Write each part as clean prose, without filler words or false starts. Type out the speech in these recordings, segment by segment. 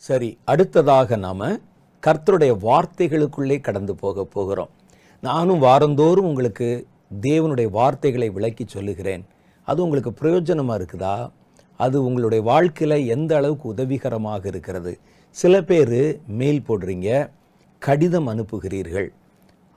சரி, அடுத்ததாக நாம கர்த்தருடைய வார்த்தைகளுக்குள்ளே கடந்து போக போகிறோம். நானும் வாரந்தோறும் உங்களுக்கு தேவனுடைய வார்த்தைகளை விளக்கி சொல்லுகிறேன். அது உங்களுக்கு பிரயோஜனமா இருக்குதா? அது உங்களுடைய வாழ்க்கையில எந்த அளவுக்கு உதவிகரமாக இருக்கிறது? சில பேர் மெயில் போடுறீங்க, கடிதம் அனுப்புகிறீர்கள்.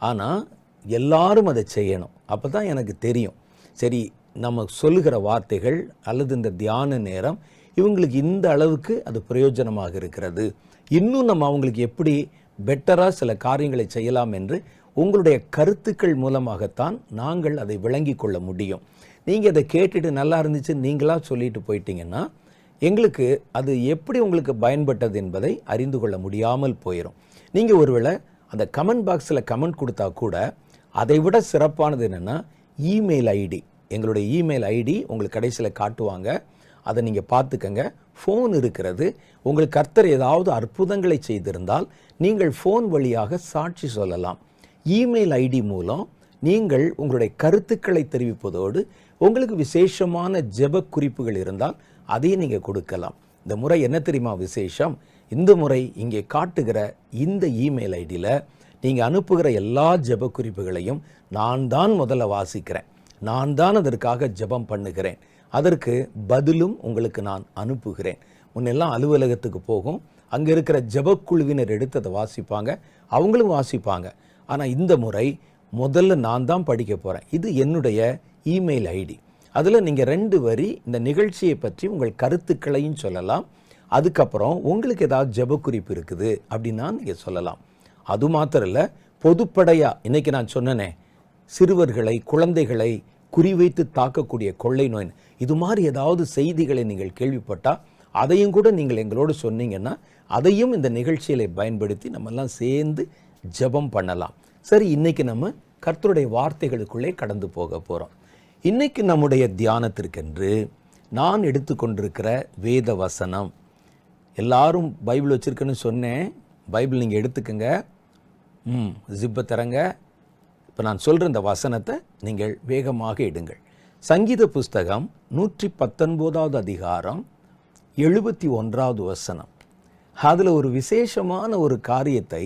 ஆனால் எல்லாரும் அதை செய்யணும். அப்போ தான் எனக்கு தெரியும், சரி நம்ம சொல்லுகிற வார்த்தைகள் அல்லது இந்த தியான நேரம் இவங்களுக்கு இந்த அளவுக்கு அது பிரயோஜனமாக இருக்கிறது. இன்னும் நம்ம அவங்களுக்கு எப்படி பெட்டராக சில காரியங்களை செய்யலாம் என்று உங்களுடைய கருத்துக்கள் மூலமாகத்தான் நாங்கள் அதை விளங்கி கொள்ள முடியும். நீங்கள் அதை கேட்டுட்டு நல்லா இருந்துச்சு நீங்களாக சொல்லிட்டு போயிட்டீங்கன்னா எங்களுக்கு அது எப்படி உங்களுக்கு பயன்பட்டது என்பதை அறிந்து கொள்ள முடியாமல் போயிடும். நீங்கள் ஒருவேளை அந்த கமெண்ட் பாக்ஸில் கமெண்ட் கொடுத்தா கூட அதை விட சிறப்பானது என்னென்னா இமெயில் ஐடி, எங்களுடைய இமெயில் ஐடி உங்களுக்கு கடைசியில் காட்டுவாங்க. அதை நீங்கள் பார்த்துக்கங்க. ஃபோன் இருக்கிறது. உங்களுக்கு கர்த்தர் ஏதாவது அற்புதங்களை செய்திருந்தால் நீங்கள் ஃபோன் வழியாக சாட்சி சொல்லலாம். இமெயில் ஐடி மூலம் நீங்கள் உங்களுடைய கருத்துக்களை தெரிவிப்பதோடு உங்களுக்கு விசேஷமான ஜெப குறிப்புகள் இருந்தால் அதையும் நீங்கள் கொடுக்கலாம். இந்த முறை என்ன தெரியுமா விசேஷம்? இந்த முறை இங்கே காட்டுகிற இந்த இமெயில் ஐடியில் நீங்கள் அனுப்புகிற எல்லா ஜெப குறிப்புகளையும் நான் தான் முதல்ல வாசிக்கிறேன். நான் தான் அதற்காக ஜெபம் பண்ணுகிறேன். அதற்கு பதிலும் உங்களுக்கு நான் அனுப்புகிறேன். முன்னெல்லாம் அலுவலகத்துக்கு போகும், அங்கே இருக்கிற ஜெபக்குழுவினர் எடுத்து அதை வாசிப்பாங்க, அவங்களும் வாசிப்பாங்க. ஆனால் இந்த முறை முதல்ல நான் தான் படிக்க போகிறேன். இது என்னுடைய இமெயில் ஐடி. அதில் நீங்கள் 2 வரி இந்த நிகழ்ச்சியை பற்றி உங்கள் கருத்துக்களையும் சொல்லலாம். அதுக்கப்புறம் உங்களுக்கு ஏதாவது ஜெபக்குறிப்பு இருக்குது அப்படின்னா நீங்கள் சொல்லலாம். அது மாத்திரம் இல்லை, பொதுப்படையாக இன்றைக்கி நான் சொன்னேனே, சிறுவர்களை குழந்தைகளை குறிவைத்து தாக்கக்கூடிய கொள்ளை நோய், இது மாதிரி ஏதாவது செய்திகளை நீங்கள் கேள்விப்பட்டால் அதையும் கூட நீங்கள் எங்களோடு சொன்னீங்கன்னா அதையும் இந்த நிகழ்ச்சிகளை பயன்படுத்தி நம்மெல்லாம் சேர்ந்து ஜெபம் பண்ணலாம். சரி, இன்னைக்கு நம்ம கர்த்தருடைய வார்த்தைகளுக்குள்ளே கடந்து போக போகிறோம். இன்னைக்கு நம்முடைய தியானத்திற்கென்று நான் எடுத்துக்கொண்டிருக்கிற வேத வசனம், எல்லாரும் பைபிள் வச்சுருக்குன்னு சொன்னேன். பைபிள் நீங்கள் எடுத்துக்கங்க, ஜிப்பை தரங்க. இப்போ நான் சொல்கிற இந்த வசனத்தை நீங்கள் வேகமாக எடுங்கள். சங்கீத புஸ்தகம் 119 அதிகாரம் 71 வசனம். அதில் ஒரு விசேஷமான ஒரு காரியத்தை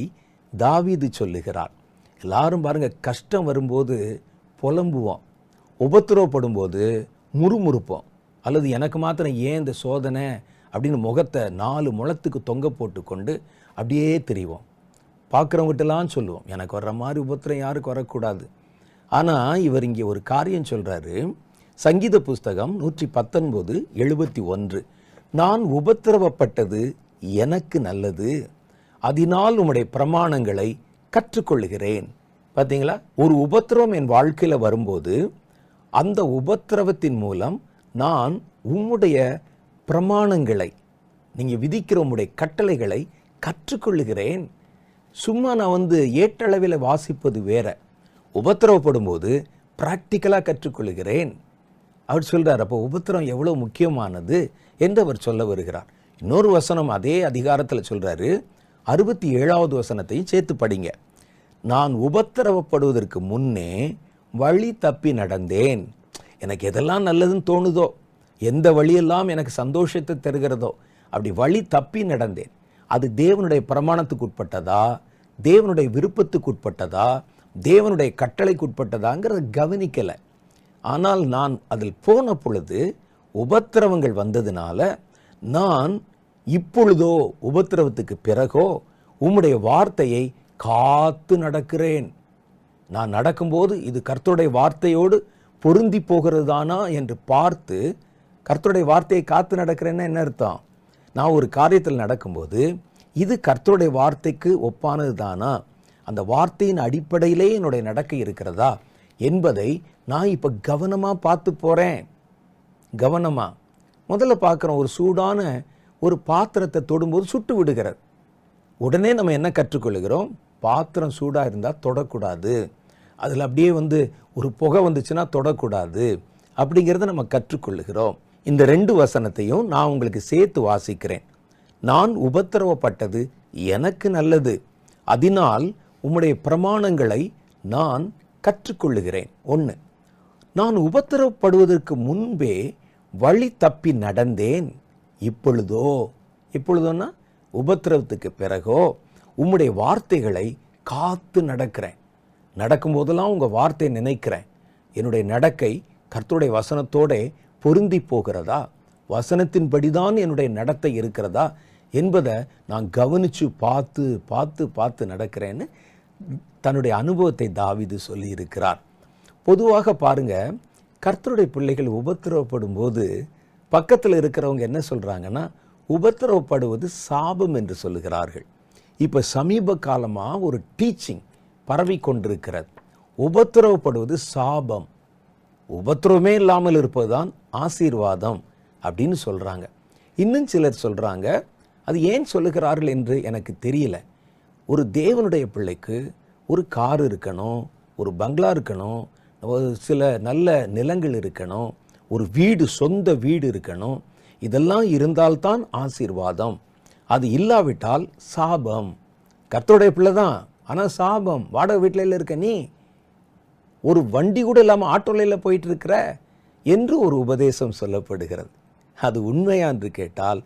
தாவீது சொல்லுகிறார். எல்லாரும் பாருங்கள், கஷ்டம் வரும்போது புலம்புவோம், உபத்திரவப்படும் போது முறுமுறுப்போம், அல்லது எனக்கு மாத்திரம் ஏன் இந்த சோதனை அப்படின்னு முகத்தை 4 முழத்துக்கு தொங்க போட்டு கொண்டு அப்படியே தெரிவோம். பார்க்குறவங்ககிட்டலாம் சொல்லுவோம், எனக்கு வர்ற மாதிரி உபத்திரம் யாருக்கு வரக்கூடாது. ஆனால் இவர் இங்கே ஒரு காரியம் சொல்கிறாரு. சங்கீத புஸ்தகம் 119:71, நான் உபத்திரவப்பட்டது எனக்கு நல்லது, அதனால் உம்முடைய பிரமாணங்களை கற்றுக்கொள்கிறேன். பார்த்தீங்களா, ஒரு உபத்திரவம் என் வாழ்க்கையில் வரும்போது அந்த உபத்திரவத்தின் மூலம் நான் உம்முடைய பிரமாணங்களை, நீங்கள் விதிக்கிற உம்முடைய கட்டளைகளை கற்றுக்கொள்கிறேன். சும்மா நான் ஏற்றளவில் வாசிப்பது வேற, உபத்திரவப்படும் போது ப்ராக்டிக்கலாக கற்றுக்கொள்கிறேன். அவர் சொல்கிறார், அப்போ உபத்திரம் எவ்வளோ முக்கியமானது என்று அவர் சொல்ல வருகிறார். இன்னொரு வசனம் அதே அதிகாரத்தில் சொல்கிறாரு, 67வது வசனத்தையும் சேர்த்து படிங்க. நான் உபத்திரவப்படுவதற்கு முன்னே வழி தப்பி நடந்தேன். எனக்கு எதெல்லாம் நல்லதுன்னு தோணுதோ, எந்த வழியெல்லாம் எனக்கு சந்தோஷத்தை தருகிறதோ அப்படி வழி தப்பி நடந்தேன். அது தேவனுடைய பிரமாணத்துக்கு உட்பட்டதா, தேவனுடைய விருப்பத்துக்கு உட்பட்டதா, தேவனுடைய கட்டளைக்கு உட்பட்டதாங்கிறத கவனிக்கலை. ஆனால் நான் அதில் போன பொழுது உபத்திரவங்கள் வந்ததுனால நான் இப்பொழுதோ உபத்திரவத்துக்கு பிறகோ உம்முடைய வார்த்தையை காத்து நடக்கிறேன். நான் நடக்கும்போது இது கர்த்தருடைய வார்த்தையோடு பொருந்தி போகிறதானா என்று பார்த்து, கர்த்தருடைய வார்த்தையை காத்து நடக்கிறேன்னா என்ன அர்த்தம்? நான் ஒரு காரியத்தில் நடக்கும்போது இது கர்த்தருடைய வார்த்தைக்கு ஒப்பானது தானா, அந்த வார்த்தையின் அடிப்படையிலே என்னுடைய நடக்கை இருக்கிறதா என்பதை நான் இப்போ கவனமாக பார்த்து போகிறேன். கவனமாக முதல்ல பார்க்குறோம், ஒரு சூடான ஒரு பாத்திரத்தை தொடும்போது சுட்டு விடுகிறது. உடனே நம்ம என்ன கற்றுக்கொள்கிறோம்? பாத்திரம் சூடாக இருந்தால் தொடக்கூடாது, அதில் அப்படியே ஒரு புகை வந்துச்சுன்னா தொடக்கூடாது அப்படிங்கிறத நம்ம கற்றுக்கொள்ளுகிறோம். இந்த 2 வசனத்தையும் நான் உங்களுக்கு சேர்த்து வாசிக்கிறேன். நான் உபத்திரவப்பட்டது எனக்கு நல்லது, அதனால் உம்முடைய பிரமாணங்களை நான் கற்றுக்கொள்ளுகிறேன். 1, நான் உபத்திரவப்படுவதற்கு முன்பே வழி தப்பி நடந்தேன். இப்பொழுதோன்னா உபத்திரவத்துக்கு பிறகோ உம்முடைய வார்த்தைகளை காத்து நடக்கிறேன். நடக்கும்போதெல்லாம் உங்கள் வார்த்தையை நினைக்கிறேன். என்னுடைய நடக்கை கர்த்தருடைய வசனத்தோட பொருந்தி போகிறதா, வசனத்தின்படிதான் என்னுடைய நடத்தை இருக்கிறதா என்பதை நான் கவனித்து பார்த்து பார்த்து பார்த்து நடக்கிறேன்னு தன்னுடைய அனுபவத்தை தாவீது சொல்லி இருக்கிறார். பொதுவாக பாருங்க, கர்த்தருடைய பிள்ளைகள் உபத்திரவப்படும் போது பக்கத்தில் இருக்கிறவங்க என்ன சொல்கிறாங்கன்னா, உபத்திரவப்படுவது சாபம் என்று சொல்லுகிறார்கள். இப்போ சமீப காலமாக ஒரு டீச்சிங் பரவி கொண்டிருக்கிறது. உபத்திரவப்படுவது சாபம், உபத்திரவமே இல்லாமல் இருப்பதுதான் ஆசீர்வாதம் அப்படின்னு சொல்கிறாங்க. இன்னும் சிலர் சொல்கிறாங்க, அது ஏன் சொல்லுகிறார்கள் என்று எனக்கு தெரியல. ஒரு தேவனுடைய பிள்ளைக்கு ஒரு கார் இருக்கணும், ஒரு பங்களா இருக்கணும், சில நல்ல நிலங்கள் இருக்கணும், ஒரு வீடு, சொந்த வீடு இருக்கணும். இதெல்லாம் இருந்தால்தான் ஆசீர்வாதம். அது இல்லாவிட்டால் சாபம். கர்த்தருடைய பிள்ளை தான், ஆனால் சாபம். வாடகை வீட்டில் இருக்க நீ, ஒரு வண்டி கூட இல்லாமல் ஆட்டோலையில் போயிட்டு இருக்கிற என்று ஒரு உபதேசம் சொல்லப்படுகிறது. அது உண்மையா என்று கேட்டால்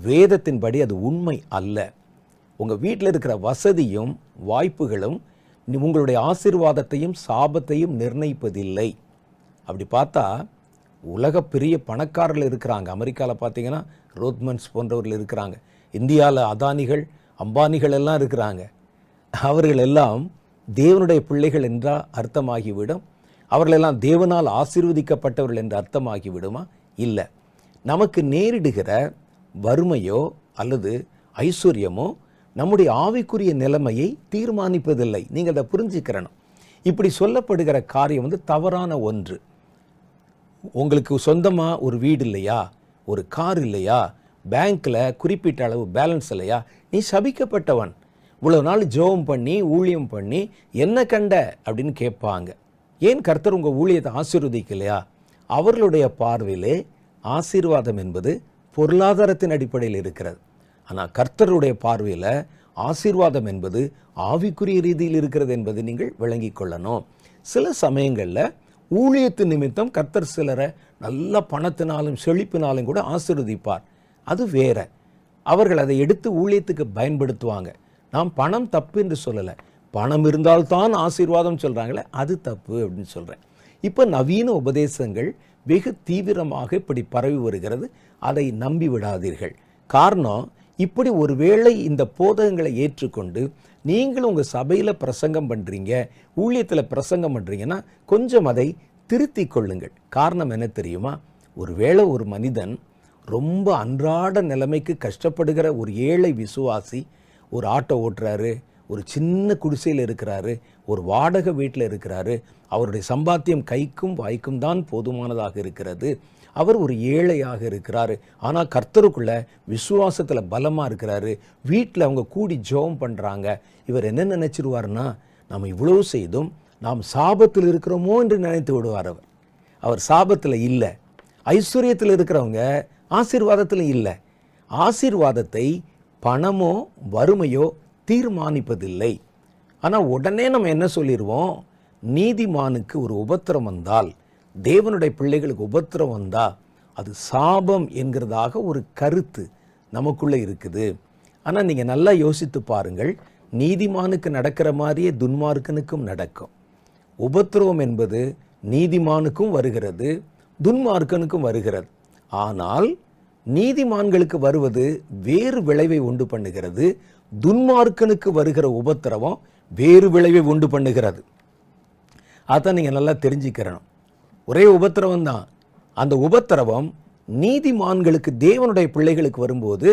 வேதத்தின்படி அது உண்மை அல்ல. உங்கள் வீட்டில் இருக்கிற வசதியும் வாய்ப்புகளும் உங்களுடைய ஆசீர்வாதத்தையும் சாபத்தையும் நிர்ணயிப்பதில்லை. அப்படி பார்த்தா உலக பெரிய பணக்காரர்கள் இருக்கிறாங்க. அமெரிக்காவில் பார்த்தீங்கன்னா ரோத்மன்ஸ் போன்றவர்கள் இருக்கிறாங்க. இந்தியாவில் அதானிகள், அம்பானிகள் எல்லாம் இருக்கிறாங்க. அவர்கள் எல்லாம் தேவனுடைய பிள்ளைகள் என்றால் அர்த்தமாகிவிடும்? அவர்களெல்லாம் தேவனால் ஆசீர்வதிக்கப்பட்டவர்கள் என்று அர்த்தமாகிவிடுமா? இல்லை. நமக்கு நேரிடுகிற வறுமையோ அல்லது ஐஸ்வர்யமோ நம்முடைய ஆவிக்குரிய நிலைமையை தீர்மானிப்பதில்லை. நீங்கள் அதை புரிஞ்சுக்கிறணும். இப்படி சொல்லப்படுகிற காரியம் தவறான ஒன்று. உங்களுக்கு சொந்தமாக ஒரு வீடு இல்லையா, ஒரு கார் இல்லையா, பேங்க்கில் குறிப்பிட்ட அளவு பேலன்ஸ் இல்லையா, நீ சபிக்கப்பட்டவன். இவ்வளோ நாள் ஜெபம் பண்ணி ஊழியம் பண்ணி என்ன கண்ட அப்படின்னு கேட்பாங்க. ஏன் கர்த்தர் உங்கள் ஊழியத்தை ஆசீர்வதிக்கலையா? அவர்களுடைய பார்வையிலே ஆசீர்வாதம் என்பது பொருளாதாரத்தின் அடிப்படையில் இருக்கிறது. ஆனால் கர்த்தருடைய பார்வையில் ஆசீர்வாதம் என்பது ஆவிக்குரிய ரீதியில் இருக்கிறது என்பதை நீங்கள் விளங்கி கொள்ளணும். சில சமயங்களில் ஊழியத்து நிமித்தம் கர்த்தர் சிலரை நல்ல பணத்தினாலும் செழிப்பினாலும் கூட ஆசீர்வதிப்பார். அது வேற. அவர்கள் அதை எடுத்து ஊழியத்துக்கு பயன்படுத்துவாங்க. நாம் பணம் தப்பு என்று சொல்லலை. பணம் இருந்தால்தான் ஆசீர்வாதம் சொல்கிறாங்களே, அது தப்பு அப்படின்னு சொல்கிறேன். இப்போ நவீன உபதேசங்கள் வெகு தீவிரமாக இப்படி பரவி வருகிறது. அதை நம்பி விடாதீர்கள். காரணம், இப்படி ஒருவேளை இந்த போதகங்களை ஏற்றுக்கொண்டு நீங்கள் உங்கள் சபையில் பிரசங்கம் பண்ணுறீங்க, ஊழியத்தில் பிரசங்கம் பண்ணுறீங்கன்னா கொஞ்சம் அதை திருத்தி கொள்ளுங்கள். காரணம் என்ன தெரியுமா? ஒருவேளை ஒரு மனிதன் ரொம்ப அன்றாட நிலைமைக்கு கஷ்டப்படுகிற ஒரு ஏழை விசுவாசி, ஒரு ஆட்டோ ஓட்டுறாரு, ஒரு சின்ன குடிசையில் இருக்கிறாரு, ஒரு வாடகை வீட்டில் இருக்கிறாரு, அவருடைய சம்பாத்தியம் கைக்கும் வாய்க்கும் தான் போதுமானதாக இருக்கிறது, அவர் ஒரு ஏழையாக இருக்கிறாரு, ஆனால் கர்த்தருக்குள்ள விசுவாசத்தில் பலமாக இருக்கிறாரு, வீட்டில் அவங்க கூடி ஜெபம் பண்ணுறாங்க. இவர் என்ன நினைச்சிருவார்னா, நம்ம இவ்வளவு செய்தும் நாம் சாபத்தில் இருக்கிறோமோ என்று நினைத்து விடுவார். அவர் சாபத்தில் இல்லை. ஐஸ்வர்யத்தில் இருக்கிறவங்க ஆசீர்வாதத்தில் இல்லை. ஆசீர்வாதத்தை பணமோ வறுமையோ தீர்மானிப்பதில்லை. ஆனால் உடனே நம்ம என்ன சொல்லிடுவோம், நீதிமானுக்கு ஒரு உபத்திரம் வந்தால், தேவனுடைய பிள்ளைகளுக்கு உபத்திரம் வந்தால் அது சாபம் என்கிறதாக ஒரு கருத்து நமக்குள்ளே இருக்குது. ஆனால் நீங்கள் நல்லா யோசித்து பாருங்கள், நீதிமானுக்கு நடக்கிற மாதிரியே துன்மார்க்கனுக்கும் நடக்கும். உபத்திரவம் என்பது நீதிமானுக்கும் வருகிறது, துன்மார்க்கனுக்கும் வருகிறது. ஆனால் நீதிமான்களுக்கு வருவது வேறு விளைவை உண்டு பண்ணுகிறது, துன்மார்க்கனுக்கு வருகிற உபத்திரவம் வேறு விளைவை உண்டு பண்ணுகிறது. அதான் நீங்கள் நல்லா தெரிஞ்சுக்கிறணும். ஒரே உபத்திரவம் தான். அந்த உபத்திரவம் நீதிமான்களுக்கு, தேவனுடைய பிள்ளைகளுக்கு வரும்போது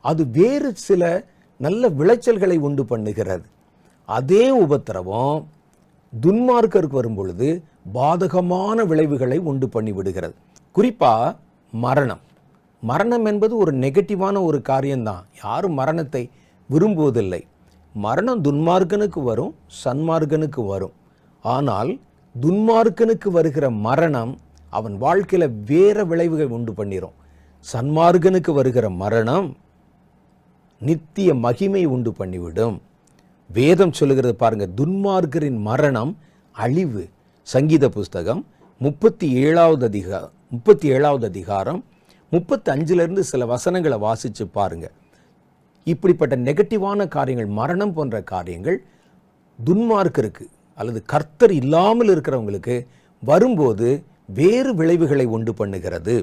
அது வேறு சில நல்ல விளைச்சல்களை உண்டு பண்ணுகிறது. அதே உபத்திரவம் துன்மார்க்கருக்கு வரும்பொழுது பாதகமான விளைவுகளை உண்டு பண்ணி விடுகிறது. குறிப்பாக மரணம். மரணம் என்பது ஒரு நெகட்டிவான ஒரு காரியம்தான். யாரும் மரணத்தை விரும்புவதில்லை. மரணம் துன்மார்க்கனுக்கு வரும், சன்மார்க்கனுக்கு வரும். ஆனால் துன்மார்க்கனுக்கு வருகிற மரணம் அவன் வாழ்க்கையில் வேற விளைவுகள் உண்டு பண்ணிடும். சன்மார்க்கனுக்கு வருகிற மரணம் நித்திய மகிமை உண்டு பண்ணிவிடும். வேதம் சொல்லுகிறது பாருங்க, துன்மார்க்கரின் மரணம் அழிவு. சங்கீத புஸ்தகம் 37வது அதிகாரம் 35 சில வசனங்களை வாசிச்சு பாருங்க. இப்படிப்பட்ட நெகட்டிவான காரியங்கள், மரணம் போன்ற காரியங்கள் துன்மார்க்கருக்கு அல்லது கர்த்தர் இல்லாமல் இருக்கிறவங்களுக்கு வரும்போது வேறு விளைவுகளை உண்டு பண்ணுகிறது.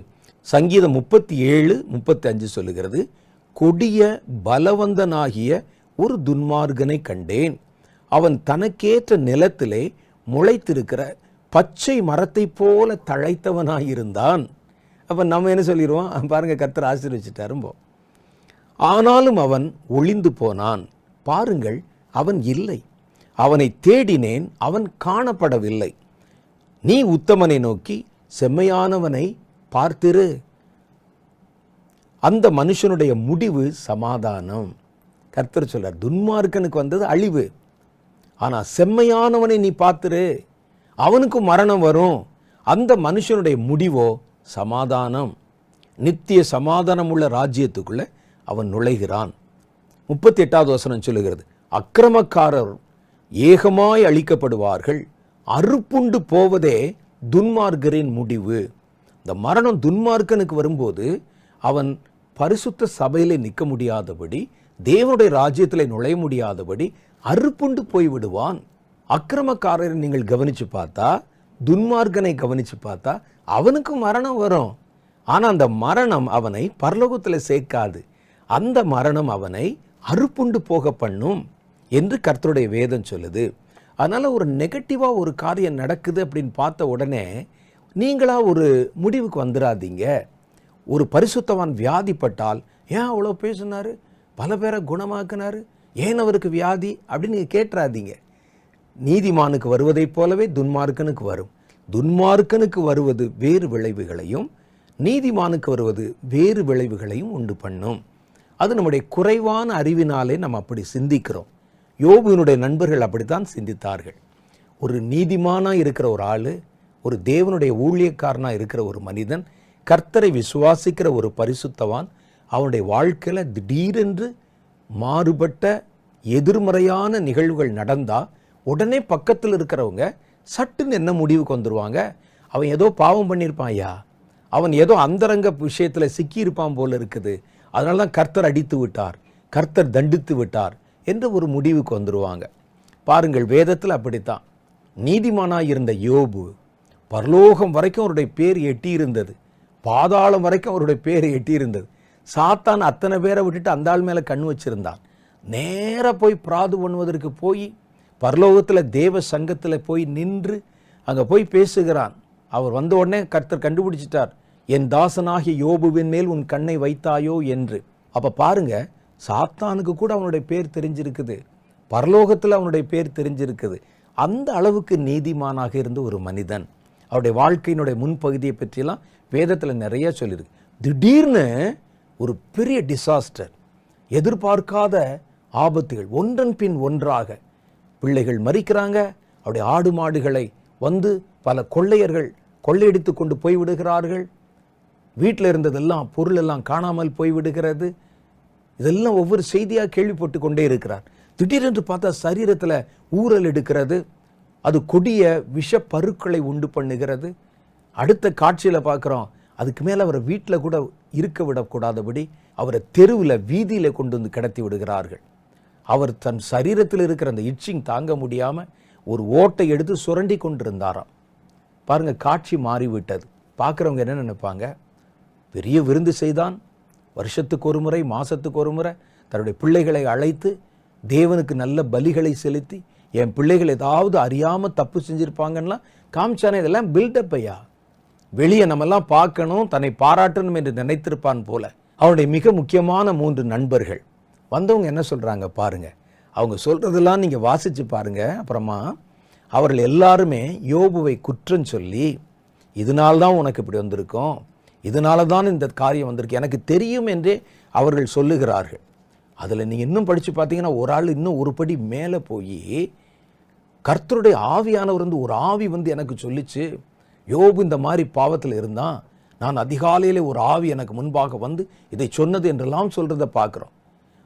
சங்கீதம் 37:35 சொல்லுகிறது, கொடிய பலவந்தனாகிய ஒரு துன்மார்கனை கண்டேன், அவன் தனக்கேற்ற நிலத்திலே முளைத்திருக்கிற பச்சை மரத்தை போல தழைத்தவனாயிருந்தான். அப்ப நம்ம என்ன சொல்லிடுவோம், பாருங்க கர்த்தர் ஆசீர்வதிச்சிட்டாரும்போ. ஆனாலும் அவன் ஒளிந்து போனான், பாருங்கள் அவன் இல்லை, அவனை தேடினேன், அவன் காணப்படவில்லை. நீ உத்தமனை நோக்கி செம்மையானவனை பார்த்திரு, அந்த மனுஷனுடைய முடிவு சமாதானம். கர்த்தர் சொல்றார், துன்மார்க்கனுக்கு வந்தது அழிவு, ஆனா செம்மையானவனை நீ பார்த்திரு, அவனுக்கு மரணம் வரும், அந்த மனுஷனுடைய முடிவோ சமாதானம். நித்திய சமாதானம் உள்ள ராஜ்யத்துக்குள்ள அவன் நுழைகிறான். 38வது வசனம் சொல்லுகிறது, அக்கிரமக்காரர் ஏகமாய் அழிக்கப்படுவார்கள், அறுப்புண்டு போவதே துன்மார்க்கரின் முடிவு. இந்த மரணம் துன்மார்க்கனுக்கு வரும்போது அவன் பரிசுத்த சபையிலே நிற்க முடியாதபடி, தேவனுடைய ராஜ்யத்திலே நுழைய முடியாதபடி அறுப்புண்டு போய்விடுவான். அக்கிரமக்காரரை நீங்கள் கவனிச்சு பார்த்தா, துன்மார்க்கனை கவனிச்சு பார்த்தா அவனுக்கு மரணம் வரும். ஆனா அந்த மரணம் அவனை பரலோகத்தில் சேர்க்காது, அந்த மரணம் அவனை அறுப்புண்டு போக பண்ணும் என்று கர்த்தருடைய வேதம் சொல்லுது. அதனால ஒரு நெகட்டிவா ஒரு காரியம் நடக்குது அப்படின்னு பார்த்த உடனே நீங்களா ஒரு முடிவுக்கு வந்துடாதீங்க. ஒரு பரிசுத்தவான் வியாதிப்பட்டால், ஏன் அவ்வளோ பேசினாரு, பல பேரை குணமாக்குனாரு, ஏன் அவருக்கு வியாதி அப்படின்னு நீங்க கேட்டுறாதீங்க. நீதிமானுக்கு வருவதைப் போலவே துன்மார்க்கனுக்கு வரும். துன்மார்க்கனுக்கு வருவது வேறு விளைவுகளையும், நீதிமானுக்கு வருவது வேறு விளைவுகளையும் உண்டு பண்ணும். அது நம்முடைய குறைவான அறிவினாலே நம்ம அப்படி சிந்திக்கிறோம். யோபுவினுடைய நண்பர்கள் அப்படித்தான் சிந்தித்தார்கள். ஒரு நீதிமானா இருக்கிற ஒரு ஆளு, ஒரு தேவனுடைய ஊழியக்காரனா இருக்கிற ஒரு மனிதன், கர்த்தரை விசுவாசிக்கிற ஒரு பரிசுத்தவான், அவனுடைய வாழ்க்கையில திடீரென்று மாறுபட்ட எதிர்மறையான நிகழ்வுகள் நடந்தா உடனே பக்கத்தில் இருக்கிறவங்க சட்டுன்னு என்ன முடிவுக்கு வந்துருவாங்க, அவன் ஏதோ பாவம் பண்ணியிருப்பான் ஐயா, அவன் ஏதோ அந்தரங்க விஷயத்துல சிக்கி இருப்பான் போல இருக்குது, அதனால தான் கர்த்தர் அடித்து விட்டார், கர்த்தர் தண்டித்து விட்டார் என்ற ஒரு முடிவுக்கு வந்துருவாங்க. பாருங்கள், வேதத்தில் அப்படித்தான். நீதிமானாய் இருந்த யோபு பரலோகம் வரைக்கும் அவருடைய பேர் எட்டியிருந்தது, பாதாளம் வரைக்கும் அவருடைய பேர் எட்டியிருந்தது. சாத்தான் அத்தனை பேரை விட்டுட்டு அந்த ஆள் மேலே கண் வச்சிருந்தான். நேராக போய் பிராது பண்ணுவதற்கு போய் பரலோகத்தில் தேவ சங்கத்தில் போய் நின்று அங்கே போய் பேசுகிறான். அவர் வந்த உடனே கர்த்தர் கண்டுபிடிச்சிட்டார், என் தாசனாகிய யோபுவின் மேல் உன் கண்ணை வைத்தாயோ என்று. அப்போ பாருங்க, சாத்தானுக்கு கூட அவனுடைய பேர் தெரிஞ்சிருக்குது, பரலோகத்தில் அவனுடைய பேர் தெரிஞ்சிருக்குது. அந்த அளவுக்கு நீதிமானாக இருந்த ஒரு மனிதன். அவருடைய வாழ்க்கையினுடைய முன்பகுதியை பற்றியெல்லாம் வேதத்தில் நிறைய சொல்லியிருக்கு. திடீர்னு ஒரு பெரிய டிசாஸ்டர், எதிர்பார்க்காத ஆபத்துகள் ஒன்றன் பின் ஒன்றாக, பிள்ளைகள் மரிக்கிறாங்க, அவருடைய ஆடு மாடுகளை வந்து பல கொள்ளையர்கள் கொள்ளையடித்து கொண்டு போய்விடுகிறார்கள், வீட்டில் இருந்ததெல்லாம் பொருள் எல்லாம் காணாமல் போய்விடுகிறது. இதெல்லாம் ஒவ்வொரு செய்தியாக கேள்விப்பட்டு கொண்டே இருக்கிறார். திடீரென்று பார்த்தா சரீரத்தில் ஊறல் எடுக்கிறது, அது கொடிய விஷ பருக்களை உண்டு பண்ணுகிறது. அடுத்த காட்சியில் பார்க்குறோம், அதுக்கு மேலே அவரை வீட்டில் கூட இருக்க விடக்கூடாதபடி அவரை தெருவில் வீதியில் கொண்டு வந்து கிடத்தி விடுகிறார்கள். அவர் தன் சரீரத்தில் இருக்கிற அந்த இச்சிங் தாங்க முடியாமல் ஒரு ஓட்டை எடுத்து சுரண்டி கொண்டிருந்தாராம். பாருங்க, காட்சி மாறிவிட்டது. பார்க்குறவங்க என்ன நினைப்பாங்க, பெரிய விருந்து செய்தான், வருஷத்துக்கு ஒரு முறை மாசத்துக்கு ஒரு முறை தன்னுடைய பிள்ளைகளை அழைத்து தேவனுக்கு நல்ல பலிகளை செலுத்தி, என் பிள்ளைகள் ஏதாவது அறியாமல் தப்பு செஞ்சிருப்பாங்கன்னா காமிச்சானே. இதெல்லாம் பில்டப் ஐயா, வெளியே நம்மெல்லாம் பார்க்கணும், தன்னை பாராட்டணும் என்று நினைத்திருப்பான் போல. அவனுடைய மிக முக்கியமான 3 நண்பர்கள் வந்தவங்க என்ன சொல்றாங்க பாருங்க. அவங்க சொல்றதெல்லாம் நீங்க வாசிச்சு பாருங்க. அப்புறமா அவர்கள் எல்லாருமே யோபுவை குற்றம் சொல்லி, இதனால்தான் உனக்கு இப்படி வந்திருக்கும், இதனால தான் இந்த காரியம் வந்திருக்கு, எனக்கு தெரியும் என்றே அவர்கள் சொல்லுகிறார்கள். அதில் நீங்கள் இன்னும் படித்து பார்த்தீங்கன்னா ஒரு ஆள் இன்னும் ஒரு படி மேலே போய், கர்த்தருடைய ஆவியானவர் வந்து ஒரு ஆவி வந்து எனக்கு சொல்லிச்சு, யோபு இந்த மாதிரி பாவத்தில் இருந்தான், நான் அதிகாலையில் ஒரு ஆவி எனக்கு முன்பாக வந்து இதை சொன்னது என்றெல்லாம் சொல்கிறத பார்க்குறோம்.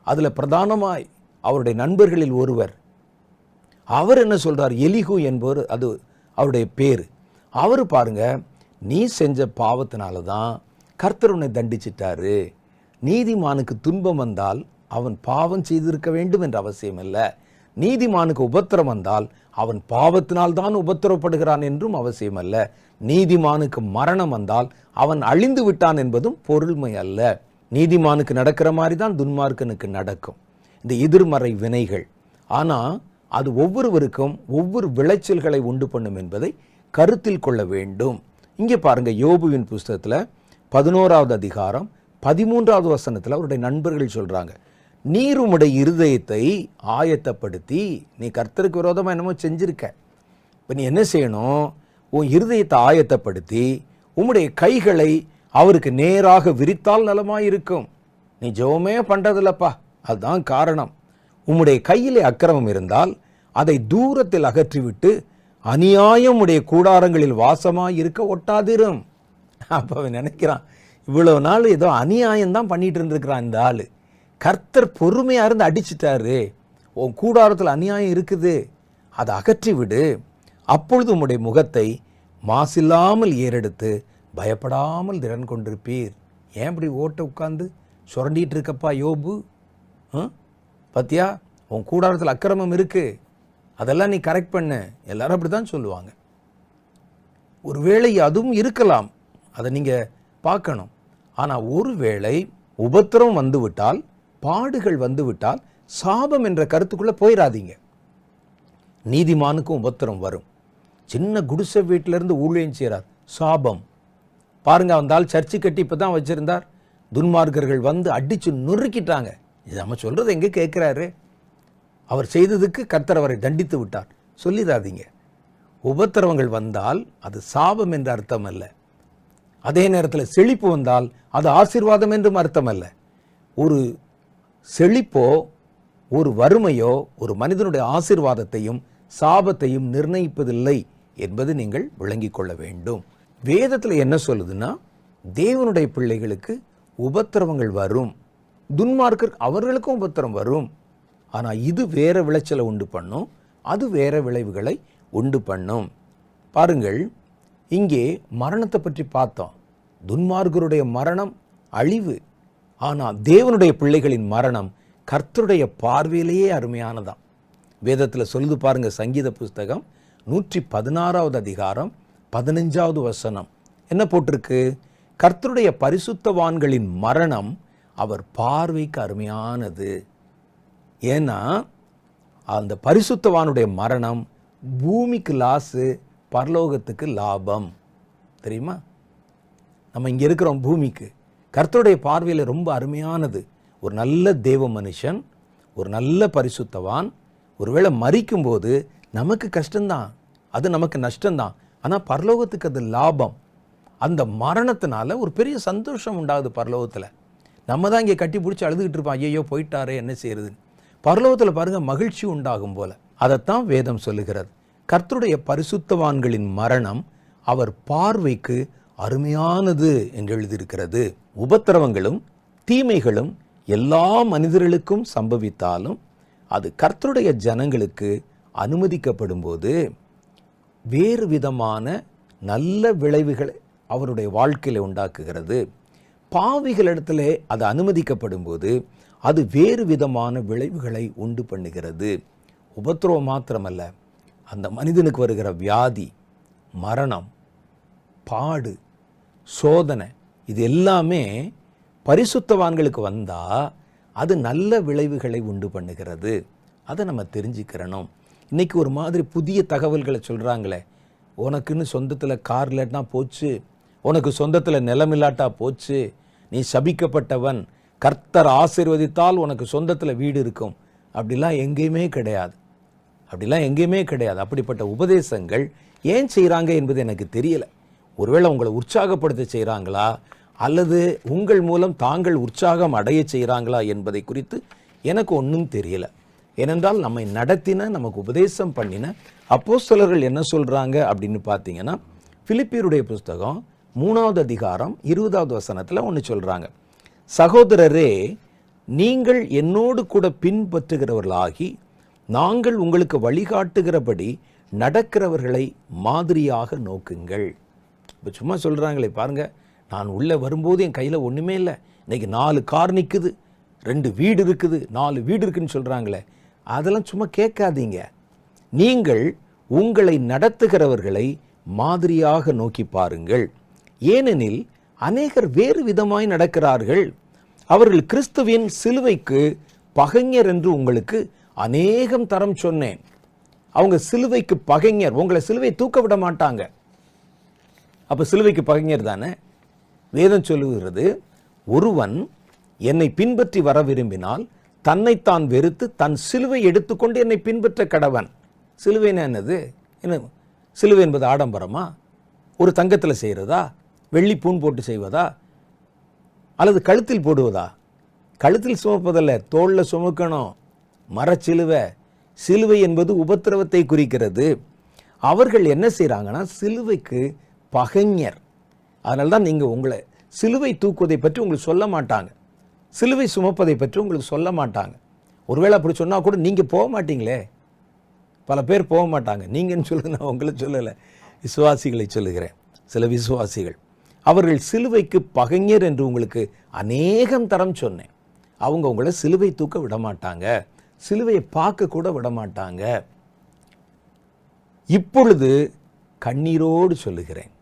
அதில் பிரதானமாய் அவருடைய நண்பர்களில் ஒருவர், அவர் என்ன சொல்கிறார், எலிகு என்பவர், அது அவருடைய பேர். அவர் பாருங்க, நீ செஞ்ச பாவத்தினால தான் கர்த்தர் உன்னை தண்டிச்சிட்டாரு, நீதிமானுக்கு துன்பம் வந்தால் அவன் பாவம் செய்திருக்க வேண்டும் என்ற அவசியம் அல்ல. நீதிமானுக்கு உபத்திரம் வந்தால் அவன் பாவத்தினால் தான் உபத்திரப்படுகிறான் என்றும் அவசியம் அல்ல. நீதிமானுக்கு மரணம் வந்தால் அவன் அழிந்து விட்டான் என்பதும் பொருள்மை அல்ல. நீதிமானுக்கு நடக்கிற மாதிரி தான் துன்மார்க்கனுக்கு நடக்கும், இந்த எதிர்மறை வினைகள். ஆனால் அது ஒவ்வொருவருக்கும் ஒவ்வொரு விளைச்சல்களை உண்டு பண்ணும் என்பதை கருத்தில் கொள்ள வேண்டும். இங்கே பாருங்க, யோபுவின் புஸ்தகத்தில் 11வது அதிகாரம் 13வது வசனத்தில் அவருடைய நண்பர்கள் சொல்றாங்க, நீர் உம்முடைய இருதயத்தை ஆயத்தப்படுத்தி, நீ கர்த்தருக்கு விரோதமாக என்னமோ செஞ்சிருக்க, இப்போ நீ என்ன செய்யணும், உன் இருதயத்தை ஆயத்தப்படுத்தி உம்முடைய கைகளை அவருக்கு நேராக விரித்தால் நலமாயிருக்கும். நீ ஜெபமே பண்றதில்லப்பா, அதுதான் காரணம். உம்முடைய கையிலே அக்கிரமம் இருந்தால் அதை தூரத்தில் அகற்றிவிட்டு அநியாயம் உடைய கூடாரங்களில் வாசமாய் இருக்க ஒட்டாதிரும். அப்போ அவன் நினைக்கிறான், இவ்வளவு நாள் ஏதோ அநியாயம்தான் பண்ணிட்டு இருந்திருக்கிறான் இந்த ஆள், கர்த்தர் பொறுமையா இருந்து அடிச்சிட்டாரு, உன் கூடாரத்தில் அநியாயம் இருக்குது, அதை அகற்றி விடு, அப்பொழுது உம்முடைய முகத்தை மாசில்லாமல் ஏறெடுத்து பயப்படாமல் திறன் கொண்டிருப்பீர். ஏன் இப்படி ஓட்ட உட்கார்ந்து சுரண்டிட்டு இருக்கப்பா யோபு? பத்தியா, உன் கூடாரத்தில் அக்கிரமம் இருக்கு, அதெல்லாம் நீ கரெக்ட் பண்ணு. எல்லாரும் அப்படி தான் சொல்லுவாங்க. ஒருவேளை அதுவும் இருக்கலாம், அதை நீங்கள் பார்க்கணும். ஆனால் ஒருவேளை உபத்திரம் வந்துவிட்டால், பாடுகள் வந்துவிட்டால் சாபம் என்ற கருத்துக்குள்ளே போயிடாதீங்க. நீதிமானுக்கும் உபத்திரம் வரும். சின்ன குடிசை வீட்டிலேருந்து ஊழியம் செய்கிறார், சாபம். பாருங்க, வந்தால் சர்ச்சு கட்டி இப்போ தான் வச்சுருந்தார், துன்மார்க்கர்கள் வந்து அடித்து நொறுக்கிட்டாங்க. இது நம்ம சொல்கிறது எங்கே கேட்குறாரு? அவர் செய்ததுக்கு கர்த்தர் அவரை தண்டித்து விட்டார். சொல்லிடாதீங்க. உபத்திரவங்கள் வந்தால் அது சாபம் என்று அர்த்தம் அல்ல. அதே நேரத்தில் செழிப்பு வந்தால் அது ஆசீர்வாதம் என்றும் அர்த்தம் அல்ல. ஒரு செழிப்போ ஒரு வறுமையோ ஒரு மனிதனுடைய ஆசீர்வாதத்தையும் சாபத்தையும் நிர்ணயிப்பதில்லை என்பது நீங்கள் விளங்கிக் கொள்ள வேண்டும். வேதத்தில் என்ன சொல்லுதுன்னா, தேவனுடைய பிள்ளைகளுக்கு உபத்திரவங்கள் வரும், துன்மார்க்கர் அவர்களுக்கும் உபத்திரம் வரும். ஆனால் இது வேற விளைச்சலை உண்டு பண்ணும், அது வேற விளைவுகளை உண்டு பண்ணும். பாருங்கள், இங்கே மரணத்தை பற்றி பார்த்தோம். துன்மார்க்கருடைய மரணம் அழிவு, ஆனால் தேவனுடைய பிள்ளைகளின் மரணம் கர்த்தருடைய பார்வையிலேயே அருமையானதான். வேதத்தில் சொல்லுது பாருங்க, சங்கீத புஸ்தகம் 116வது அதிகாரம் 15வது வசனம் என்ன போட்டிருக்கு? கர்த்தருடைய பரிசுத்தவான்களின் மரணம் அவர் பார்வைக்கு அருமையானது. ஏன்னா அந்த பரிசுத்தவானுடைய மரணம் பூமிக்கு லாஸு, பரலோகத்துக்கு லாபம். தெரியுமா? நம்ம இங்கே இருக்கிறோம் பூமிக்கு, கர்த்தருடைய பார்வையில் ரொம்ப அருமையானது. ஒரு நல்ல தேவ மனுஷன், ஒரு நல்ல பரிசுத்தவான் ஒருவேளை மரிக்கும்போது நமக்கு கஷ்டம்தான், அது நமக்கு நஷ்டம்தான். ஆனால் பரலோகத்துக்கு அது லாபம். அந்த மரணத்தினால ஒரு பெரிய சந்தோஷம் உண்டாகுது பரலோகத்தில். நம்ம தான் இங்கே கட்டி பிடிச்சி அழுதுகிட்டு இருப்போம், ஐயோ போயிட்டாரே என்ன செய்யறது. பரலோகத்தில் பாருங்க, மகிழ்ச்சி உண்டாகும் போல. அதைத்தான் வேதம் சொல்லுகிறது. கர்த்தருடைய பரிசுத்தவான்களின் மரணம் அவர் பார்வைக்கு அருமையானது என்று எழுதியிருக்கிறது. உபத்திரவங்களும் தீமைகளும் எல்லா மனிதர்களுக்கும் சம்பவித்தாலும் அது கர்த்தருடைய ஜனங்களுக்கு அனுமதிக்கப்படும் போது வேறு விதமான நல்ல விளைவுகளை அவருடைய வாழ்க்கையில் உண்டாக்குகிறது. பாவிகளிடத்திலே அது அனுமதிக்கப்படும் போது அது வேறு விதமான விளைவுகளை உண்டு பண்ணுகிறது. உபத்திரவம் மாத்திரமல்ல, அந்த மனிதனுக்கு வருகிற வியாதி, மரணம், பாடு, சோதனை, இது எல்லாமே பரிசுத்தவான்களுக்கு வந்தால் அது நல்ல விளைவுகளை உண்டு பண்ணுகிறது. அதை நம்ம தெரிஞ்சுக்கிறணும். இன்றைக்கி ஒரு மாதிரி புதிய தகவல்களை சொல்கிறாங்களே, உனக்குன்னு சொந்தத்தில் கார் இல்லாட்டா போச்சு, உனக்கு சொந்தத்தில் நிலம் இல்லாட்டா போச்சு, நீ சபிக்கப்பட்டவன், கர்த்தர் ஆசீர்வதித்தால் உனக்கு சொந்தத்தில் வீடு இருக்கும். அப்படிலாம் எங்கேயுமே கிடையாது. அப்படிப்பட்ட உபதேசங்கள் ஏன் செய்கிறாங்க என்பது எனக்கு தெரியலை. ஒருவேளை உங்களை உற்சாகப்படுத்த செய்கிறாங்களா அல்லது உங்கள் மூலம் தாங்கள் உற்சாகம் அடைய செய்கிறாங்களா என்பதை குறித்து எனக்கு ஒன்றும் தெரியல. ஏனென்றால் நம்மை நடத்தின, நமக்கு உபதேசம் பண்ணின அப்போஸ்தலர்கள் என்ன சொல்கிறாங்க அப்படின்னு பார்த்தீங்கன்னா, பிலிப்பியருடைய புஸ்தகம் 3வது அதிகாரம் 20வது வசனத்தில் ஒன்று சொல்கிறாங்க, சகோதரரே, நீங்கள் என்னோடு கூட பின்பற்றுகிறவர்களாகி நாங்கள் உங்களுக்கு வழிகாட்டுகிறபடி நடக்கிறவர்களை மாதிரியாக நோக்குங்கள். இப்போ சும்மா சொல்கிறாங்களே பாருங்கள், நான் உள்ளே வரும்போது என் கையில் ஒன்றுமே இல்லை, இன்றைக்கி 4 கார் நிற்குது, 2 வீடு இருக்குது, 4 வீடு இருக்குன்னு சொல்கிறாங்களே, அதெல்லாம் சும்மா கேட்காதீங்க. நீங்கள் உங்களை நடத்துகிறவர்களை மாதிரியாக நோக்கி பாருங்கள். ஏனெனில் அநேகர் வேறு விதமாய் நடக்கிறார்கள். அவர்கள் கிறிஸ்துவின் சிலுவைக்கு பகைஞர் என்று உங்களுக்கு அநேகம் தரம் சொன்னேன். அவங்க சிலுவைக்கு பகைஞர், உங்களை சிலுவை தூக்க விட மாட்டாங்க. அப்போ சிலுவைக்கு பகைஞர் தானே. வேதம் சொல்லுகிறது, ஒருவன் என்னை பின்பற்றி வர விரும்பினால் தன்னைத்தான் வெறுத்து தன் சிலுவை எடுத்துக்கொண்டு என்னை பின்பற்ற கடவன். சிலுவைன்னா என்னது? என்ன சிலுவை என்பது ஆடம்பரமா? ஒரு தங்கத்தில் செய்கிறதா? வெள்ளி பூன் போட்டு செய்வதா? அல்லது கழுத்தில் போடுவதா? கழுத்தில் சுமப்பதில்ல, தோளில் சுமக்கணும். மரச்சிலுவை. சிலுவை என்பது உபத்திரவத்தை குறிக்கிறது. அவர்கள் என்ன செய்கிறாங்கன்னா சிலுவைக்கு பகைஞர். அதனால தான் நீங்கள் உங்களை சிலுவை தூக்குவதை பற்றி உங்களுக்கு சொல்ல மாட்டாங்க, சிலுவை சுமப்பதை பற்றி உங்களுக்கு சொல்ல மாட்டாங்க. ஒருவேளை அப்படி சொன்னால் கூட நீங்கள் போக மாட்டீங்களே. பல பேர் போக மாட்டாங்க. நீங்கன்னு சொல்லுங்க, நான் உங்களை சொல்லலை, விசுவாசிகளை சொல்லுகிறேன். சில விசுவாசிகள், அவர்கள் சிலுவைக்கு பகைஞர் என்று உங்களுக்கு அநேகம் தரம் சொன்னேன். அவங்க உங்களை சிலுவை தூக்க விட மாட்டாங்க, சிலுவையை பார்க்க கூட விட மாட்டாங்க. இப்பொழுது கண்ணீரோடு சொல்லுகிறேன்,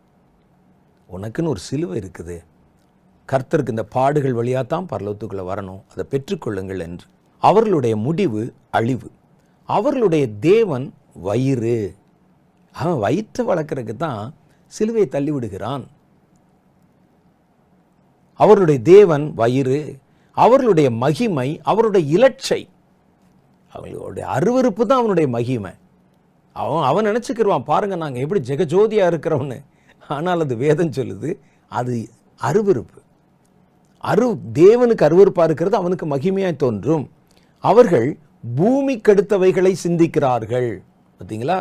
உனக்குன்னு ஒரு சிலுவை இருக்குது. கர்த்தருக்கு இந்த பாடுகள் வழியாக தான் பரலோகத்துக்குள்ளே வரணும், அதை பெற்றுக்கொள்ளுங்கள் என்று. அவர்களுடைய முடிவு அழிவு. அவர்களுடைய தேவன் வயிறு. அவன் வயிற்றை வளர்க்கறதுக்கு தான் சிலுவையை தள்ளி விடுகிறான். அவர்களுடைய தேவன் வயிறு. அவர்களுடைய மகிமை அவருடைய இலட்சை. அவங்களுடைய அருவருப்பு தான் அவனுடைய மகிமை. அவன் நினச்சிக்கிடுவான், பாருங்க நாங்கள் எப்படி ஜெகஜோதியாக இருக்கிறோன்னு. ஆனால் அது வேதம் சொல்லுது, அது அருவருப்பு. தேவனுக்கு அருவருப்பாக இருக்கிறது அவனுக்கு மகிமையாய் தோன்றும். அவர்கள் பூமிக்கு அடுத்தவைகளை சிந்திக்கிறார்கள். பார்த்தீங்களா?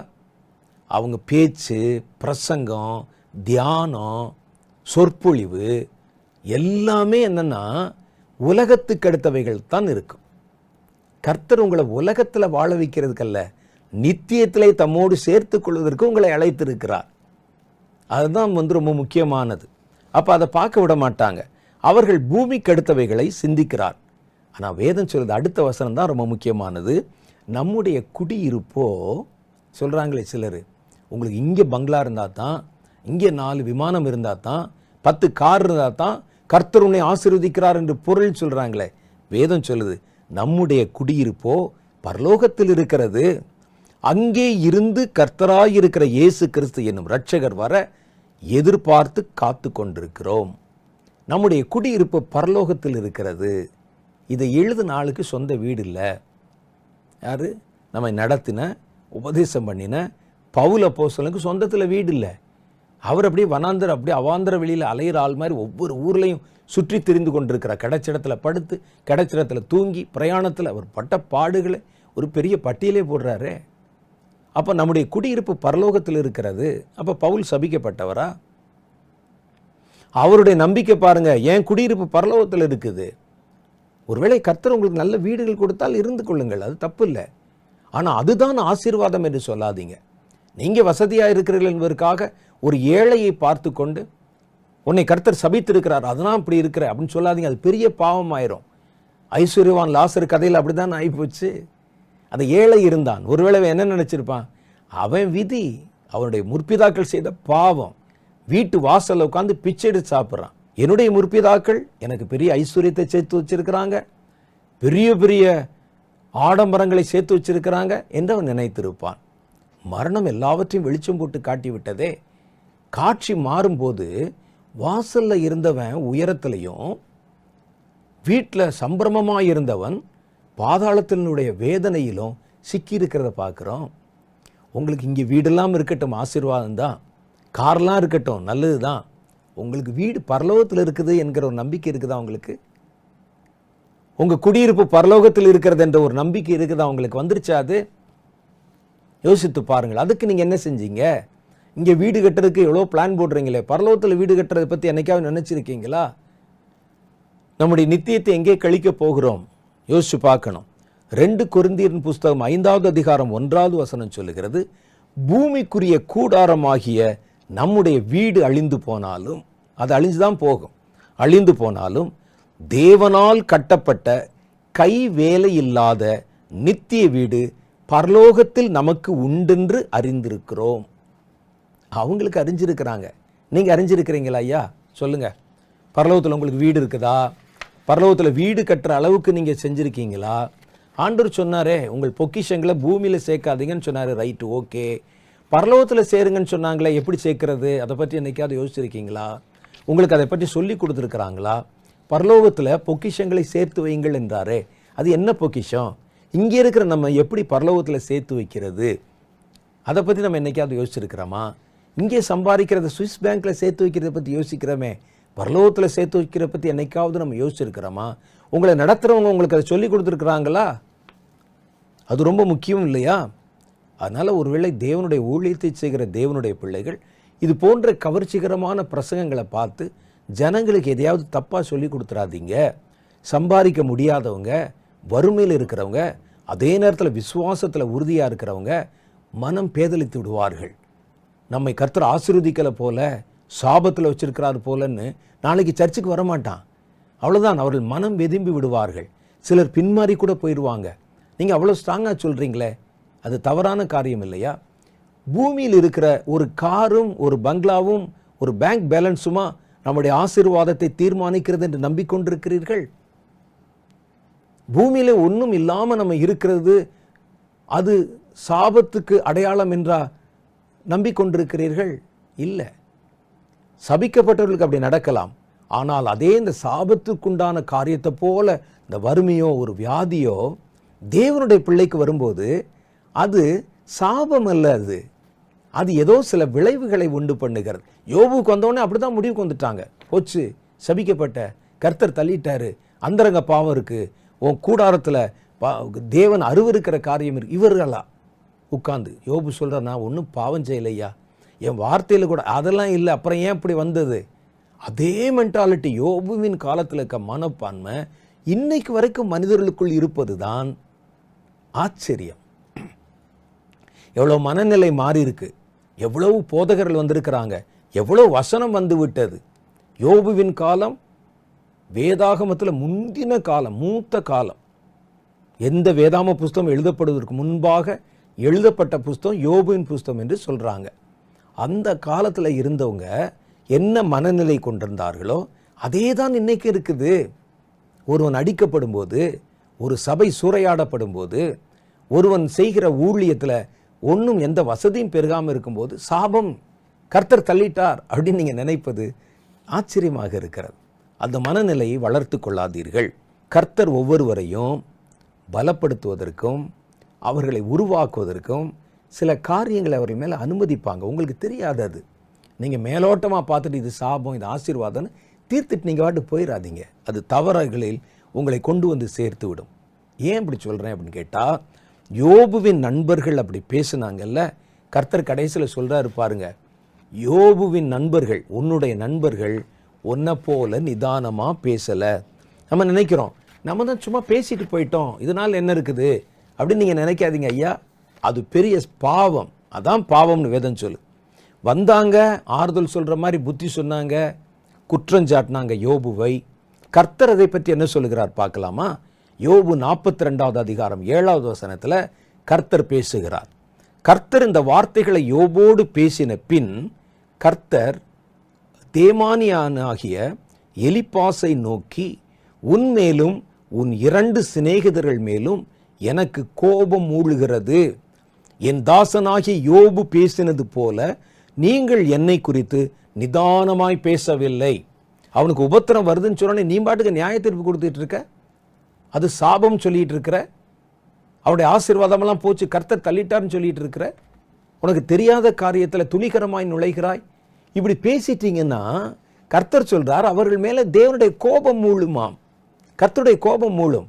அவங்க பேச்சு, பிரசங்கம், தியானம், சொற்பொழிவு எல்லாமே என்னன்னா உலகத்துக்கு அடுத்தவைகள் தான் இருக்கும். கர்த்தர் உங்களை உலகத்தில் வாழ வைக்கிறதுக்கல்ல, நித்தியத்திலே தம்மோடு சேர்த்து கொள்வதற்கு உங்களை அழைத்திருக்கிறார். அதுதான் ரொம்ப முக்கியமானது. அப்போ அதை பார்க்க விட மாட்டாங்க. அவர்கள் பூமிக்கு அடுத்தவைகளை சிந்திக்கிறார். ஆனால் வேதம் சொல்றது அடுத்த வசனம் தான் ரொம்ப முக்கியமானது. நம்முடைய குடியிருப்போ சொல்கிறாங்களே சிலர், உங்களுக்கு இங்கே பங்களா இருந்தால் தான், இங்கே 4 விமானம் இருந்தால் தான், 10 கார் இருந்தால் தான் கர்த்தர் உன்னை ஆசீர்வதிக்கிறார் என்று பொருள் சொல்கிறாங்களே. வேதம் சொல்லுது, நம்முடைய குடியிருப்போ பரலோகத்தில் இருக்கிறது. அங்கே இருந்து கர்த்தராயிருக்கிற இயேசு கிறிஸ்து என்னும் இரட்சகர் வர எதிர்பார்த்து காத்து கொண்டிருக்கிறோம். நம்முடைய குடியிருப்பு பரலோகத்தில் இருக்கிறது. இதை எழுதின ஆளுக்கு சொந்த வீடு இல்லை. யாரு? நம்மை நடத்தின, உபதேசம் பண்ணின பவுல் அப்போஸ்தலனுக்கு சொந்தத்தில் வீடு இல்லை. அவர் அப்படியே அப்படியே அவாந்தர வெளியில் அலையிற ஆள் மாதிரி ஒவ்வொரு ஊர்லையும் சுற்றி திரிந்து கொண்டிருக்கிறார். கிடைச்சிடத்தில் படுத்து, கிடைச்சிடத்தில் தூங்கி, பிரயாணத்தில் அவர் பட்ட பாடுகளை ஒரு பெரிய பட்டியலே போடுறாரு. அப்போ நம்முடைய குடியிருப்பு பரலோகத்தில் இருக்கிறது. அப்போ பவுல் சபிக்கப்பட்டவரா? அவருடைய நம்பிக்கை பாருங்க, என் குடியிருப்பு பரலோகத்தில் இருக்குது. ஒருவேளை கர்த்தர் உங்களுக்கு நல்ல வீடுகள் கொடுத்தால் இருந்து கொள்ளுங்கள், அது தப்பு இல்லை. ஆனால் அதுதான் ஆசீர்வாதம் என்று சொல்லாதீங்க. நீங்கள் வசதியாக இருக்கிறீர்கள் என்பதற்காக ஒரு ஏழையை பார்த்து கொண்டு உன்னை கர்த்தர் சபித்திருக்கிறார், அதனால் இப்படி இருக்கிற அப்படின்னு சொல்லாதீங்க. அது பெரிய பாவம் ஆயிரும். ஐஸ்வர்யவான் லாசர் கதையில் அப்படி தான் ஆகிப்போச்சு. அந்த ஏழை இருந்தான். ஒருவேளை என்ன நினச்சிருப்பான், அவன் விதி, அவனுடைய முற்பிதாக்கள் செய்த பாவம். வீட்டு வாசலில் உட்காந்து பிச்சை எடுத்து சாப்பிட்றான். என்னுடைய முற்பிதாக்கள் எனக்கு பெரிய ஐஸ்வர்யத்தை சேர்த்து வச்சிருக்கிறாங்க, பெரிய பெரிய ஆடம்பரங்களை சேர்த்து வச்சிருக்கிறாங்க என்று அவன் நினைத்திருப்பான். மரணம் எல்லாவற்றையும் வெளிச்சம் போட்டு காட்டி விட்டதே. காட்சி மாறும்போது வாசல்ல இருந்தவன் உயரத்திலையும், வீட்டில் சம்பிரமமாக இருந்தவன் பாதாளத்தினுடைய வேதனையிலும் சிக்கி இருக்கிறத பார்க்குறோம். உங்களுக்கு இங்கே வீடெல்லாம் இருக்கட்டும், ஆசீர்வாதம் தான். கார்லாம் இருக்கட்டும், நல்லது தான். உங்களுக்கு வீடு பரலோகத்தில் இருக்குது என்கிற ஒரு நம்பிக்கை இருக்குதா உங்களுக்கு? உங்கள் குடியிருப்பு பரலோகத்தில் இருக்கிறது என்ற ஒரு நம்பிக்கை இருக்குதா உங்களுக்கு? வந்துருச்சா? அது யோசித்து பாருங்கள். அதுக்கு நீங்கள் என்ன செஞ்சீங்க? இங்கே வீடு கட்டுறதுக்கு எவ்வளோ பிளான் போடுறீங்களே, பரலோகத்தில் வீடு கட்டுறதை பற்றி என்னைக்காவது நினச்சிருக்கீங்களா? நம்முடைய நித்தியத்தை எங்கே கழிக்க போகிறோம் யோசிச்சு பார்க்கணும். 2 கொரிந்தியரின் புஸ்தகம் 5வது அதிகாரம் 1வது வசனம் சொல்லுகிறது, பூமிக்குரிய கூடாரமாகிய நம்முடைய வீடு அழிந்து போனாலும், அது அழிஞ்சுதான் போகும், அழிந்து போனாலும் தேவனால் கட்டப்பட்ட கை வேலை இல்லாத நித்திய வீடு பரலோகத்தில் நமக்கு உண்டென்று அறிந்திருக்கிறோம். அவங்களுக்கு அறிஞ்சிருக்கிறாங்க. நீங்க அறிஞ்சிருக்கிறீங்களா ஐயா? சொல்லுங்க. பரலோகத்தில் உங்களுக்கு வீடு இருக்குதா? பரலோகத்தில் வீடு கட்டுற அளவுக்கு நீங்க செஞ்சிருக்கீங்களா? ஆண்டவர் சொன்னாரே, உங்கள் பொக்கிஷங்களை பூமியில சேர்க்காதீங்கன்னு சொன்னாரு. Right, okay. பரலோகத்தில் சேருங்கன்னு சொன்னாங்களே, எப்படி சேர்க்கிறது? அதை பற்றி என்னைக்காவது யோசிச்சிருக்கீங்களா? உங்களுக்கு அதை பற்றி சொல்லி கொடுத்துருக்குறாங்களா? பரலோகத்தில் பொக்கிஷங்களை சேர்த்து வைங்கள் என்றாரே, அது என்ன பொக்கிஷம்? இங்கே இருக்கிற நம்ம எப்படி பரலோகத்தில் சேர்த்து வைக்கிறது? அதை பற்றி நம்ம என்னைக்காவது யோசிச்சிருக்கிறோமா? இங்கே சம்பாதிக்கிறத சுவிஸ் பேங்க்கில் சேர்த்து வைக்கிறத பற்றி யோசிக்கிறோமே, பரலோகத்தில் சேர்த்து வைக்கிறத பற்றி என்னைக்காவது நம்ம யோசிச்சிருக்கிறோமா? உங்களை நடத்துகிறவங்க உங்களுக்கு அதை சொல்லி கொடுத்துருக்குறாங்களா? அது ரொம்ப முக்கியம் இல்லையா? அதனால் ஒருவேளை தேவனுடைய ஊழியத்தை செய்கிற தேவனுடைய பிள்ளைகள் இது போன்ற கவர்ச்சிகரமான பிரசங்கங்களை பார்த்து ஜனங்களுக்கு எதையாவது தப்பாக சொல்லி கொடுத்துறாதீங்க. சம்பாதிக்க முடியாதவங்க, வறுமையில் இருக்கிறவங்க, அதே நேரத்தில் விசுவாசத்தில் உறுதியாக இருக்கிறவங்க மனம் பேதலித்து விடுவார்கள். நம்மை கர்த்தர் ஆசீர்வதிக்கலை போல, சாபத்தில் வச்சிருக்கிறார் போலன்னு நாளைக்கு சர்ச்சுக்கு வரமாட்டான். அவ்வளோதான், அவர்கள் மனம் வெதும்பி விடுவார்கள். சிலர் பின்மாறி கூட போயிடுவாங்க. நீங்கள் அவ்வளோ ஸ்ட்ராங்காக சொல்கிறீங்களே, அது தவறான காரியம் இல்லையா? பூமியில் இருக்கிற ஒரு காரும் ஒரு பங்களாவும் ஒரு பேங்க் பேலன்ஸுமா நம்முடைய ஆசீர்வாதத்தை தீர்மானிக்கிறது என்று நம்பிக்கொண்டிருக்கிறீர்கள்? பூமியில ஒன்றும் இல்லாமல் நம்ம இருக்கிறது அது சாபத்துக்கு அடையாளம் என்றா நம்பிக்கொண்டிருக்கிறீர்கள்? இல்லை. சபிக்கப்பட்டவர்களுக்கு அப்படி நடக்கலாம். ஆனால் அதே இந்த சாபத்துக்குண்டான காரியத்தை போல இந்த வறுமையோ ஒரு வியாதியோ தேவனுடைய பிள்ளைக்கு வரும்போது அது சாபம் அல்ல. அது ஏதோ சில விளைவுகளை உண்டு பண்ணுகிறது. யோபுக்கு வந்தோடனே அப்படிதான் முடிவுக்கு வந்துட்டாங்க. போச்சு, சபிக்கப்பட்ட, கர்த்தர் தள்ளிட்டாரு, அந்தரங்க பாவம் இருக்கு, உன் கூடாரத்தில் தேவன் அருவருக்கிற காரியம் இருக்கு. இவர்களா உட்கார்ந்து யோபு சொல்ற, நான் ஒன்றும் பாவம் செய்யலையா, என் வார்த்தையில் கூட அதெல்லாம் இல்லை, அப்புறம் ஏன் இப்படி வந்தது? அதே மென்டாலிட்டி யோபுவின் காலத்தில் இருக்க மனப்பான்மை இன்னைக்கு வரைக்கும் மனிதர்களுக்குள் இருப்பது தான் ஆச்சரியம். எவ்வளோ மனநிலை மாறி இருக்கு, எவ்வளவு போதகர்கள் வந்திருக்கிறாங்க, எவ்வளோ வசனம் வந்து விட்டது. யோபுவின் காலம் வேதாகமத்தில் முந்தின காலம், மூத்த காலம். எந்த வேதாம புஸ்தகம் எழுதப்படுவதற்கு முன்பாக எழுதப்பட்ட புஸ்தகம் யோபுவின் புஸ்தகம் என்று சொல்றாங்க. அந்த காலத்தில் இருந்தவங்க என்ன மனநிலை கொண்டிருந்தார்களோ அதே தான் இன்னைக்கு இருக்குது. ஒருவன் அடிக்கப்படும் போது, ஒரு சபை சூறையாடப்படும் போது, ஒருவன் செய்கிற ஊழியத்தில் ஒன்றும் எந்த வசதியும் பெருகாமல் இருக்கும்போது சாபம், கர்த்தர் தள்ளிட்டார் அப்படின்னு நீங்கள் நினைப்பது ஆச்சரியமாக இருக்கிறது. அந்த மனநிலையை வளர்த்து கொள்ளாதீர்கள். கர்த்தர் ஒவ்வொருவரையும் பலப்படுத்துவதற்கும் அவர்களை உருவாக்குவதற்கும் சில காரியங்களை அவர்கள் மேலே அனுமதிப்பாங்க. உங்களுக்கு தெரியாதது. நீங்கள் மேலோட்டமாக பார்த்துட்டு இது சாபம், இது ஆசீர்வாதம்னு தீர்த்துட்டு நீங்கள் வாட்டு போயிடாதீங்க. அது தவறுகளில் உங்களை கொண்டு வந்து சேர்த்து விடும். ஏன் இப்படி சொல்கிறேன் அப்படின்னு கேட்டால், யோபுவின் நண்பர்கள் அப்படி பேசுனாங்கல்ல, கர்த்தர் கடைசியில் சொல்கிறாரு பாருங்க, யோபுவின் நண்பர்கள், உன்னுடைய நண்பர்கள் உன்னை போல நிதானமாக பேசலை. நம்ம நினைக்கிறோம் நம்ம தான் சும்மா பேசிட்டு போயிட்டோம், இதனால் என்ன இருக்குது அப்படின்னு நீங்கள் நினைக்காதீங்க ஐயா. அது பெரிய பாவம். அதான் பாவம்னு வேதம் சொல்லு. வந்தாங்க, ஆறுதல் சொல்கிற மாதிரி புத்தி சொன்னாங்க, குற்றஞ்சாட்டினாங்க யோபுவை. கர்த்தர் அதை பற்றி என்ன சொல்லுகிறார் பார்க்கலாமா? யோபு 42வது அதிகாரம் 7வது வசனத்தில் கர்த்தர் பேசுகிறார். கர்த்தர் இந்த வார்த்தைகளை யோபோடு பேசின பின் கர்த்தர் தேமானியானாகிய எலிப்பாசை நோக்கி, உன்மேலும் உன் 2 சிநேகிதர்கள் மேலும் எனக்கு கோபம் மூழுகிறது. என் தாசனாகிய யோபு பேசினது போல நீங்கள் என்னை குறித்து நிதானமாய் பேசவில்லை. அவனுக்கு உபத்திரம் வருதுன்னு சொன்னோன்னே நீ பாட்டுக்கு நியாய தீர்ப்பு கொடுத்துட்டு இருக்க, அது சாபம் சொல்லிட்டு இருக்கிற, அவருடைய ஆசீர்வாதமெல்லாம் போச்சு, கர்த்தர் தள்ளிட்டார்னு சொல்லிட்டு இருக்கிற, உனக்கு தெரியாத காரியத்தில் துணிகரமாய் நுழைகிறாய். இப்படி பேசிட்டீங்கன்னா கர்த்தர் சொல்றார், அவர்கள் மேலே தேவனுடைய கோபம் மூழுமாம். கர்த்தருடைய கோபம் மூழும்.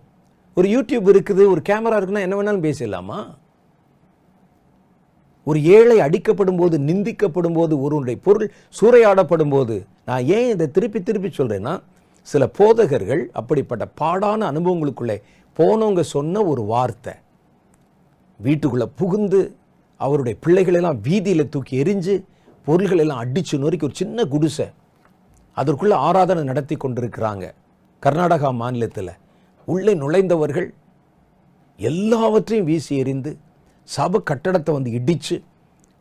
ஒரு யூடியூப் இருக்குது, ஒரு கேமரா இருக்குன்னா என்ன வேணாலும் பேசலாமா? ஒரு ஏழை அடிக்கப்படும் போது, நிந்திக்கப்படும் போது, ஒருவனுடைய பொருள் சூறையாடப்படும் போது, நான் ஏன் இதை திருப்பி திருப்பி சொல்றேன்னா, சில போதகர்கள் அப்படிப்பட்ட பாடான அனுபவங்களுக்குள்ளே போனவங்க சொன்ன ஒரு வார்த்தை, வீட்டுக்குள்ளே புகுந்து அவருடைய பிள்ளைகளெல்லாம் வீதியில் தூக்கி எரிஞ்சு பொருள்களெல்லாம் அடிச்சு நொறுக்கி ஒரு சின்ன குடிசை, அதற்குள்ளே ஆராதனை நடத்தி கொண்டிருக்கிறாங்க கர்நாடகா மாநிலத்தில். உள்ளே நுழைந்தவர்கள் எல்லாவற்றையும் வீசி எறிந்து சபை கட்டடத்தை வந்து இடித்து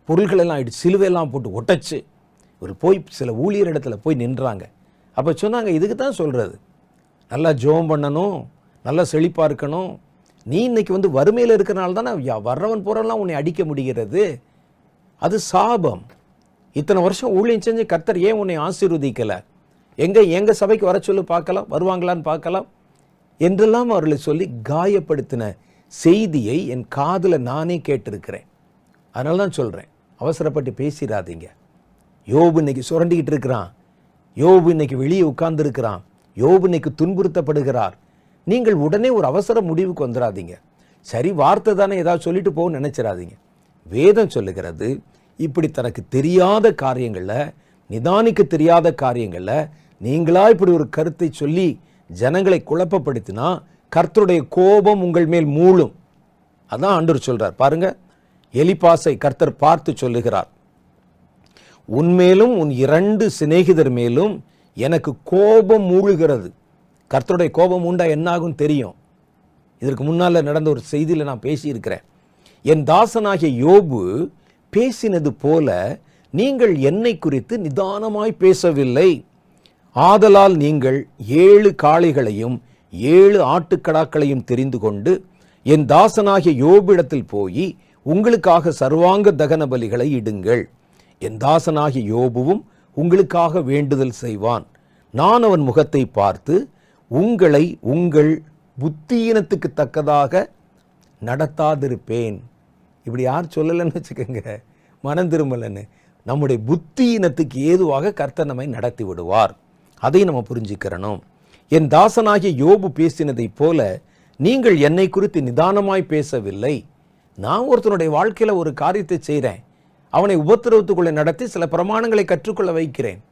பொருள்களெல்லாம் இடிச்சு சிலுவையெல்லாம் போட்டு ஒட்டச்சு ஒரு போய் சில ஊழியர் இடத்துல போய் நின்றாங்க. அப்போ சொன்னாங்க, இதுக்கு தான் சொல்கிறது, நல்லா ஜெபம் பண்ணணும், நல்லா செழிப்பாக இருக்கணும். நீ இன்னைக்கு வந்து வறுமையில் இருக்கிறனால தானே வர்றவன் போகிறவெல்லாம் உன்னை அடிக்க முடிகிறது. அது சாபம். இத்தனை வருஷம் ஊழியம் செஞ்சு கர்த்தர் ஏன் உன்னை ஆசீர்வதிக்கலை? எங்கள் சபைக்கு வர சொல்லி பார்க்கலாம், வருவாங்களான்னு பார்க்கலாம் என்றெல்லாம் அவர்களை சொல்லி காயப்படுத்தின செய்தியை என் காதில் நானே கேட்டிருக்கிறேன். அதனால தான் சொல்கிறேன், அவசரப்பட்டு பேசிடாதீங்க. யோபு இன்னைக்கு சுரண்டிக்கிட்டு இருக்கிறான், யோபு இன்னைக்கு வெளியே உட்கார்ந்துருக்கிறான், யோபு இன்னைக்கு துன்புறுத்தப்படுகிறார். நீங்கள் உடனே ஒரு அவசர முடிவுக்கு வந்துடாதீங்க. சரி, வார்த்தை தானே ஏதாவது சொல்லிட்டு போகணும்னு நினைச்சிடாதீங்க. வேதம் சொல்லுகிறது, இப்படி தனக்கு தெரியாத காரியங்களில், நிதானிக்க தெரியாத காரியங்களில் நீங்களா இப்படி ஒரு கருத்தை சொல்லி ஜனங்களை குழப்பப்படுத்தினா கர்த்தருடைய கோபம் உங்கள் மேல் மூளும். அதான் ஆண்டவர் சொல்றார். பாருங்க, எலிப்பாசை கர்த்தர் பார்த்து சொல்லுகிறார், உன்மேலும் உன் 2 சிநேகிதர் மேலும் எனக்கு கோபம் மூழுகிறது. கர்த்தருடைய கோபம் உண்டா என்னாகும் தெரியும். இதற்கு முன்னால் நடந்த ஒரு செய்தியில் நான் பேசியிருக்கிறேன். என் தாசனாகிய யோபு பேசினது போல நீங்கள் என்னை குறித்து நிதானமாய் பேசவில்லை. ஆதலால் நீங்கள் 7 காளைகளையும் 7 ஆட்டுக்கடாக்களையும் தெரிந்து கொண்டு என் தாசனாகிய யோபிடத்தில் போய் உங்களுக்காக சர்வாங்க தகன பலிகளை இடுங்கள். என் தாசனாகிய யோபுவும் உங்களுக்காக வேண்டுதல் செய்வான். நான் அவன் முகத்தை பார்த்து உங்களை உங்கள் புத்தியினத்துக்கு தக்கதாக நடத்தாதிருப்பேன். இப்படி யார் சொல்லலைன்னு வச்சுக்கோங்க, மனம் திரும்பலன்னு. நம்முடைய புத்தியினத்துக்கு ஏதுவாக கர்த்தர் நம்மை நடத்தி விடுவார். அதை நம்ம புரிஞ்சுக்கிறணும். என் தாசனாகிய யோபு பேசினதை போல நீங்கள் என்னை குறித்து நிதானமாய் பேசவில்லை. நான் ஒருத்தனுடைய வாழ்க்கையில் ஒரு காரியத்தை செய்கிறேன், அவனை உபத்திரவத்துக்குள்ளே நடத்தி சில பிரமாணங்களை கற்றுக்கொள்ள வைக்கிறேன்,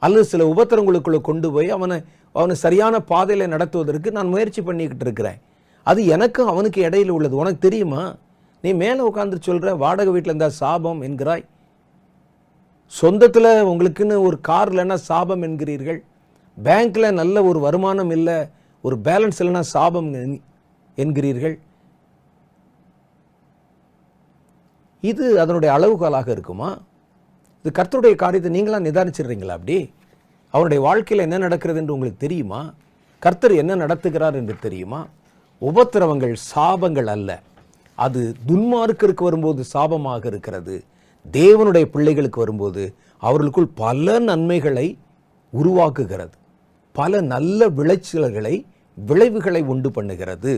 அல்லது சில உபத்திரங்களுக்குள்ளே கொண்டு போய் அவனை சரியான பாதையில் நடத்துவதற்கு நான் முயற்சி பண்ணிக்கிட்டு இருக்கிறேன். அது எனக்கு அவனுக்கு இடையில் உள்ளது. உனக்கு தெரியுமா? நீ மேலே உட்காந்து சொல்கிற வாடகை வீட்டில் இருந்தால் சாபம் என்கிறாய், சொந்தத்தில் உங்களுக்குன்னு ஒரு கார் இல்லைன்னா சாபம் என்கிறீர்கள், பேங்க்கில் நல்ல ஒரு வருமானம் இல்லை, ஒரு பேலன்ஸ் இல்லைன்னா சாபம் என்கிறீர்கள். இது அதனுடைய அளவுகோலாக இருக்குமா? இது கர்த்தருடைய காரியத்தை நீங்களாம் நிதானிச்சிடுறீங்களா? அப்படி அவருடைய வாழ்க்கையில் என்ன நடக்கிறது என்று உங்களுக்கு தெரியுமா? கர்த்தர் என்ன நடத்துகிறார் என்று தெரியுமா? உபத்திரவங்கள் சாபங்கள் அல்ல, அது துன்மார்க்கருக்கு வரும்போது சாபமாக இருக்கிறது. தேவனுடைய பிள்ளைகளுக்கு வரும்போது அவர்களுக்குள் பல நன்மைகளை உருவாக்குகிறது, பல நல்ல விளைவுகளை உண்டு பண்ணுகிறது.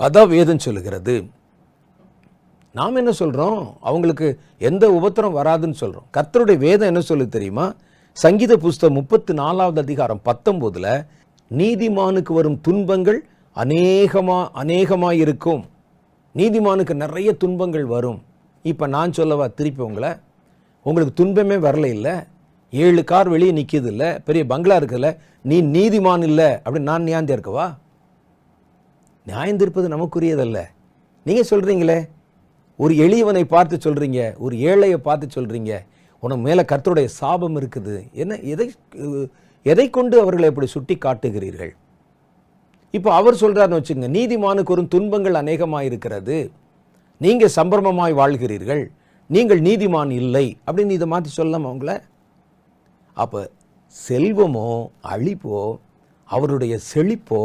அதான் வேதம் சொல்லுகிறது. நாம் என்ன சொல்கிறோம்? அவங்களுக்கு எந்த உபத்திரம் வராதுன்னு சொல்கிறோம். கர்த்தருடைய வேதம் என்ன சொல்லு தெரியுமா? சங்கீத புஸ்தகம் 34வது அதிகாரம் 19ல் நீதிமானுக்கு வரும் துன்பங்கள் அநேகமாயிருக்கும். நீதிமானுக்கு நிறைய துன்பங்கள் வரும். இப்போ நான் சொல்லவா திருப்பி உங்களுக்கு துன்பமே வரல இல்லை, 7 கார் வெளியே நிற்கிது இல்லை, பெரிய பங்களா இருக்குல்ல, நீ நீதிமான் இல்லை அப்படின்னு நான் நியாயம் இருக்கவா? நியாயம் தீர்ப்பது நமக்குரியதல்ல. நீங்கள் சொல்கிறீங்களே, ஒரு எளியவனை பார்த்து சொல்கிறீங்க, ஒரு ஏழையை பார்த்து சொல்கிறீங்க, உனக்கு மேலே கர்த்தருடைய சாபம் இருக்குது. என்ன எதை கொண்டு அவர்களை எப்படி சுட்டி காட்டுகிறீர்கள்? இப்போ அவர் சொல்கிறாருன்னு வச்சுங்க, நீதிமானுக்கு ஒரு துன்பங்கள் அநேகமாக இருக்கிறது, நீங்கள் சம்பிரமமாய் வாழ்கிறீர்கள், நீங்கள் நீதிமான் இல்லை அப்படின்னு இதை மாற்றி சொல்லலாமா அவங்கள? அப்போ செல்வமோ அழிப்போ அவருடைய செழிப்போ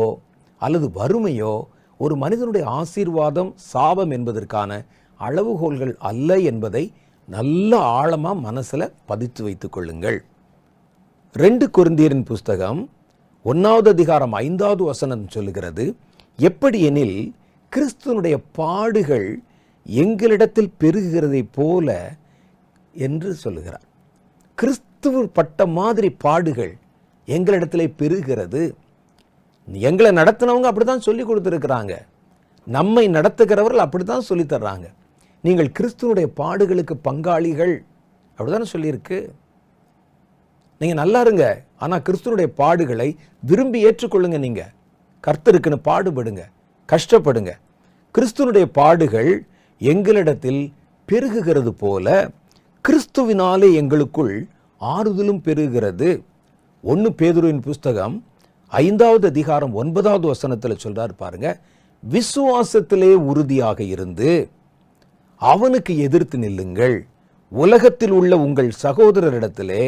அல்லது வறுமையோ ஒரு மனிதனுடைய ஆசீர்வாதம் சாபம் என்பதற்கான அளவுகோல்கள் அல்ல என்பதை நல்ல ஆழமாக மனசில் பதித்து வைத்துக் கொள்ளுங்கள். 2 கொரிந்தியரின் புஸ்தகம் 1வது அதிகாரம் 5வது வசனம் சொல்லுகிறது, எப்படி எனில் கிறிஸ்துவனுடைய பாடுகள் எங்களிடத்தில் பெருகுகிறதை போல என்று சொல்லுகிறார். கிறிஸ்துவ பட்ட மாதிரி பாடுகள் எங்களிடத்தில் பெருகிறது. எங்களை நடத்தினவங்க அப்படித்தான் சொல்லி கொடுத்துருக்கிறாங்க, நம்மை நடத்துகிறவர்கள் அப்படித்தான் சொல்லி தர்றாங்க. நீங்கள் கிறிஸ்துவனுடைய பாடுகளுக்கு பங்காளிகள் அப்படித்தானே சொல்லியிருக்கு. நீங்கள் நல்லா இருங்க, ஆனால் கிறிஸ்துவனுடைய பாடுகளை விரும்பி ஏற்றுக்கொள்ளுங்க. நீங்கள் கர்த்தருக்குன்னு பாடுபடுங்க, கஷ்டப்படுங்க. கிறிஸ்துவனுடைய பாடுகள் எங்களிடத்தில் பெருகுகிறது போல கிறிஸ்துவினாலே எங்களுக்குள் ஆறுதலும் பெருகிறது. 1 பேதுருவின் புஸ்தகம் 5வது அதிகாரம் 9வது வசனத்தில் சொல்றார் பாருங்க, விசுவாசத்திலே உறுதியாக இருந்து அவனுக்கு எதிர்த்து நில்லுங்கள். உலகத்தில் உள்ள உங்கள் சகோதரரிடத்திலே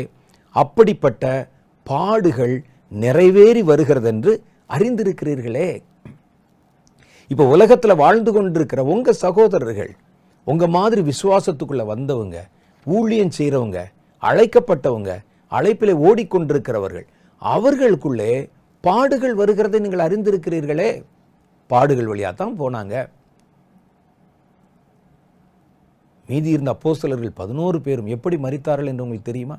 அப்படிப்பட்ட பாடுகள் நிறைவேறி வருகிறது என்று அறிந்திருக்கிறீர்களே. இப்ப உலகத்துல வாழ்ந்து கொண்டிருக்கிற உங்க சகோதரர்கள், உங்க மாதிரி விசுவாசத்துக்குள்ள வந்தவங்க, ஊழியம் செய்யறவங்க, அழைக்கப்பட்டவங்க, அழைப்பிலே ஓடிக்கொண்டிருக்கிறவர்கள், அவர்களுக்குள்ளே பாடுகள் வருகிறதை நீங்கள் அறிந்திருக்கிறீர்களே. பாடுகள் வழியா தான் போனாங்க. மீதி இருந்த அப்போஸ்தலர்கள் 11 பேரும் எப்படி மரித்தார்கள் என்று உங்களுக்கு தெரியுமா?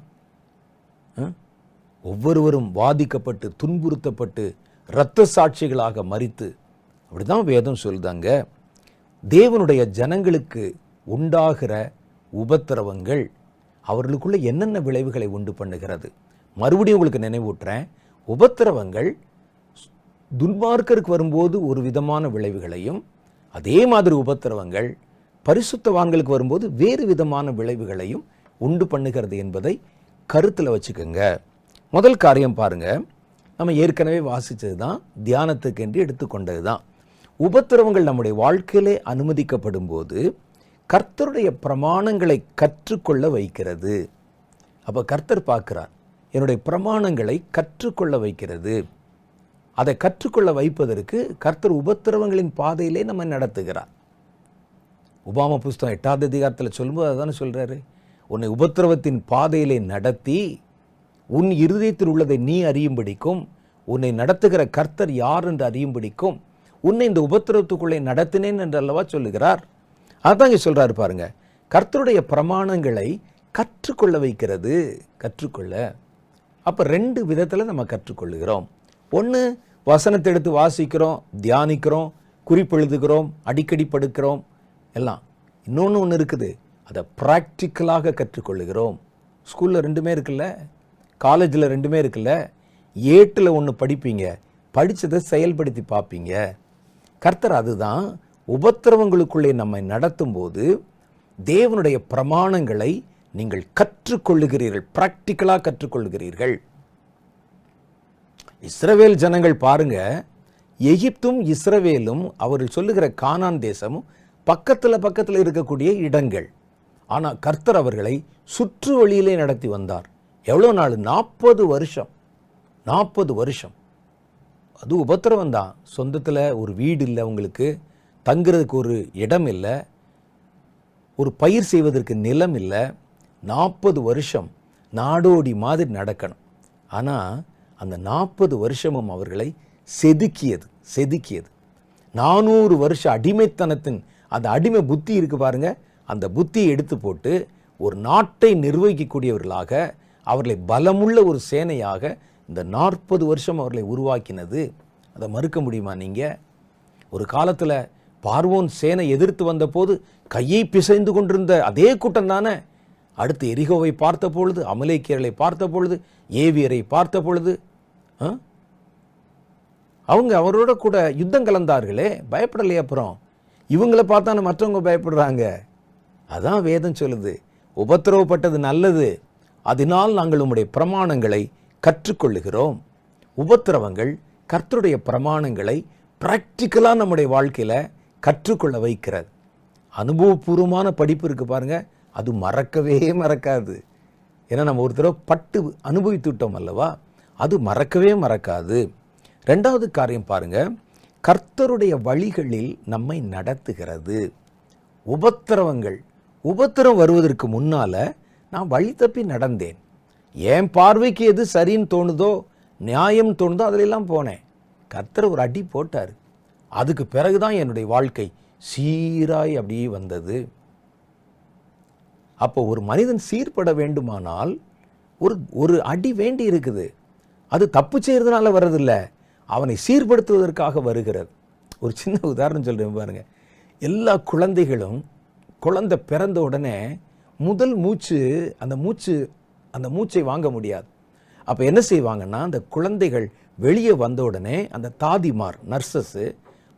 ஒவ்வொருவரும் வாதிக்கப்பட்டு, துன்புறுத்தப்பட்டு, இரத்த சாட்சிகளாக மரித்து, அப்படிதான் வேதம் சொல்லுதாங்க. தேவனுடைய ஜனங்களுக்கு உண்டாகிற உபத்திரவங்கள் அவர்களுக்குள்ள என்னென்ன விளைவுகளை உண்டு பண்ணுகிறது? மறுபடியும் உங்களுக்கு நினைவூட்டுறேன், உபத்திரவங்கள் துன்மார்க்கருக்கு வரும்போது ஒரு விதமான விளைவுகளையும், அதே மாதிரி உபத்திரவங்கள் பரிசுத்தவான்களுக்கு வரும்போது வேறு விதமான விளைவுகளையும் உண்டு பண்ணுகிறது என்பதை கருத்தில் வச்சுக்கோங்க. முதல் காரியம் பாருங்க, நம்ம ஏற்கனவே வாசிச்சது தான், தியானத்துக்கு என்று எடுத்துக்கொண்டது தான். உபத்திரவங்கள் நம்முடைய வாழ்க்கையிலே அனுமதிக்கப்படும் போது கர்த்தருடைய பிரமாணங்களை கற்றுக்கொள்ள வைக்கிறது. அப்ப கர்த்தர் பார்க்கிறார், என்னுடைய பிரமாணங்களை கற்றுக்கொள்ள வைக்கிறது. அதை கற்றுக்கொள்ள வைப்பதற்கு கர்த்தர் உபத்திரவங்களின் பாதையிலே நம்ம நடத்துகிறார். உபாம புஸ்தகம் 8வது அதிகாரத்தில் சொல்லும்போது அதான சொல்றாரு, உன்னை உபத்திரவத்தின் பாதையிலே நடத்தி உன் இருதயத்தில் உள்ளதை நீ அறியும்படிக்கும், உன்னை நடத்துகிற கர்த்தர் யார் என்று அறியும்படிக்கும் உன்னை இந்த உபத்திரவத்துக்குள்ளே நடத்தினேன் என்று அல்லவா சொல்லுகிறார். அதான் இங்க சொல்றாரு பாருங்க, கர்த்தருடைய பிரமாணங்களை கற்றுக்கொள்ள வைக்கிறது. கற்றுக்கொள்ள அப்ப 2 விதத்துல நம்ம கற்றுக்கொள்ளுகிறோம். ஒன்று, வசனத்தை எடுத்து வாசிக்கிறோம், தியானிக்கிறோம், குறிப்பெழுதுகிறோம், அடிக்கடி படுக்கிறோம் எல்லாம். இன்னொன்று இருக்குது, அதை ப்ராக்டிக்கலாக கற்றுக்கொள்ளுகிறோம். ஸ்கூலில் 2மே இருக்குல்ல, காலேஜில் 2மே இருக்குல்ல. ஏட்டில் 1 படிப்பீங்க, படித்ததை செயல்படுத்தி பார்ப்பீங்க. கர்த்தர் அதுதான் உபத்திரவங்களுக்குள்ளே நம்மை நடத்தும் போது தேவனுடைய பிரமாணங்களை நீங்கள் கற்றுக்கொள்ளுகிறீர்கள், பிராக்டிக்கலாக கற்றுக்கொள்ளுகிறீர்கள். இஸ்ரவேல் ஜனங்கள் பாருங்க, எகிப்தும் இஸ்ரவேலும் அவர்கள் சொல்லுகிற கானான் தேசமும் பக்கத்தில் இருக்கக்கூடிய இடங்கள். ஆனால் கர்த்தர் அவர்களை சுற்று வழியிலே நடத்தி வந்தார். எவ்வளோ நாள்? 40 வருஷம். 40 வருஷம். அது உபத்திரவம் தான். சொந்தத்தில் ஒரு வீடு இல்லை, உங்களுக்கு தங்குறதுக்கு ஒரு இடம் இல்லை, ஒரு பயிர் செய்வதற்கு நிலம் இல்லை. 40 வருஷம் நாடோடி மாதிரி நடக்கணும். ஆனால் அந்த 40 வருஷமும் அவர்களை செதுக்கியது. 400 வருஷ அடிமைத்தனத்தின் அந்த அடிமை புத்தி இருக்கு பாருங்க, அந்த புத்தியை எடுத்து போட்டு ஒரு நாட்டை நிர்வகிக்கக்கூடியவர்களாக, அவர்களை பலமுள்ள ஒரு சேனையாக இந்த 40 வருஷம் அவர்களை உருவாக்கினது. அதை மறுக்க முடியுமா நீங்க? ஒரு காலத்தில் பார்வோன் சேனை எதிர்த்து வந்த போது கையை பிசைந்து கொண்டிருந்த அதே கூட்டம் தானே அடுத்து எரிகோவை பார்த்த பொழுது, அமலேக்கியர்களை பார்த்த பொழுது, ஏவியரை பார்த்த பொழுது அவங்க அவரோட கூட யுத்தம் கலந்தார்களே, பயப்படலையே. அப்புறம் இவங்களை பார்த்தானே மற்றவங்க பயப்படுறாங்க. அதான் வேதம் சொல்லுது, உபத்திரவப்பட்டது நல்லது, அதனால் நாங்கள் உம்முடைய பிரமாணங்களை கற்றுக்கொள்ளுகிறோம். உபத்திரவங்கள் கர்த்தருடைய பிரமாணங்களை பிராக்டிக்கலாக நம்முடைய வாழ்க்கையில் கற்றுக்கொள்ள வைக்கிறது. அனுபவபூர்வமான படிப்பு இருக்கு பாருங்க, அது மறக்கவே மறக்காது. ஏன்னா நம்ம ஒரு தடவை பட்டு அனுபவித்து விட்டோம் அல்லவா, அது மறக்கவே மறக்காது. 2வது காரியம் பாருங்க, கர்த்தருடைய வழிகளில் நம்மை நடத்துகிறது. உபத்திரம் வருவதற்கு முன்னால நான் வழி தப்பி நடந்தேன். என் பார்வைக்கு எது சரின்னு தோணுதோ, நியாயம் தோணுதோ அதிலெல்லாம் போனேன். கர்த்தர் ஒரு அடி போட்டார். அதுக்கு பிறகுதான் என்னுடைய வாழ்க்கை சீராய் அப்படியே வந்தது. அப்போ ஒரு மனிதன் சீர்பட வேண்டுமானால் ஒரு அடி வேண்டி இருக்குது. அது தப்பு செய்யறதுனால வர்றதில்லை, அவனை சீர்படுத்துவதற்காக வருகிறது. ஒரு சின்ன உதாரணம் சொல்றேன் பாருங்க. எல்லா குழந்தைகளும் குழந்தை பிறந்த உடனே முதல் மூச்சு அந்த மூச்சை வாங்க முடியாது. அப்போ என்ன செய்வாங்கன்னா, அந்த குழந்தைகள் வெளியே வந்த உடனே அந்த தாதிமார், நர்சஸ்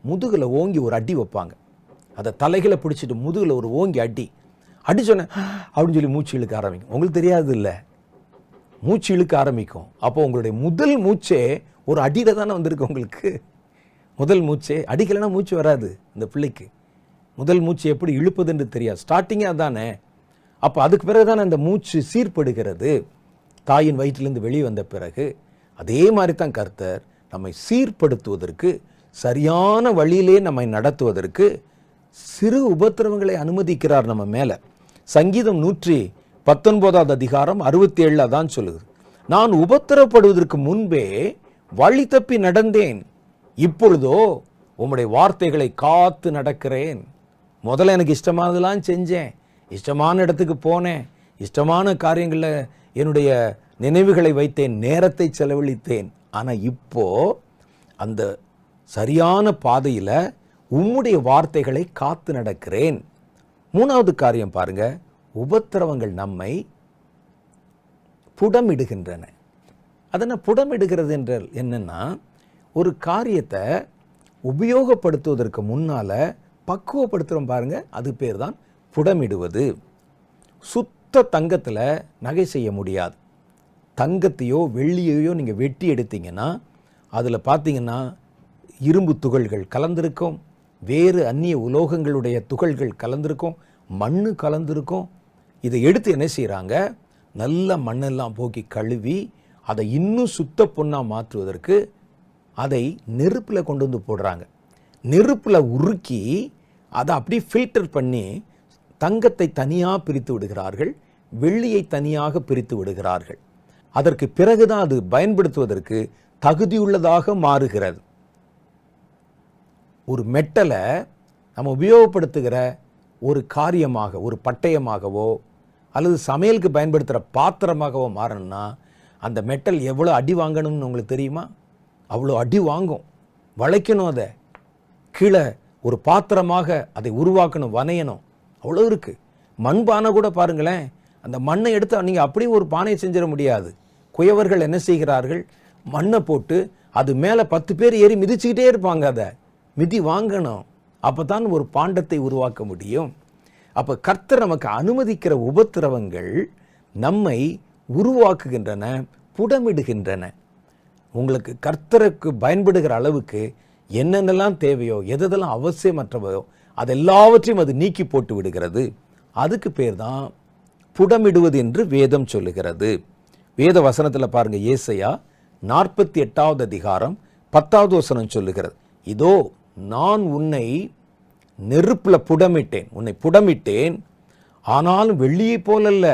முதுகில் ஓங்கி ஒரு அடி வைப்பாங்க. அதை தலைகளை பிடிச்சிட்டு முதுகில் ஒரு ஓங்கி அடி சொன்ன அப்படின்னு சொல்லி மூச்சு இழுக்க ஆரம்பிக்கும். உங்களுக்கு தெரியாது இல்லை, மூச்சு இழுக்க ஆரம்பிக்கும். அப்போ உங்களுடைய முதல் மூச்சே ஒரு அடியில் தானே வந்திருக்கு உங்களுக்கு. முதல் மூச்சே அடிக்கலைன்னா மூச்சு வராது இந்த பிள்ளைக்கு. முதல் மூச்சு எப்படி இழுப்பதுன்னு தெரியாது, ஸ்டார்டிங்கே அதானே. அப்போ அதுக்கு பிறகு தானே அந்த மூச்சு சீர்படுகிறது தாயின் வயிற்றிலிருந்து வெளியே வந்த பிறகு. அதே மாதிரி தான் கர்த்தர் நம்மை சீர்படுத்துவதற்கு, சரியான வழியிலே நம்மை நடத்துவதற்கு சிறு உபத்திரவங்களை அனுமதிக்கிறார் நம்ம மேலே. சங்கீதம் 119 அதிகாரம் 67 தான் சொல்லுது, நான் உபத்திரப்படுவதற்கு முன்பே வழி தப்பி நடந்தேன், இப்பொழுதோ உம்முடைய வார்த்தைகளை காத்து நடக்கிறேன். முதல்ல எனக்கு இஷ்டமானதெல்லாம் செஞ்சேன், இஷ்டமான இடத்துக்கு போனேன், இஷ்டமான காரியங்களில் என்னுடைய நினைவுகளை வைத்தேன், நேரத்தை செலவழித்தேன். ஆனால் இப்போ அந்த சரியான பாதையில் உம்முடைய வார்த்தைகளை காத்து நடக்கிறேன். மூணாவது காரியம் பாருங்க, உபத்திரவங்கள் நம்மை புடமிடுகின்றன. அதனால் புடமிடுகிறது என்றால் என்னன்னா, ஒரு காரியத்தை உபயோகப்படுத்துவதற்கு முன்னால் பக்குவப்படுத்துகிறோம் பாருங்க, அது பேர் தான் புடமிடுவது. சுத்த தங்கத்தில் நகை செய்ய முடியாது. தங்கத்தையோ வெள்ளியையோ நீங்கள் வெட்டி எடுத்தீங்கன்னா அதில் பார்த்தீங்கன்னா இரும்பு துகள்கள் கலந்திருக்கும், வேறு அந்நிய உலோகங்களுடைய துகள்கள் கலந்திருக்கும், மண் கலந்திருக்கும். இதை எடுத்து என்ன செய்கிறாங்க, நல்ல மண்ணெல்லாம் போக்கி கழுவி அதை இன்னும் சுத்த பொண்ணாக மாற்றுவதற்கு அதை நெருப்பில் கொண்டு வந்து போடுறாங்க. நெருப்பில் உருக்கி அதை அப்படியே ஃபில்டர் பண்ணி தங்கத்தை தனியாக பிரித்து விடுகிறார்கள், வெள்ளியை தனியாக பிரித்து விடுகிறார்கள். அதற்கு பிறகுதான் அது பயன்படுத்துவதற்கு தகுதியுள்ளதாக மாறுகிறது. ஒரு மெட்டலை நம்ம உபயோகப்படுத்துகிற ஒரு காரியமாக, ஒரு பட்டயமாகவோ அல்லது சமையலுக்கு பயன்படுத்துகிற பாத்திரமாகவோ மாறணும்னா அந்த மெட்டல் எவ்வளோ அடி வாங்கணும்னு உங்களுக்கு தெரியுமா? அவ்வளோ அடி வாங்கும். வளைக்கணும், அதை கீழே ஒரு பாத்திரமாக அதை உருவாக்கணும், வனையணும், அவ்வளோ இருக்குது. மண்பானை கூட பாருங்களேன், அந்த மண்ணை எடுத்து நீங்கள் அப்படியே ஒரு பானையை செஞ்சிட முடியாது. குயவர்கள் என்ன செய்கிறார்கள், மண்ணை போட்டு அது மேலே 10 பேர் ஏறி மிதிச்சுக்கிட்டே இருப்பாங்க. அதை மிதி வாங்கணும், அப்போ தான் ஒரு பாண்டத்தை உருவாக்க முடியும். அப்போ கர்த்தர் நமக்கு அனுமதிக்கிற உபத்திரவங்கள் நம்மை உருவாக்குகின்றன, புடமிடுகின்றன. உங்களுக்கு கர்த்தருக்கு பயன்படுகிற அளவுக்கு என்னென்னலாம் தேவையோ, எதெல்லாம் அவசியமற்றவையோ அதெல்லாவற்றையும் அது நீக்கி போட்டு விடுகிறது. அதுக்கு பேர் தான் புடமிடுவது என்று வேதம் சொல்லுகிறது. வேத வசனத்தில் பாருங்க, ஏசாயா 48 அதிகாரம் 10 வசனம் சொல்லுகிறது, இதோ நான் உன்னை நெருப்பில் புடமிட்டேன், உன்னை புடமிட்டேன், ஆனாலும் வெள்ளியை போலல்ல,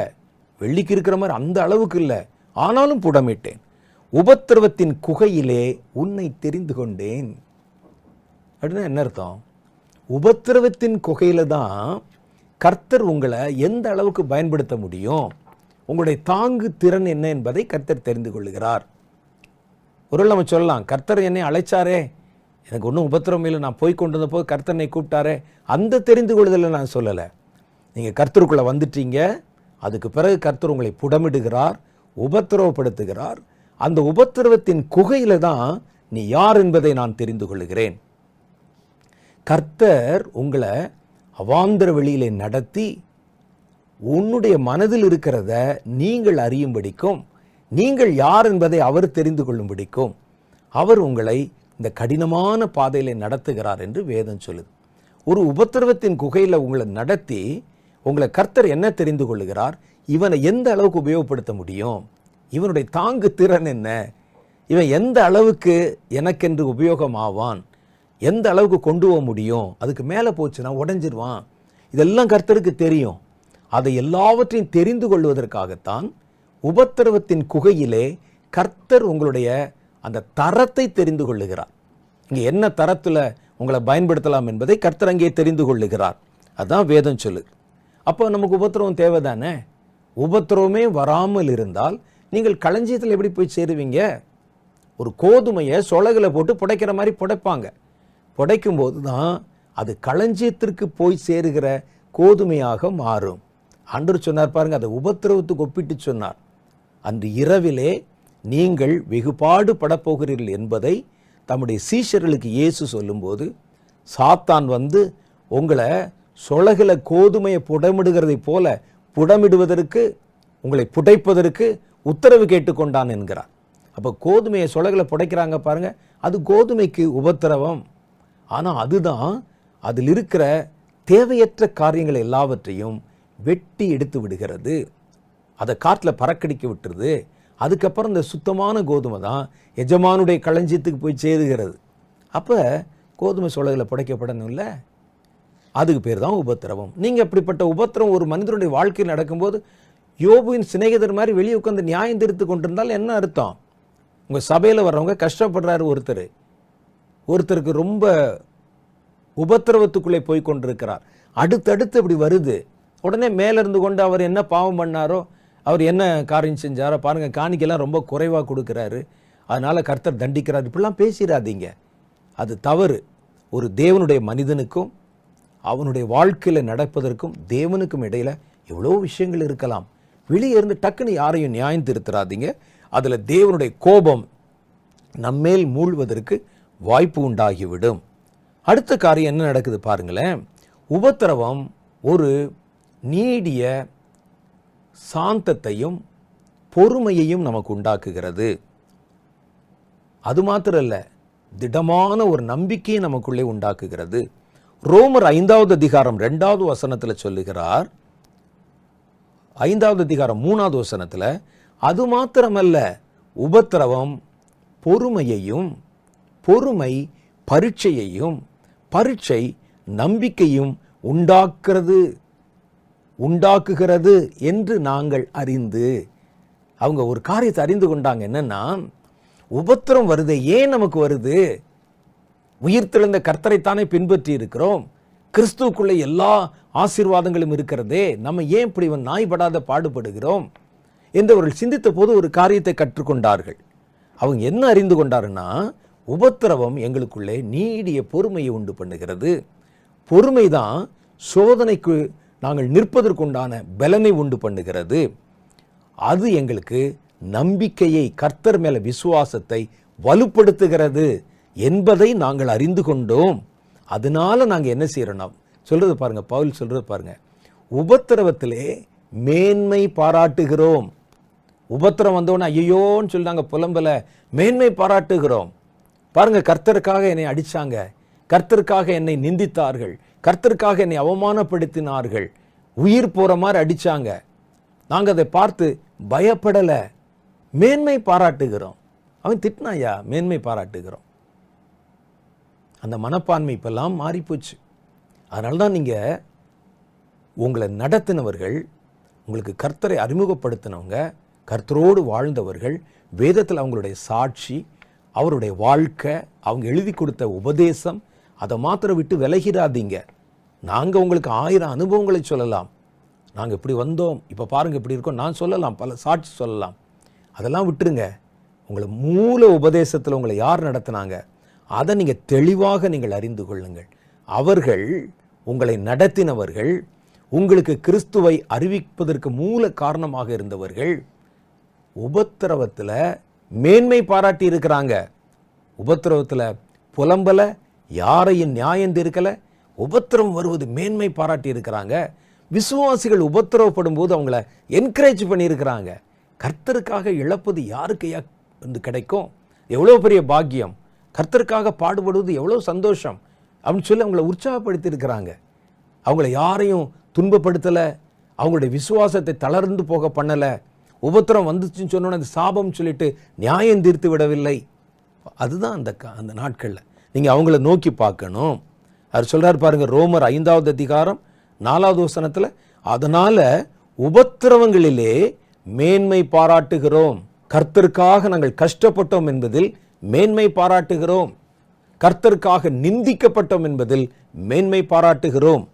வெள்ளிக்கு இருக்கிற மாதிரி அந்த அளவுக்கு இல்லை, ஆனாலும் புடமிட்டேன், உபத்திரவத்தின் குகையிலே உன்னை தெரிந்து கொண்டேன். அப்படின்னா என்ன அர்த்தம்? உபத்திரவத்தின் குகையில தான் கர்த்தர் உங்களை எந்த அளவுக்கு பயன்படுத்த முடியும், உங்களுடைய தாங்கு திறன் என்ன என்பதை கர்த்தர் தெரிந்து கொள்ளுகிறார். ஒரு நம்ம சொல்லலாம், கர்த்தர் என்னை அழைச்சாரே, எனக்கு ஒன்றும் உபத்திரவம் இல்லை, நான் போய் கொண்டு வந்த போது கர்த்தர் என்னை கூப்பிட்டாரே, அந்த தெரிந்து கொள்ளுதலை நான் சொல்லலை. நீங்கள் கர்த்தருக்குள்ளே வந்துட்டீங்க, அதுக்கு பிறகு கர்த்தர் உங்களை புடமிடுகிறார், உபத்திரவப்படுத்துகிறார். அந்த உபத்திரவத்தின் குகையில தான் நீ யார் என்பதை நான் தெரிந்து கொள்ளுகிறேன். கர்த்தர் உங்களை அவாந்தர வெளியிலே நடத்தி உன்னுடைய மனதில் இருக்கிறத நீங்கள் அறியும்படிக்கும், நீங்கள் யார் என்பதை அவர் தெரிந்து கொள்ளும்படிக்கும் அவர் உங்களை இந்த கடினமான பாதையிலே நடத்துகிறார் என்று வேதம் சொல்லுது. ஒரு உபத்திரவத்தின் குகையில் உங்களை நடத்தி உங்களை கர்த்தர் என்ன தெரிந்து கொள்ளுகிறார், இவனை எந்த அளவுக்கு உபயோகப்படுத்த முடியும், இவனுடைய தாங்கு திறன் என்ன, இவன் எந்த அளவுக்கு எனக்கென்று உபயோகம் ஆவான், எந்த அளவுக்கு கொண்டு போக முடியும், அதுக்கு மேலே போச்சுன்னா உடஞ்சிருவான், இதெல்லாம் கர்த்தருக்கு தெரியும். அதை எல்லாவற்றையும் தெரிந்து கொள்வதற்காகத்தான் உபத்திரவத்தின் குகையிலே கர்த்தர் உங்களுடைய அந்த தரத்தை தெரிந்து கொள்ளுகிறார். இங்கே என்ன தரத்தில் உங்களை பயன்படுத்தலாம் என்பதை கர்த்தர் அங்கே தெரிந்து கொள்ளுகிறார். அதுதான் வேதம் சொல்லு. அப்போ நமக்கு உபத்திரவம் தேவைதானே? உபத்திரவமே வராமல் இருந்தால் நீங்கள் களஞ்சியத்தில் எப்படி போய் சேருவீங்க? ஒரு கோதுமையை சொலகில் போட்டு புடைக்கிற மாதிரி புடைப்பாங்க. புடைக்கும் போது தான் அது களஞ்சியத்திற்கு போய் சேருகிற கோதுமையாக மாறும். ஆண்டவர் சொன்னார் பாருங்க, அதை உபத்திரவத்துக்கு ஒப்பிட்டு சொன்னார். அன்று இரவிலே நீங்கள் வெகுபாடு படப்போகிறீர்கள் என்பதை தம்முடைய சீஷர்களுக்கு இயேசு சொல்லும்போது, சாத்தான் வந்து உங்களை சொலகில கோதுமையை புடமிடுகிறதை போல புடமிடுவதற்கு, உங்களை புடைப்பதற்கு உத்தரவு கேட்டுக்கொண்டான் என்கிறார். அப்போ கோதுமையை சுளைகளை புடைக்கிறாங்க பாருங்க, அது கோதுமைக்கு உபத்திரவம். ஆனால் அதுதான் அதில் இருக்கிற தேவையற்ற காரியங்கள் எல்லாவற்றையும் வெட்டி எடுத்து விடுகிறது, அதை காட்டில் பறக்கடிக்க விட்டுருது. அதுக்கப்புறம் இந்த சுத்தமான கோதுமை தான் எஜமானுடைய களஞ்சியத்துக்கு போய் சேருகிறது. அப்போ கோதுமை சுளைகளை புடைக்கப்படணும் இல்லை, அதுக்கு பேர் தான் உபத்திரவம். நீங்கள் அப்படிப்பட்ட உபத்திரவம் ஒரு மனிதனுடைய வாழ்க்கையில் நடக்கும்போது யோபுவின் சிநேகிதர் மாதிரி வெளியே உட்காந்து நியாயம் தீர்த்து கொண்டிருந்தால் என்ன அர்த்தம்? உங்கள் சபையில் வர்றவங்க கஷ்டப்படுறாரு, ஒருத்தருக்கு ரொம்ப உபத்திரவத்துக்குள்ளே போய் கொண்டிருக்கிறார், அடுத்தடுத்து இப்படி வருது. உடனே மேலிருந்து கொண்டு அவர் என்ன பாவம் பண்ணாரோ, அவர் என்ன காரியம் செஞ்சாரோ பாருங்கள், காணிக்கெல்லாம் ரொம்ப குறைவாக கொடுக்குறாரு, அதனால் கர்த்தர் தண்டிக்கிறார், இப்படிலாம் பேசிடாதீங்க. அது தவறு. ஒரு தேவனுடைய மனிதனுக்கும் அவனுடைய வாழ்க்கையில் நடப்பதற்கும் தேவனுக்கும் இடையில் எவ்வளோ விஷயங்கள் இருக்கலாம். வெளியே இருந்து டக்குன்னு யாரையும் நியாயம் திருத்துறாதீங்க. அதில் தேவனுடைய கோபம் நம்மேல் மூழ்வதற்கு வாய்ப்பு உண்டாகிவிடும். அடுத்த காரியம் என்ன நடக்குது பாருங்களேன். உபத்திரவம் ஒரு நீடிய சாந்தத்தையும் பொறுமையையும் நமக்கு உண்டாக்குகிறது. அது மாத்திரம் இல்லை, திடமான ஒரு நம்பிக்கையை நமக்குள்ளே உண்டாக்குகிறது. ரோமர் 5வது அதிகாரம் 2வது வசனத்தில் சொல்லுகிறார், 5வது அதிகாரம் 3வது வசனத்தில், அது மாத்திரமல்ல, உபத்திரவம் பொறுமையையும், பொறுமை பரீட்சையையும், பரீட்சை நம்பிக்கையும் உண்டாக்குகிறது என்று நாங்கள் அறிந்து. அவங்க ஒரு காரியத்தை அறிந்து கொண்டாங்க. என்னன்னா, உபத்திரம் வருது, ஏன் நமக்கு வருது? உயிர்த்தெழுந்த கர்த்தரைத்தானே பின்பற்றி இருக்கிறோம், கிறிஸ்துவுக்குள்ளே எல்லா ஆசீர்வாதங்களும் இருக்கிறதே, நம்ம ஏன் இப்படி நாய்படாத பாடுபடுகிறோம் என்று அவர்கள் சிந்தித்த போது ஒரு காரியத்தை கற்றுக்கொண்டார்கள். அவங்க என்ன அறிந்து கொண்டாருன்னா, உபத்திரவம் எங்களுக்குள்ளே நீடிய பொறுமையை உண்டு பண்ணுகிறது. பொறுமைதான் சோதனைக்கு நாங்கள் நிற்பதற்குண்டான பலனை உண்டு பண்ணுகிறது. அது எங்களுக்கு நம்பிக்கையை, கர்த்தர் மேல விசுவாசத்தை வலுப்படுத்துகிறது என்பதை நாங்கள் அறிந்து கொண்டோம். அதனால நாங்கள் என்ன செய்யறோம் சொல்றது பாருங்க, பவுல் சொல்றது பாருங்க, உபத்திரவத்திலே மேன்மை பாராட்டுகிறோம். உபத்திரம் வந்தோன்னு ஐயோன்னு சொல்லி நாங்கள் புலம்பல, மேன்மை பாராட்டுகிறோம். பாருங்க, கர்த்தருக்காக என்னை அடிச்சாங்க, கர்த்தருக்காக என்னை நிந்தித்தார்கள், கர்த்தருக்காக என்னை அவமானப்படுத்தினார்கள், உயிர் போற மாதிரி அடிச்சாங்க, நாங்கள் அதை பார்த்து பயப்படல, மேன்மை பாராட்டுகிறோம். அவன் திட்டினாயா, மேன்மை பாராட்டுகிறோம். அந்த மனப்பான்மை இப்பெல்லாம் மாறிப்போச்சு. அதனால்தான் நீங்கள் உங்களை நடத்தினவர்கள், உங்களுக்கு கர்த்தரை அறிமுகப்படுத்தினவங்க, கர்த்தரோடு வாழ்ந்தவர்கள், வேதத்தில் அவங்களுடைய சாட்சி, அவருடைய வாழ்க்கை, அவங்க எழுதி கொடுத்த உபதேசம், அதை மாத்திரம் விட்டு விலகிடாதீங்க. நாங்கள் உங்களுக்கு 1000 அனுபவங்களை சொல்லலாம், நாங்கள் இப்படி வந்தோம், இப்போ பாருங்கள் இப்படி இருக்கோம், நான் சொல்லலாம், பல சாட்சி சொல்லலாம். அதெல்லாம் விட்டுருங்க. உங்களை மூல உபதேசத்தில் உங்களை யார் நடத்தினாங்க அதை நீங்கள் தெளிவாக நீங்கள் அறிந்து கொள்ளுங்கள். அவர்கள் உங்களை நடத்தினவர்கள், உங்களுக்கு கிறிஸ்துவை அறிவிப்பதற்கு மூல காரணமாக இருந்தவர்கள். உபத்திரவத்தில் மேன்மை பாராட்டி இருக்கிறாங்க. உபத்திரவத்தில் புலம்பல, யாரையும் நியாயம் தீர்க்கல, உபத்திரவம் வருவது மேன்மை பாராட்டி இருக்கிறாங்க. விசுவாசிகள் உபத்திரவப்படும் போது அவங்கள என்கரேஜ் பண்ணியிருக்கிறாங்க. கர்த்தருக்காக இழப்பது யாருக்கையா வந்து கிடைக்கும்? எவ்வளோ பெரிய பாக்கியம்! கர்த்தருக்காக பாடுபடுவது எவ்வளோ சந்தோஷம் அப்படின்னு சொல்லி அவங்கள உற்சாகப்படுத்தி இருக்கிறாங்க. அவங்கள யாரையும் துன்பப்படுத்தலை, அவங்களுடைய விசுவாசத்தை தளர்ந்து போக பண்ணலை. உபத்திரம் வந்துச்சுன்னு சொன்னோன்னு அது சாபம் சொல்லிட்டு நியாயம் தீர்த்து விடவில்லை. அதுதான் அந்த நாட்களில் நீங்கள் அவங்கள நோக்கி பார்க்கணும். அவர் சொல்கிறார் பாருங்க, ரோமர் 5வது அதிகாரம் 4வது வசனத்தில், அதனால உபத்திரவங்களிலே மேன்மை பாராட்டுகிறோம், கர்த்தருக்காக நாங்கள் கஷ்டப்பட்டோம் என்பதில் மேன்மை பாராட்டுகிறோம், கர்த்தருக்காக நிந்திக்கப்பட்டோம் என்பதில் மேன்மை பாராட்டுகிறோம்.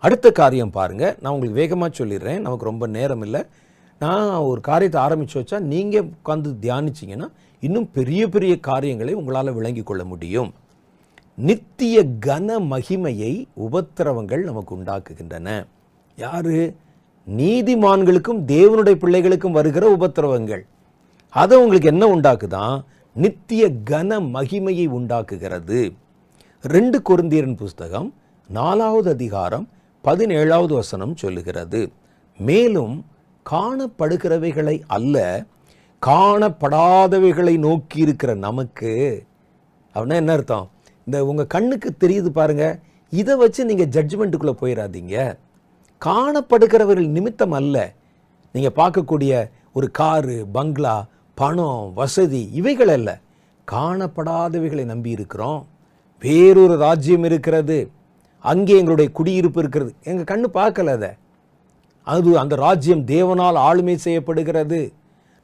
அடுத்த காரியம் பாருங்க, நான் உங்களுக்கு வேகமாக சொல்லிடுறேன், நமக்கு ரொம்ப நேரம் இல்லை. நான் ஒரு காரியத்தை ஆரம்பித்து வச்சா நீங்கள் உட்காந்து தியானிச்சிங்கன்னா இன்னும் பெரிய பெரிய காரியங்களை உங்களால் விளங்கி கொள்ள முடியும். நித்திய கன மகிமையை உபத்திரவங்கள் நமக்கு உண்டாக்குகின்றன. யாரு? நீதிமான்களுக்கும் தேவனுடைய பிள்ளைகளுக்கும் வருகிற உபத்திரவங்கள். அதை உங்களுக்கு என்ன உண்டாக்குதான்? நித்திய கன மகிமையை உண்டாக்குகிறது. 2 கொரிந்தியரின் புஸ்தகம் 4வது அதிகாரம் 17வது வசனம் சொல்லுகிறது, மேலும் காணப்படுகிறவைகளை அல்ல, காணப்படாதவைகளை நோக்கி இருக்கிற நமக்கு அப்படின்னா என்ன அர்த்தம்? இந்த உங்கள் கண்ணுக்கு தெரியுது பாருங்க, இதை வச்சு நீங்கள் ஜட்ஜ்மெண்ட்டுக்குள்ளே போயிடாதீங்க. காணப்படுகிறவர்கள் நிமித்தம் அல்ல. நீங்கள் பார்க்கக்கூடிய ஒரு காரு, பங்களா, பணம், வசதி, இவைகள் அல்ல. காணப்படாதவைகளை நம்பி இருக்கிறோம். வேறொரு ராஜ்யம் இருக்கிறது, அங்கே எங்களுடைய குடியிருப்பு இருக்கிறது. எங்கள் கண்ணு பார்க்கல அதை. அது அந்த ராஜ்யம் தேவனால் ஆளுமை செய்யப்படுகிறது.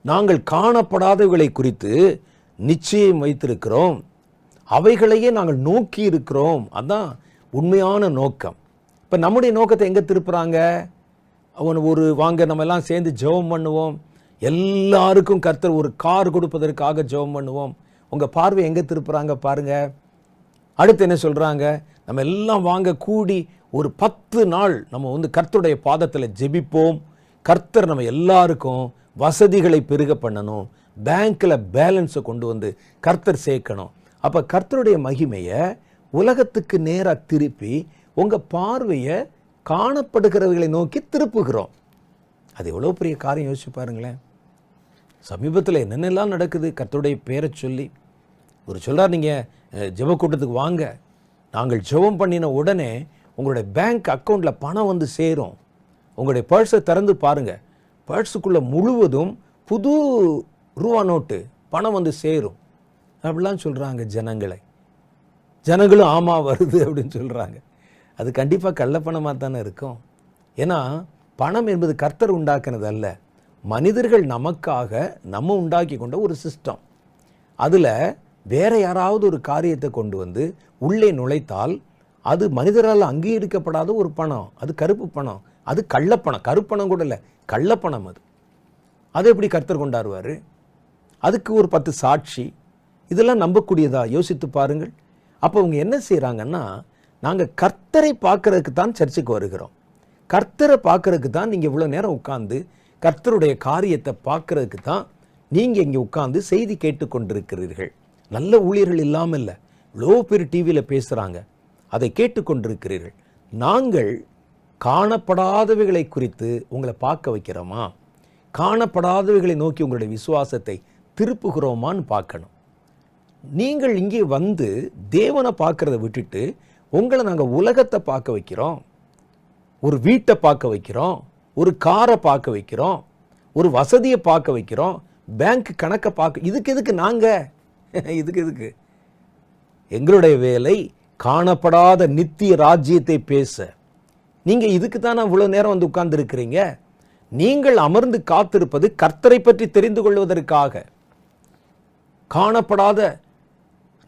நாங்கள் காணப்படாதவைகளை குறித்து நிச்சயம் வைத்திருக்கிறோம். அவைகளையே நாங்கள் நோக்கி இருக்கிறோம். அதுதான் உண்மையான நோக்கம். இப்போ நம்முடைய நோக்கத்தை எங்கே திருப்புறாங்க? ஒரு வாங்க நம்ம எல்லாம் சேர்ந்து ஜெபம் பண்ணுவோம், எல்லாருக்கும் கர்த்தர் ஒரு கார் கொடுப்பதற்காக ஜெபம் பண்ணுவோம். உங்கள் பார்வை எங்கே திருப்புறாங்க பாருங்க. அடுத்து என்ன சொல்கிறாங்க? நம்ம எல்லாம் வாங்க கூடி ஒரு 10 நாள் நம்ம கர்த்தருடைய பாதத்தில் ஜெபிப்போம். கர்த்தர் நம்ம எல்லாருக்கும் வசதிகளை பெருக பண்ணணும், பேங்க்கில் பேலன்ஸை கொண்டு வந்து கர்த்தர் சேர்க்கணும். அப்போ கர்த்தருடைய மகிமையை உலகத்துக்கு நேராக திருப்பி உங்கள் பார்வையை காணப்படுகிறவர்களை நோக்கி திருப்புகிறோம். அது எவ்வளோ பெரிய காரியம் யோசிச்சு பாருங்களேன். சமீபத்தில் என்னென்னலாம் நடக்குது கர்த்தருடைய பேரை சொல்லி. ஒரு சொல்கிறார், நீங்கள் ஜெப கூட்டத்துக்கு வாங்க, நாங்கள் ஜெபம் பண்ணின உடனே உங்களுடைய பேங்க் அக்கௌண்ட்டில் பணம் வந்து சேரும். உங்களுடைய பர்ஸை திறந்து பாருங்கள், பர்ஸுக்குள்ளே முழுவதும் புது ரூபா நோட்டு பணம் வந்து சேரும் அப்படிலாம் சொல்கிறாங்க ஜனங்களை. ஜனங்களும் ஆமாம் வருது அப்படின்னு சொல்கிறாங்க. அது கண்டிப்பாக கள்ளப்பணமாக தானே இருக்கும். ஏன்னா பணம் என்பது கர்த்தர் உண்டாக்குனது அல்ல, மனிதர்கள் நமக்காக நம்ம உண்டாக்கி கொண்ட ஒரு சிஸ்டம். அதில் வேற யாராவது ஒரு காரியத்தை கொண்டு வந்து உள்ளே நுழைத்தால் அது மனிதரால் அங்கீகரிக்கப்படாத ஒரு பணம். அது கருப்பு பணம், அது கள்ளப்பணம். கருப்பணம் கூட இல்லை, கள்ளப்பணம். அது எப்படி கர்த்தர் கொண்டாடுவார்? அதுக்கு ஒரு 10 சாட்சி, இதெல்லாம் நம்பக்கூடியதா? யோசித்து பாருங்கள். அப்போ அவங்க என்ன செய்கிறாங்கன்னா, நாங்கள் கர்த்தரை பார்க்கறதுக்கு தான் சர்ச்சுக்கு வருகிறோம், கர்த்தரை பார்க்கறதுக்கு தான் நீங்கள் இவ்வளோ நேரம் உட்கார்ந்து கர்த்தருடைய காரியத்தை பார்க்கறதுக்கு தான் நீங்கள் இங்கே உட்கார்ந்து செய்தி கேட்டுக்கொண்டிருக்கிறீர்கள். நல்ல ஊழியர்கள் இல்லாமல் இல்லை, இவ்வளோ பேர் டிவியில் பேசுகிறாங்க, அதை கேட்டுக்கொண்டிருக்கிறீர்கள். நாங்கள் காணப்படாதவைகளை குறித்து உங்களை பார்க்க வைக்கிறோமா? காணப்படாதவைகளை நோக்கி உங்களுடைய விசுவாசத்தை திருப்புகிறோமான்னு பார்க்கணும். நீங்கள் இங்கே வந்து தேவனை பார்க்கறத விட்டுட்டு உங்களை நாங்கள் உலகத்தை பார்க்க வைக்கிறோம், ஒரு வீட்டை பார்க்க வைக்கிறோம், ஒரு காரை பார்க்க வைக்கிறோம், ஒரு வசதியை பார்க்க வைக்கிறோம், பேங்க் கணக்கை பார்க்க. எதுக்கு நாங்கள் எதுக்கு? எங்களுடைய வேலை காணப்படாத நித்திய ராஜ்யத்தை பேச. நீங்கள் இதுக்கு தான் இவ்வளோ நேரம் வந்து உட்கார்ந்து இருக்கிறீங்க. நீங்கள் அமர்ந்து காத்திருப்பது கர்த்தரை பற்றி தெரிந்து கொள்வதற்காக. காணப்படாத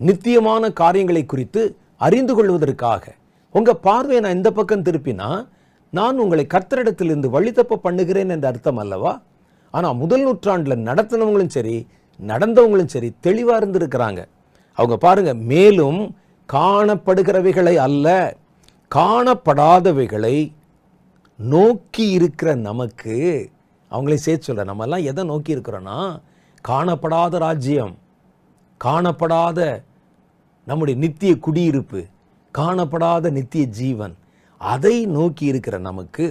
நித்தியமான காரியங்களை குறித்து அறிந்து கொள்வதற்காக. உங்கள் பார்வையை நான் இந்த பக்கம் திருப்பினா நான் உங்களை கர்த்தரிடத்திலிருந்து வழி தப்ப பண்ணுகிறேன் என்ற அர்த்தம் அல்லவா? ஆனால் முதல் நூற்றாண்டில் நடத்தினவங்களும் சரி நடந்தவங்களும் சரி தெளிவாக இருந்திருக்கிறாங்க. அவங்க பாருங்க, மேலும் காணப்படுகிறவைகளை அல்ல காணப்படாதவைகளை நோக்கி இருக்கிற நமக்கு. அவங்களே சேர்த்து சொல்ற, நம்ம எல்லாம் எதை நோக்கி இருக்கிறோன்னா, காணப்படாத ராஜ்யம், காணப்படாத நம்முடைய நித்திய குடியிருப்பு, காணப்படாத நித்திய ஜீவன், அதை நோக்கி இருக்கிற நமக்கு.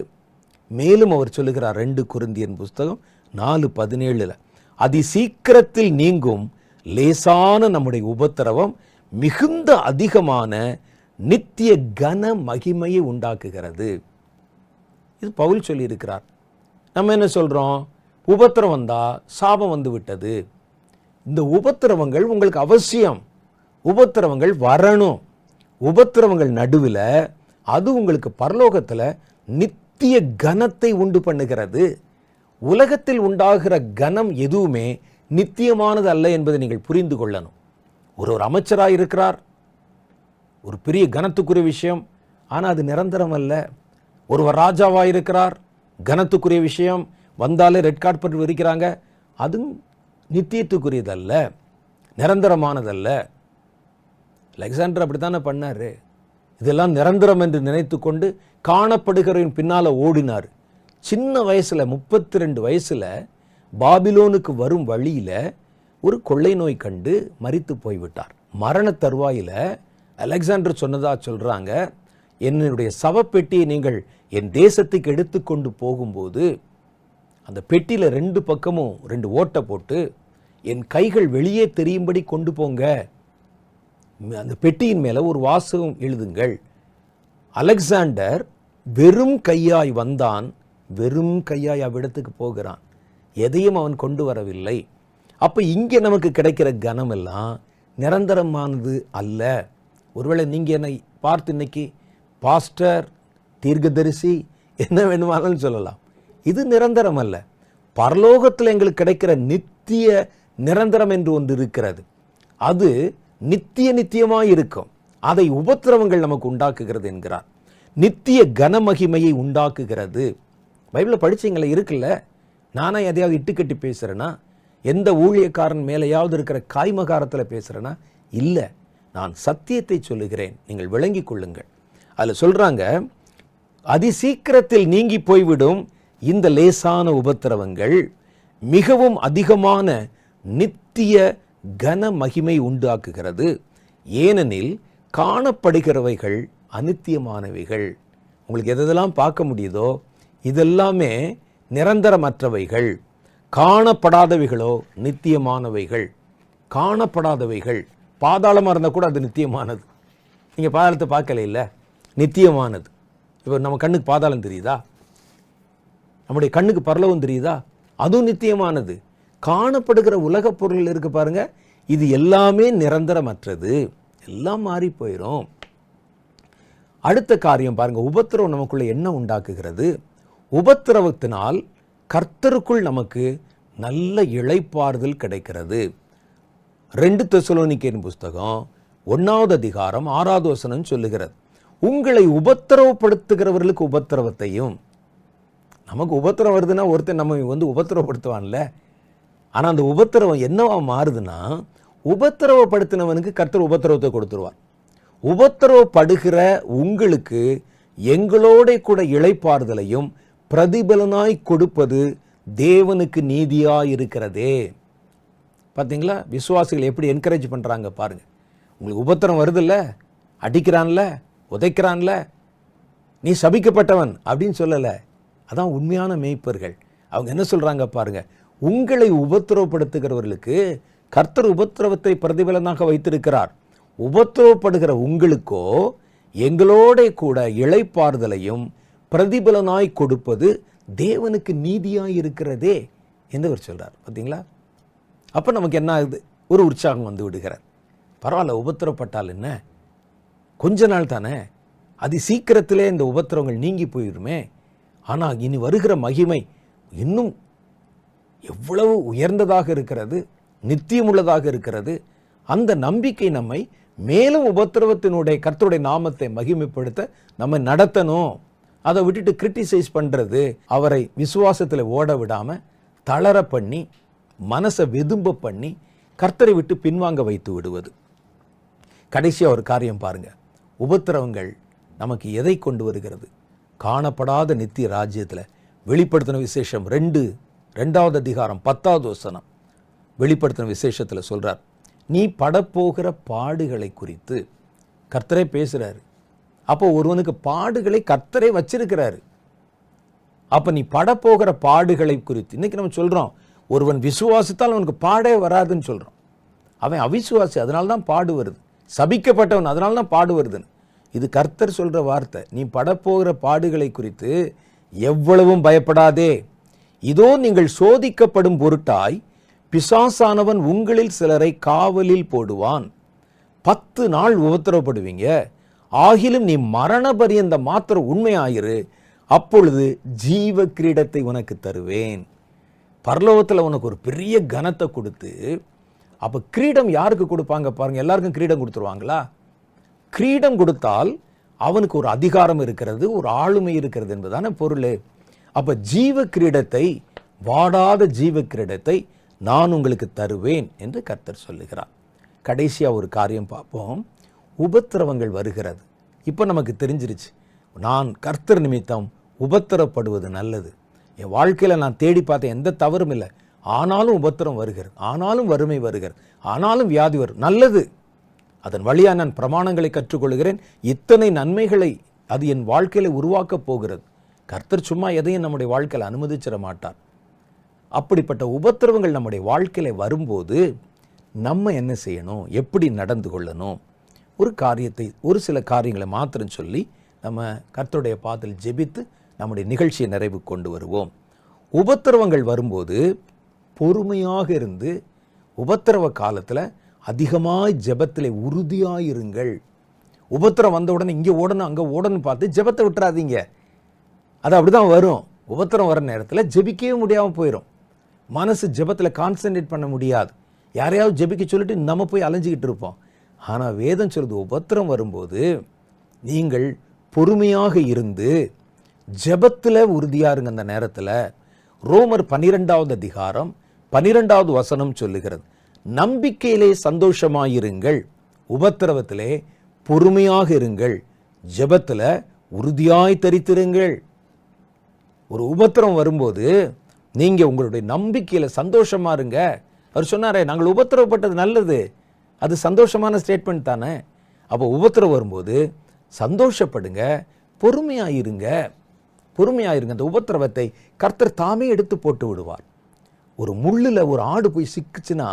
மேலும் அவர் சொல்லுகிறார் 2 கொரிந்தியர் புஸ்தகம் 4:17, அதி சீக்கிரத்தில் நீங்கும் லேசான நம்முடைய உபத்திரவம் மிகுந்த அதிகமான நித்திய கன மகிமையை உண்டாக்குகிறது. இது பவுல் சொல்லியிருக்கிறார். நம்ம என்ன சொல்கிறோம்? உபத்திரம் வந்தால் சாபம் வந்து விட்டது. இந்த உபத்திரவங்கள் உங்களுக்கு அவசியம், உபத்திரவங்கள் வரணும். உபத்திரவங்கள் நடுவில் அது உங்களுக்கு பரலோகத்தில் நித்திய கனத்தை உண்டு பண்ணுகிறது. உலகத்தில் உண்டாகிற கனம் எதுவுமே நித்தியமானது அல்ல என்பதை நீங்கள் புரிந்து கொள்ளணும். ஒரு அமைச்சராக இருக்கிறார், ஒரு பெரிய கனத்துக்குரிய விஷயம், ஆனால் அது நிரந்தரம் அல்ல. ஒருவர் ராஜாவாக இருக்கிறார், கனத்துக்குரிய விஷயம், வந்தாலே ரெட் கார்ட் பட்டு விரிக்கிறாங்க, அதுவும் நித்தியத்துக்குரியதல்ல, நிரந்தரமானதல்ல. அலெக்சாண்டர் அப்படித்தானே பண்ணார். இதெல்லாம் நிரந்தரம் என்று நினைத்து கொண்டு காணப்படுகிறவன் பின்னால் ஓடினார். சின்ன வயசில் 32 வயசில் பாபிலோனுக்கு வரும் வழியில் ஒரு கொள்ளை நோய் கண்டு மரித்து போய்விட்டார். மரண தருவாயில் அலெக்சாண்டர் சொன்னதா சொல்கிறாங்க, என்னுடைய சவப்பெட்டியை நீங்கள் என் தேசத்துக்கு எடுத்துக்கொண்டு போகும்போது அந்த பெட்டியில் 2 பக்கமும் 2 ஓட்டை போட்டு என் கைகள் வெளியே தெரியும்படி கொண்டு போங்க. அந்த பெட்டியின் மேலே ஒரு வாசகம் எழுதுங்கள். அலெக்சாண்டர் வெறும் கையாய் வந்தான், வெறும் கையாய் அவ்விடத்துக்கு போகிறான். எதையும் அவன் கொண்டு வரவில்லை. அப்போ இங்கே நமக்கு கிடைக்கிற கனம் எல்லாம் நிரந்தரமானது அல்ல. ஒருவேளை நீங்கள் என்னை பார்த்து இன்னைக்கு பாஸ்டர், தீர்க்கதரிசி என்ன வேணுமானாலும் சொல்லலாம். இது நிரந்தரம் அல்ல. பரலோகத்தில் எங்களுக்கு கிடைக்கிற நித்திய நிரந்தரம் என்று ஒன்று இருக்கிறது. அது நித்தியமாய் இருக்கும். அதை உபத்திரவங்கள் நமக்கு உண்டாக்குகிறது என்கிறார். நித்திய கனமகிமையை உண்டாக்குகிறது. பைபிளை படிச்சீங்களே, இருக்குல்ல. நானா எதையாவது இட்டுக்கட்டி பேசுகிறேன்னா, எந்த ஊழியக்காரன் மேலேயாவது இருக்கிற காய்மகாரத்தில் பேசுகிறேன்னா இல்லை. நான் சத்தியத்தை சொல்லுகிறேன், நீங்கள் விளங்கி கொள்ளுங்கள். அதில் சொல்கிறாங்க, அதிசீக்கிரத்தில் நீங்கி போய்விடும் இந்த லேசான உபத்திரவங்கள் மிகவும் அதிகமான நித்திய கன மகிமை உண்டாக்குகிறது. ஏனெனில் காணப்படுகிறவைகள் அநித்தியமானவைகள். உங்களுக்கு எதெல்லாம் பார்க்க முடியுதோ இதெல்லாமே நிரந்தரமற்றவைகள். காணப்படாதவைகளோ நித்தியமானவைகள். காணப்படாதவைகள் பாதாளமாக இருந்தால் கூட அது நித்தியமானது. நீங்கள் பாதாளத்தை பார்க்கல, இல்லை, நித்தியமானது. இப்போ நம்ம கண்ணுக்கு பாதாளம் தெரியுதா? நம்முடைய கண்ணுக்கு பரலோகம் தெரியுதா? அதுவும் நித்தியமானது. காணப்படுகிற உலக பொருள் இருக்கு பாருங்க, இது எல்லாமே நிரந்தரமற்றது, எல்லாம் மாறி போயிடும். அடுத்த காரியம் பாருங்க, உபத்திரவம் நமக்குள்ள என்ன உண்டாக்குகிறது? உபத்திரவத்தினால் கர்த்தருக்குள் நமக்கு நல்ல இளைப்பாறுதல் கிடைக்கிறது. 2 தெசலோனிக்கேயர் புஸ்தகம் 1வது அதிகாரம் 6வது வசனம் சொல்லுகிறது, உங்களை உபத்திரவப்படுத்துகிறவர்களுக்கு உபத்திரவத்தையும். நமக்கு உபத்திரம் வருதுன்னா ஒருத்தர் நம்ம உபத்திரவப்படுத்துவான்ல. ஆனால் அந்த உபத்திரவம் என்னவா மாறுதுன்னா, உபத்திரவப்படுத்தினவனுக்கு கர்த்தர் உபத்திரவத்தை கொடுத்துருவார். உபத்திரவப்படுகிற உங்களுக்கு எங்களோட கூட இளைப்பாறுதலையும் பிரதிபலனாய் கொடுப்பது தேவனுக்கு நீதியாய் இருக்கிறதே. பார்த்தீங்களா, விசுவாசிகள் எப்படி என்கரேஜ் பண்ணுறாங்க பாருங்க. உங்களுக்கு உபத்திரம் வருதுல்ல, அடிக்கிறான்ல, உதைக்கிறான்ல, நீ சபிக்கப்பட்டவன் அப்படின்னு சொல்லலை. அதான் உண்மையான மேய்ப்பர்கள். அவங்க என்ன சொல்றாங்க பாருங்க, உங்களை உபத்திரவப்படுத்துகிறவர்களுக்கு கர்த்தர் உபத்திரவத்தை பிரதிபலனாக வைத்திருக்கிறார். உபத்திரவப்படுகிற உங்களுக்கோ எங்களோட கூட இளைப்பாறுதலையும் பிரதிபலனாய் கொடுப்பது தேவனுக்கு நீதியாய் இருக்கிறதே என்று அவர் சொல்றார். பார்த்தீங்களா, அப்போ நமக்கு என்ன ஆகுது? ஒரு உற்சாகம் வந்து விடுகிறார். பரவாயில்ல, உபத்திரப்பட்டால் என்ன, கொஞ்ச நாள் தானே, அதி சீக்கிரத்திலே இந்த உபத்திரவங்கள் நீங்கி போயிடுமே. ஆனால் இனி வருகிற மகிமை இன்னும் எவ்வளவு உயர்ந்ததாக இருக்கிறது, நித்தியமுள்ளதாக இருக்கிறது. அந்த நம்பிக்கை நம்மை மேலும் உபத்திரவத்தினுடைய கர்த்தருடைய நாமத்தை மகிமைப்படுத்த நம்ம நடத்தணும். அதை விட்டுட்டு கிரிட்டிசைஸ் பண்ணுறது, அவரை விசுவாசத்தில் ஓட விடாமல் தளர பண்ணி, மனசை வெதும்ப பண்ணி, கர்த்தரை விட்டு பின்வாங்க வைத்து விடுவது. கடைசியாக ஒரு காரியம் பாருங்க, உபத்திரவங்கள் நமக்கு எதை கொண்டு வருகிறது? காணப்படாத நித்திய ராஜ்யத்தில் வெளிப்படுத்தின விசேஷம் 2வது அதிகாரம் 10வது வசனம் வெளிப்படுத்தின விசேஷத்தில் சொல்றார், நீ படப்போகிற பாடுகளை குறித்து கர்த்தரே பேசுறாரு. அப்போ ஒருவனுக்கு பாடுகளை கர்த்தரே வச்சிருக்கிறாரு. அப்ப நீ படப்போகிற பாடுகளை குறித்து இன்னைக்கு நம்ம சொல்றோம், ஒருவன் விசுவாசித்தால் அவனுக்கு பாடே வராதுன்னு சொல்றோம். அவன் அவிசுவாசி, அதனால்தான் பாடு வருது. சபிக்கப்பட்டவன், அதனால்தான் பாடு வருதுன்னு. இது கர்த்தர் சொல்ற வார்த்தை. நீ படப்போகிற பாடுகளை குறித்து எவ்வளவும் பயப்படாதே. இதோ நீங்கள் சோதிக்கப்படும் பொருட்டாய் பிசாசானவன் உங்களில் சிலரை காவலில் போடுவான். 10 நாள் உபத்திரவப்படுவீங்க. ஆகிலும் நீ மரண பரியந்த மாத்திரம் உண்மையாயிரு, அப்பொழுது ஜீவ கிரீடத்தை உனக்கு தருவேன். பரலோகத்தில் உனக்கு ஒரு பெரிய கனத்தை கொடுத்து, அப்ப கிரீடம் யாருக்கு கொடுப்பாங்க பாருங்க? எல்லாருக்கும் கிரீடம் கொடுத்துருவாங்களா? கிரீடம் கொடுத்தால் அவனுக்கு ஒரு அதிகாரம் இருக்கிறது, ஒரு ஆளுமை இருக்கிறது என்பதான பொருள். அப்ப ஜீவ கிரீடத்தை, வாடாத ஜீவ கிரீடத்தை நான் உங்களுக்கு தருவேன் என்று கர்த்தர் சொல்லுகிறார். கடைசியா ஒரு காரியம் பார்ப்போம். உபத்திரவங்கள் வருகிறது. இப்போ நமக்கு தெரிஞ்சிருச்சு, நான் கர்த்தர் நிமித்தம் உபத்திரப்படுவது நல்லது. என் வாழ்க்கையில் நான் தேடி பார்த்தேன், எந்த தவறும் இல்லை. ஆனாலும் உபத்திரம் வருகிறது, ஆனாலும் வறுமை வருகிறது, ஆனாலும் வியாதி வரும். நல்லது, அதன் வழியாக நான் பிரமாணங்களை கற்றுக்கொள்கிறேன். இத்தனை நன்மைகளை அது என் வாழ்க்கையில உருவாக்க போகிறது. கர்த்தர் சும்மா எதையும் நம்முடைய வாழ்க்கையில் அனுமதிச்சிட மாட்டார். அப்படிப்பட்ட உபத்திரவங்கள் நம்முடைய வாழ்க்கையில வரும்போது நம்ம என்ன செய்யணும், எப்படி நடந்து கொள்ளணும், ஒரு சில காரியங்களை மாத்திரம் சொல்லி நம்ம கர்த்தருடைய பாதத்தில் ஜெபித்து நம்முடைய நிகழ்ச்சியை நிறைவு கொண்டு வருவோம். உபத்திரவங்கள் வரும்போது பொறுமையாக இருந்து உபத்திரவ காலத்தில் அதிகமாய் ஜெபத்திலே உறுதியாயிருங்கள். உபத்திரம் வந்த உடனே இங்கே ஓடணும் அங்கே ஓடணும் பார்த்து ஜெபத்தை விட்டுறாதீங்க. அது அப்படிதான் வரும். உபத்திரம் வர நேரத்தில் ஜெபிக்கவே முடியாமல் போயிடும். மனசு ஜெபத்தில் கான்சன்ட்ரேட் பண்ண முடியாது. யாரையாவது ஜெபிக்க சொல்லிட்டு நம்ம போய் அலைஞ்சிக்கிட்டு இருப்போம். ஆனால் வேதம் சொல்லுது, உபத்திரம் வரும்போது நீங்கள் பொறுமையாக இருந்து ஜெபத்தில் உறுதியாக இருங்க. அந்த நேரத்தில் ரோமர் 12வது அதிகாரம் 12வது வசனம் சொல்லுகிறது, நம்பிக்கையிலே சந்தோஷமாயிருங்கள், உபத்திரவத்திலே பொறுமையாக இருங்கள், ஜெபத்தில் உறுதியாய் தரித்திருங்கள். ஒரு உபத்திரம் வரும்போது நீங்க உங்களுடைய நம்பிக்கையில சந்தோஷமா இருங்க. அவர் சொன்னாரே, நாங்கள் உபத்திரவப்பட்டது நல்லது, அது சந்தோஷமான ஸ்டேட்மெண்ட் தானே. அப்போ உபத்திரம் வரும்போது சந்தோஷப்படுங்க, பொறுமையாயிருங்க. அந்த உபத்திரவத்தை கர்த்தர் தாமே எடுத்து போட்டு விடுவார். ஒரு முள்ளில் ஒரு ஆடு போய் சிக்குச்சுன்னா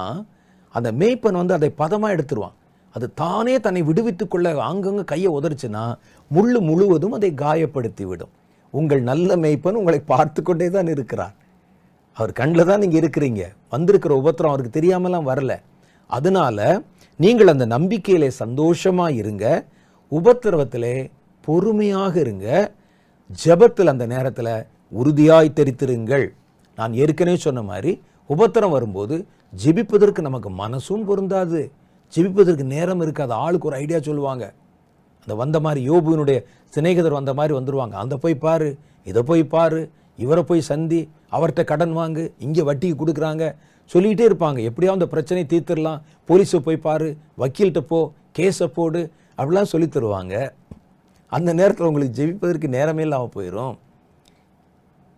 அந்த மேய்ப்பன் அதை பதமாக எடுத்துருவான். அது தானே தன்னை விடுவித்துக் கொள்ள அங்கங்கே கையை உதறிச்சுன்னா முள்ளு முழுவதும் அதை காயப்படுத்தி விடும். உங்கள் நல்ல மேய்ப்பன் உங்களை பார்த்து கொண்டே தான் இருக்கிறார். அவர் கண்ணில் தான் நீங்கள் இருக்கிறீங்க. வந்திருக்கிற உபத்திரம் அவருக்கு தெரியாமலாம் வரல. அதனால நீங்கள் அந்த நம்பிக்கையிலே சந்தோஷமாக இருங்க, உபத்திரவத்திலே பொறுமையாக இருங்க, ஜெபத்தில் அந்த நேரத்தில் உறுதியாய் தரித்திருங்கள். நான் ஏற்கனவே சொன்ன மாதிரி உபத்திரம் வரும்போது ஜெபிப்பதற்கு நமக்கு மனசும் பொருந்தாது, ஜெபிப்பதற்கு நேரம் இருக்காது. ஆளுக்கு ஒரு ஐடியா சொல்லுவாங்க. அந்த வந்த மாதிரி யோபுவினுடைய சிநேகிதர் வந்த மாதிரி வந்துடுவாங்க. அந்த போய் பாரு, இதை போய் பாரு, இவரை போய் சந்தி, அவர்கிட்ட கடன் வாங்கு, இங்கே வட்டிக்கு கொடுக்குறாங்க சொல்லிகிட்டே இருப்பாங்க. எப்படியாவது அந்த பிரச்சனையை தீர்த்துடலாம், போலீஸை போய் பாரு, வக்கீல்கிட்ட போ, கேஸை போடு, அப்படிலாம் சொல்லி தருவாங்க. அந்த நேரத்தில் உங்களுக்கு ஜெபிப்பதற்கு நேரமே இல்லாமல் போயிடும்.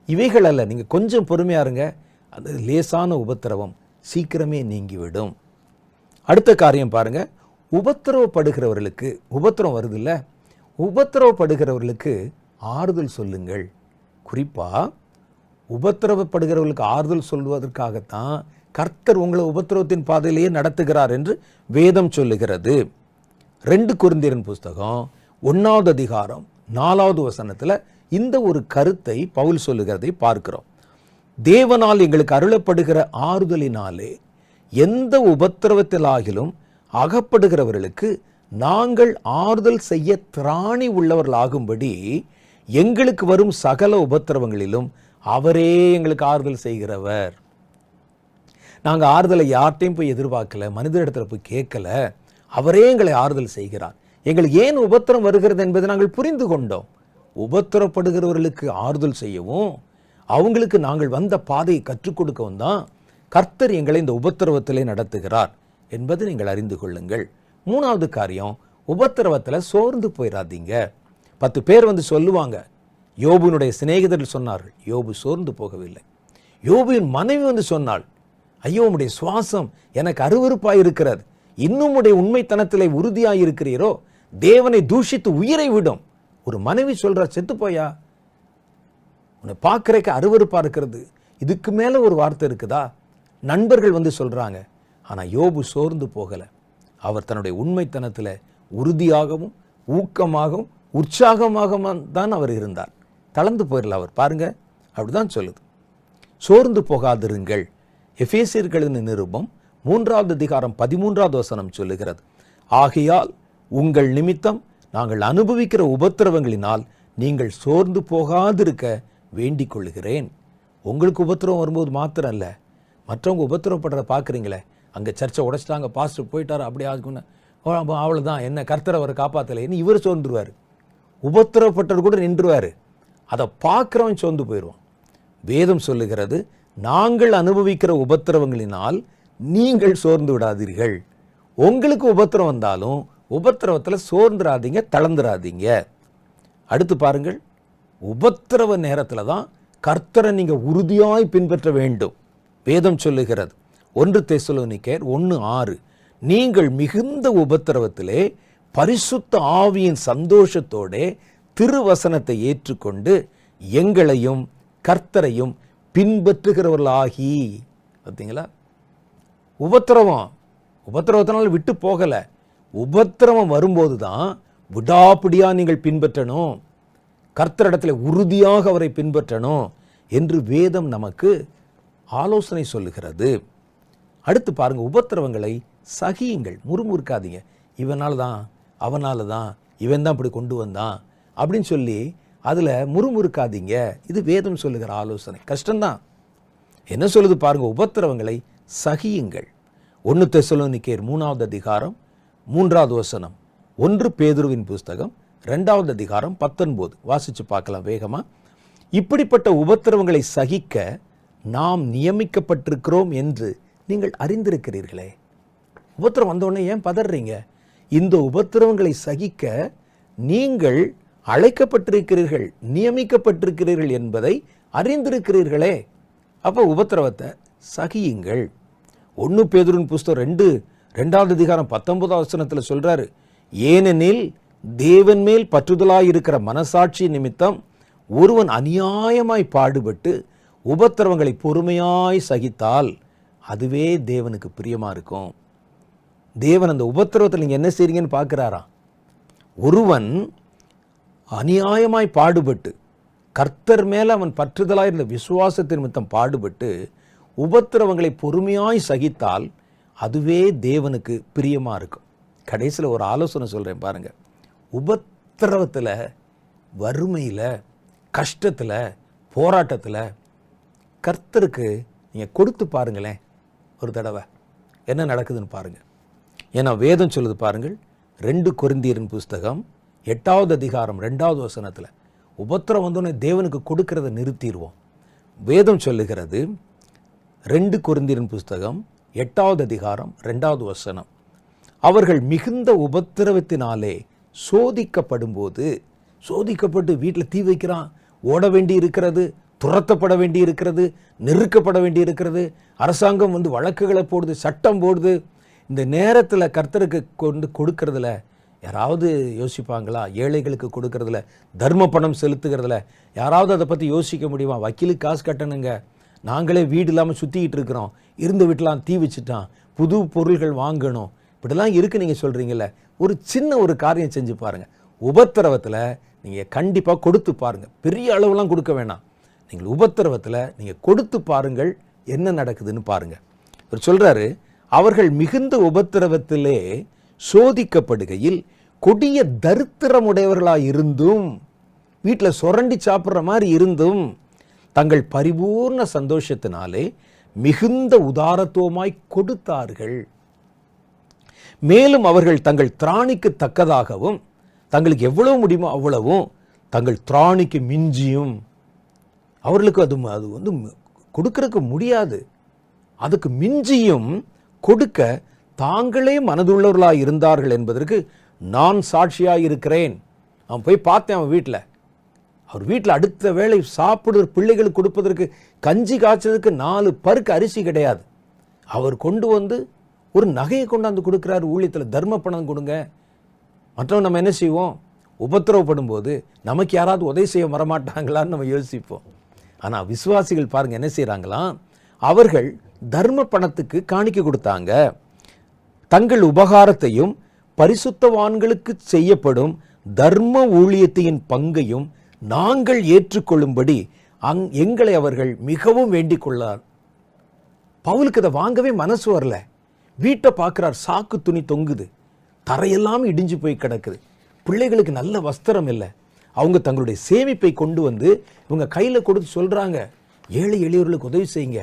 இவைகள் அல்ல, நீங்கள் கொஞ்சம் பொறுமையாக இருங்க, அந்த லேசான உபத்திரவம் சீக்கிரமே நீங்கிவிடும். அடுத்த காரியம் பாருங்க, உபத்திரவப்படுகிறவர்களுக்கு, உபத்திரம் வருது இல்லை, உபத்திரவப்படுகிறவர்களுக்கு ஆறுதல் சொல்லுங்கள். குறிப்பாக உபத்திரவப்படுகிறவர்களுக்கு ஆறுதல் சொல்வதற்காகத்தான் கர்த்தர் உங்களை உபத்திரவத்தின் பாதையிலேயே நடத்துகிறார் என்று வேதம் சொல்லுகிறது. 2 கொரிந்தியரின் புஸ்தகம் 1வது அதிகாரம் 4வது வசனத்தில் இந்த ஒரு கருத்தை பவுல் சொல்லுகிறதை பார்க்கிறோம். தேவனால் எங்களுக்கு அருளப்படுகிற ஆறுதலினாலே எந்த உபத்திரவத்திலாகிலும் அகப்படுகிறவர்களுக்கு நாங்கள் ஆறுதல் செய்ய திராணி உள்ளவர்களாகும்படி எங்களுக்கு வரும் சகல உபத்திரவங்களிலும் அவரே எங்களுக்கு ஆறுதல் செய்கிறவர். நாங்கள் ஆறுதலை யார்ட்டையும் போய் எதிர்பார்க்கல, மனிதரிடத்தில் போய் கேட்கல, அவரே எங்களை ஆறுதல் செய்கிறார். எங்களுக்கு ஏன் உபத்திரம் வருகிறது என்பதை நாங்கள் புரிந்து கொண்டோம். உபத்திரப்படுகிறவர்களுக்கு ஆறுதல் செய்யவும் அவங்களுக்கு நாங்கள் வந்த பாதையை கற்றுக் கொடுக்கவும் தான் கர்த்தர் எங்களை இந்த உபத்திரவத்திலே நடத்துகிறார் என்பதை நீங்கள் அறிந்து கொள்ளுங்கள். 3வது காரியம், உபத்திரவத்தில் சோர்ந்து போயிடாதீங்க. 10 பேர் வந்து சொல்லுவாங்க, யோபுனுடைய சிநேகிதர்கள் சொன்னார்கள், யோபு சோர்ந்து போகவில்லை. யோபுவின் மனைவி வந்து சொன்னாள், ஐயோ உம்முடைய சுவாசம் எனக்கு அருவருப்பாய் இருக்கிறது, இன்னும் உடைய உண்மைத்தனத்திலே உறுதியாய் இருக்கிறீரோ, தேவனை தூஷித்து உயிரை விடும். ஒரு மனைவி சொல்றா, செத்து போயா, உன்னை பார்க்கறக்கு அருவருப்பா இருக்கிறது, இதுக்கு மேல ஒரு வார்த்தை இருக்குதா? நண்பர்கள் வந்து சொல்றாங்க. ஆனா யோபு சோர்ந்து போகல. அவர் தன்னுடைய உண்மைத்தனத்தில் உறுதியாகவும் ஊக்கமாகவும் உற்சாகமாகவும் தான் அவர் இருந்தார். தளர்ந்து போயிடல அவர். பாருங்க, அப்படிதான் சொல்லுது. சோர்ந்து போகாதிருங்கள். எபேசியர்களின் நிருபம் 3வது அதிகாரம் 13வது வசனம் சொல்லுகிறது, ஆகையால் உங்கள் நிமித்தம் நாங்கள் அனுபவிக்கிற உபத்திரவங்களினால் நீங்கள் சோர்ந்து போகாதிருக்க வேண்டிக் கொள்கிறேன். உங்களுக்கு உபத்திரவம் வரும்போது மாத்திரம் இல்லை, மற்றவங்க உபத்திரவப்படுறத பார்க்குறீங்களே, அங்கே சர்ச்சை உடைச்சிட்டாங்க, பாஸ்டர் போயிட்டார், அப்படி ஆகுன்னு அவ்வளோதான், என்ன கர்த்தர் அவரை காப்பாற்றலைன்னு இவர் சோர்ந்துருவார். உபத்திரவப்பட்டவர் கூட நின்றுவார். அதை பார்க்குறவன் சோர்ந்து போயிடுவான். வேதம் சொல்லுகிறது, நாங்கள் அனுபவிக்கிற உபத்திரவங்களினால் நீங்கள் சோர்ந்து விடாதீர்கள். உங்களுக்கு உபத்திரம் வந்தாலும் உபத்திரவத்தில் சோர்ந்துடாதீங்க, தளர்ந்துடாதீங்க. அடுத்து பாருங்கள், உபத்திரவ நேரத்தில் தான் கர்த்தரை நீங்கள் உறுதியாய் பின்பற்ற வேண்டும். வேதம் சொல்லுகிறது 1 தெசலோனிக்கேயர் 1:6, நீங்கள் மிகுந்த உபத்திரவத்திலே பரிசுத்த ஆவியின் சந்தோஷத்தோட திருவசனத்தை ஏற்றுக்கொண்டு எங்களையும் கர்த்தரையும் பின்பற்றுகிறவர்களாகி. பார்த்தீங்களா? உபத்திரவத்தினால விட்டு போகலை. உபத்திரவம் வரும்போது தான் விடாப்பிடியாக நீங்கள் பின்பற்றணும், கர்த்தரிடத்தில் உறுதியாக அவரை பின்பற்றணும் என்று வேதம் நமக்கு ஆலோசனை சொல்லுகிறது. அடுத்து பாருங்க, உபத்திரவங்களை சகியுங்கள், முறுமுறுக்காதீங்க. இவனால தான், அவனால தான், இவன் தான் இப்படி கொண்டு வந்தான் அப்படின்னு சொல்லி அதில் முறுமுறுக்காதீங்க. இது வேதம் சொல்லுகிற ஆலோசனை. கஷ்டம்தான். என்ன சொல்லுது பாருங்க, உபத்திரவங்களை சகியுங்கள். 1 தெசலோனிக்கேயர் 3வது அதிகாரம் 3வது வசனம், 1 பேதுருவின் புஸ்தகம் 2வது அதிகாரம் 19. வாசிச்சு பார்க்கலாம் வேகமா. இப்படிப்பட்ட உபத்திரவங்களை சகிக்க நாம் நியமிக்கப்பட்டிருக்கிறோம் என்று நீங்கள் அறிந்திருக்கிறீர்களே. உபத்திரம் வந்தோடனே ஏன் பதறீங்க? இந்த உபத்திரவங்களை சகிக்க நீங்கள் அழைக்கப்பட்டிருக்கிறீர்கள், நியமிக்கப்பட்டிருக்கிறீர்கள் என்பதை அறிந்திருக்கிறீர்களே. அப்போ உபத்திரவத்தை சகியுங்கள். 1 பேதுருவின் புஸ்தகம் 2வது அதிகாரம் 19வது வசனத்தில் சொல்றாரு, ஏனெனில் தேவன் மேல் பற்றுதலாயிருக்கிற மனசாட்சி நிமித்தம் ஒருவன் அநியாயமாய் பாடுபட்டு உபத்திரவங்களை பொறுமையாய் சகித்தால் அதுவே தேவனுக்கு பிரியமா இருக்கும். தேவன் அந்த உபத்திரவத்தில் நீங்க என்ன செய்றீங்கன்னு பார்க்கிறாராம். ஒருவன் அநியாயமாய் பாடுபட்டு, கர்த்தர் மேல அவன் பற்றுதலாய் இருந்த விசுவாசத்தின் நிமித்தம் பாடுபட்டு உபத்திரவங்களை பொறுமையாய் சகித்தால் அதுவே தேவனுக்கு பிரியமா இருக்கும். கடைசியில் ஒரு ஆலோசனை சொல்றேன் பாருங்க. உபத்திரவத்தில், வறுமையில், கஷ்டத்தில், போராட்டத்தில் கர்த்தருக்கு நீங்கள் கொடுத்து பாருங்களேன் ஒரு தடவை, என்ன நடக்குதுன்னு பாருங்க. ஏன்னா வேதம் சொல்லுது பாருங்கள், 2 கொரிந்தியரின் புஸ்தகம் 8வது அதிகாரம் 2வது வசனத்தில் உபத்திரம் வந்தோடனே தேவனுக்கு கொடுக்கறத நிறுத்திடுவோம். வேதம் சொல்லுகிறது 2 கொரிந்தியரின் புஸ்தகம் 8வது அதிகாரம் 2வது வசனம், அவர்கள் மிகுந்த உபத்திரவத்தினாலே சோதிக்கப்படும் போது, சோதிக்கப்பட்டு வீட்டில் தீ வைக்கிறான், ஓட வேண்டி இருக்கிறது, துரத்தப்பட வேண்டி இருக்கிறது, நெருக்கப்பட வேண்டி இருக்கிறது, அரசாங்கம் வழக்குகளை போடுது, சட்டம் போடுது. இந்த நேரத்தில் கர்த்தருக்கு கொடுக்கறதுல யாராவது யோசிப்பாங்களா? ஏழைகளுக்கு கொடுக்கறதுல, தர்ம பணம் செலுத்துகிறதுல யாராவது அதை பற்றி யோசிக்க முடியுமா? வக்கீலுக்கு காசு கட்டணுங்க, நாங்களே வீடு இல்லாமல் சுற்றிக்கிட்டு இருக்கிறோம், இருந்த வீட்டெலாம் தீ வச்சுட்டான், புது பொருள்கள் வாங்கணும், இப்படிலாம் இருக்குது நீங்கள் சொல்கிறீங்கள. ஒரு சின்ன ஒரு காரியம் செஞ்சு பாருங்கள். உபத்திரவத்தில் நீங்கள் கண்டிப்பாக கொடுத்து பாருங்கள். பெரிய அளவுலாம் கொடுக்க வேணாம். நீங்கள் உபத்திரவத்தில் நீங்கள் கொடுத்து பாருங்கள், என்ன நடக்குதுன்னு பாருங்கள். அவர் சொல்கிறாரு, அவர்கள் மிகுந்த உபத்திரவத்திலே சோதிக்கப்படுகையில் கொடிய தரித்திரமுடையவர்களாக இருந்தும், வீட்டில் சுரண்டி சாப்பிட்ற மாதிரி இருந்தும், தங்கள் பரிபூர்ண சந்தோஷத்தினாலே மிகுந்த உதாரத்துவமாய் கொடுத்தார்கள். மேலும் அவர்கள் தங்கள் திராணிக்கு தக்கதாகவும், தங்களுக்கு எவ்வளவு முடியுமோ அவ்வளவும், தங்கள் திராணிக்கு மிஞ்சியும், அவர்களுக்கு அது கொடுக்கறதுக்கு முடியாது, அதுக்கு மிஞ்சியும் கொடுக்க தாங்களே மனதுள்ளவர்களாக இருந்தார்கள் என்பதற்கு நான் சாட்சியாக இருக்கிறேன். அவன் போய் பார்த்தேன், அவன் வீட்டில், அவர் வீட்டில் அடுத்த வேளை சாப்பிடுற பிள்ளைகளுக்கு கொடுப்பதற்கு கஞ்சி காய்ச்சதுக்கு 4 பருக்கு அரிசி கிடையாது. அவர் கொண்டு வந்து ஒரு நகையை கொண்டாந்து கொடுக்குறாரு ஊழியத்தில், தர்ம பணம் கொடுங்க. மற்றவங்க நம்ம என்ன செய்வோம்? உபத்திரவப்படும் போது நமக்கு யாராவது உதவி செய்ய வரமாட்டாங்களான்னு நம்ம யோசிப்போம். ஆனால் விசுவாசிகள் பாருங்க என்ன செய்கிறாங்களாம், அவர்கள் தர்ம பணத்துக்கு காணிக்கை கொடுத்தாங்க. தங்கள் உபகாரத்தையும் பரிசுத்தவான்களுக்கு செய்யப்படும் தர்ம ஊழியத்தின் பங்கையும் நாங்கள் ஏற்றுக்கொள்ளும்படி எங்களை அவர்கள் மிகவும் வேண்டிக் கொள்ளார். பவுலுக்கு அதை வாங்கவே மனசு வரல. வீட்டை பார்க்குறார், சாக்கு துணி தொங்குது, தரையெல்லாம் இடிஞ்சு போய் கிடக்குது, பிள்ளைகளுக்கு நல்ல வஸ்திரம் இல்லை. அவங்க தங்களுடைய சேமிப்பை கொண்டு வந்து இவங்க கையில் கொடுத்து சொல்கிறாங்க, ஏழை எளியவர்களுக்கு உதவி செய்யுங்க,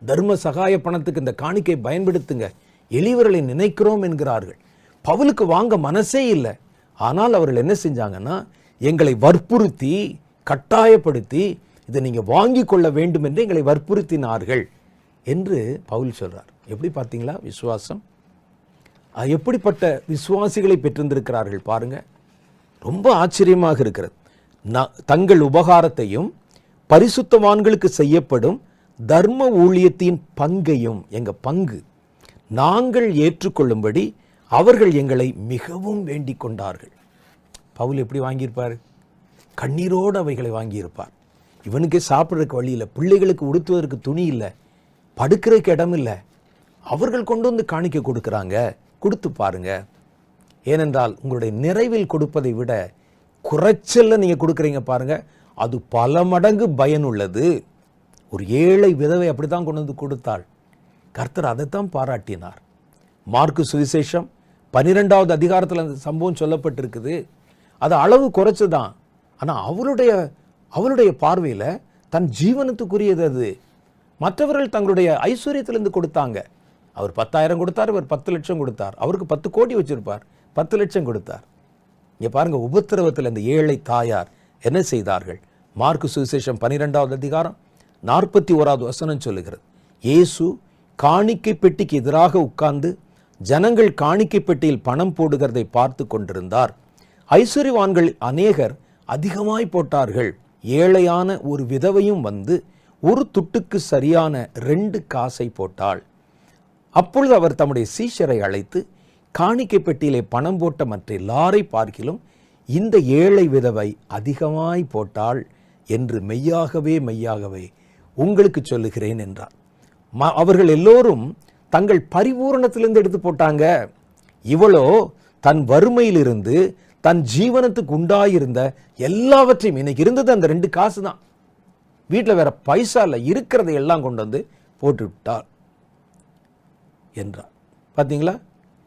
தர்ம சகாய பணத்துக்கு இந்த காணிக்கை பயன்படுத்துங்க, எளியவர்களை நினைக்கிறோம் என்கிறார்கள். பவுலுக்கு வாங்க மனசே இல்லை. ஆனால் அவர்கள் என்ன செஞ்சாங்கன்னா, எங்களை வற்புறுத்தி கட்டாயப்படுத்தி இதை நீங்கள் வாங்கி கொள்ள வேண்டும் என்று எங்களை வற்புறுத்தினார்கள் என்று பவுல் சொல்றார். எப்படி பார்த்தீங்களா விசுவாசம்? எப்படிப்பட்ட விசுவாசிகளை பெற்றிருந்திருக்கிறார்கள் பாருங்க. ரொம்ப ஆச்சரியமாக இருக்கிறது. தங்கள் உபகாரத்தையும் பரிசுத்தவான்களுக்கு செய்யப்படும் தர்ம ஊழியத்தின் பங்கையும், எங்க பங்கு நாங்கள் ஏற்றுக்கொள்ளும்படி அவர்கள் எங்களை மிகவும் வேண்டிக் கொண்டார்கள். பவுல் எப்படி வாங்கியிருப்பார்? கண்ணீரோடு அவைகளை வாங்கியிருப்பார். இவனுக்கே சாப்பிட்றதுக்கு வழி இல்லை, பிள்ளைகளுக்கு உடுத்துவதற்கு துணி இல்லை, படுக்கிறதுக்கு இடம் இல்லை. அவர்கள் கொண்டு வந்து காணிக்கை கொடுக்குறாங்க. கொடுத்து பாருங்க. ஏனென்றால் உங்களுடைய நிறைவில் கொடுப்பதை விட குறைச்சல்ல நீங்க கொடுக்குறீங்க பாருங்க, அது பல மடங்கு பயனுள்ளது. ஒரு ஏழை விதவை அப்படித்தான் கொண்டு வந்து கொடுத்தாள். கர்த்தர் அதைத்தான் பாராட்டினார். மார்க்கு சுவிசேஷம் 12வது அதிகாரத்தில் அந்த சம்பவம் சொல்லப்பட்டிருக்குது. அது அளவு குறைச்சுதான். ஆனால் அவளுடைய பார்வையில் தன் ஜீவனத்துக்குரியது அது. மற்றவர்கள் தங்களுடைய ஐஸ்வர்யத்திலிருந்து கொடுத்தாங்க. அவர் 10,000 கொடுத்தார், இவர் 10 லட்சம் கொடுத்தார். அவருக்கு 10 கோடி வச்சிருப்பார், 10 லட்சம் கொடுத்தார். இங்க பாருங்க, உபத்திரவத்தில் அந்த ஏழை தாயார் என்ன செய்தார்கள்? மார்க்கு சுவிசேஷம் 12வது அதிகாரம் 41வது வசனம் சொல்லுகிறது. இயேசு காணிக்கை பெட்டிக்கு எதிராக உட்கார்ந்து ஜனங்கள் காணிக்கை பெட்டியில் பணம் போடுகிறதை பார்த்து கொண்டிருந்தார். ஐஸ்வர்யவான்கள் அநேகர் அதிகமாய் போட்டார்கள். ஏழையான ஒரு விதவையும் வந்து ஒரு துட்டுக்கு சரியான 2 காசை போட்டாள். அப்பொழுது அவர் தம்முடைய சீஷரை அழைத்து, காணிக்கை பெட்டியிலே பணம் போட்ட மற்ற எல்லாரை பார்க்கிலும் இந்த ஏழை விதவை அதிகமாய் போட்டாள் என்று மெய்யாகவே உங்களுக்கு சொல்லுகிறேன் என்றார். அவர்கள் எல்லோரும் தங்கள் பரிபூரணத்திலிருந்து எடுத்து போட்டாங்க. இவளோ தன் வறுமையிலிருந்து தன் ஜீவனத்துக்கு உண்டாயிருந்த எல்லாவற்றையும், இன்னைக்கு இருந்தது அந்த 2 காசு தான், வீட்டில் வேற பைசா இல்லை, இருக்கிறதை எல்லாம் கொண்டு வந்து போட்டு விட்டார் என்றார். பார்த்தீங்களா?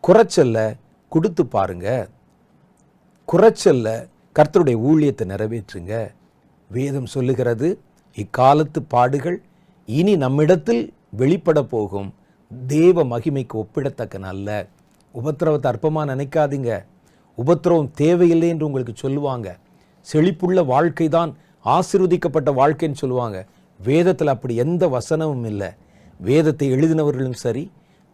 குறைச்சல்ல கொடுத்து பாருங்க. குறைச்சல்ல கர்த்தருடைய ஊழியத்தை நிறைவேற்றுங்க. வேதம் சொல்லுகிறது, இக்காலத்து பாடுகள் இனி நம்மிடத்தில் வெளிப்பட போகும், தேவ மகிமைக்கு ஒப்பிடத்தக்க நல்ல. உபத்திரவத்தை அற்பமா நினைக்காதீங்க. உபத்திரவம் தேவையில்லை என்று உங்களுக்கு சொல்லுவாங்க. செழிப்புள்ள வாழ்க்கை தான் ஆசீர்வதிக்கப்பட்ட வாழ்க்கைன்னு சொல்லுவாங்க. வேதத்தில் அப்படி எந்த வசனமும் இல்லை. வேதத்தை எழுதினவர்களும் சரி,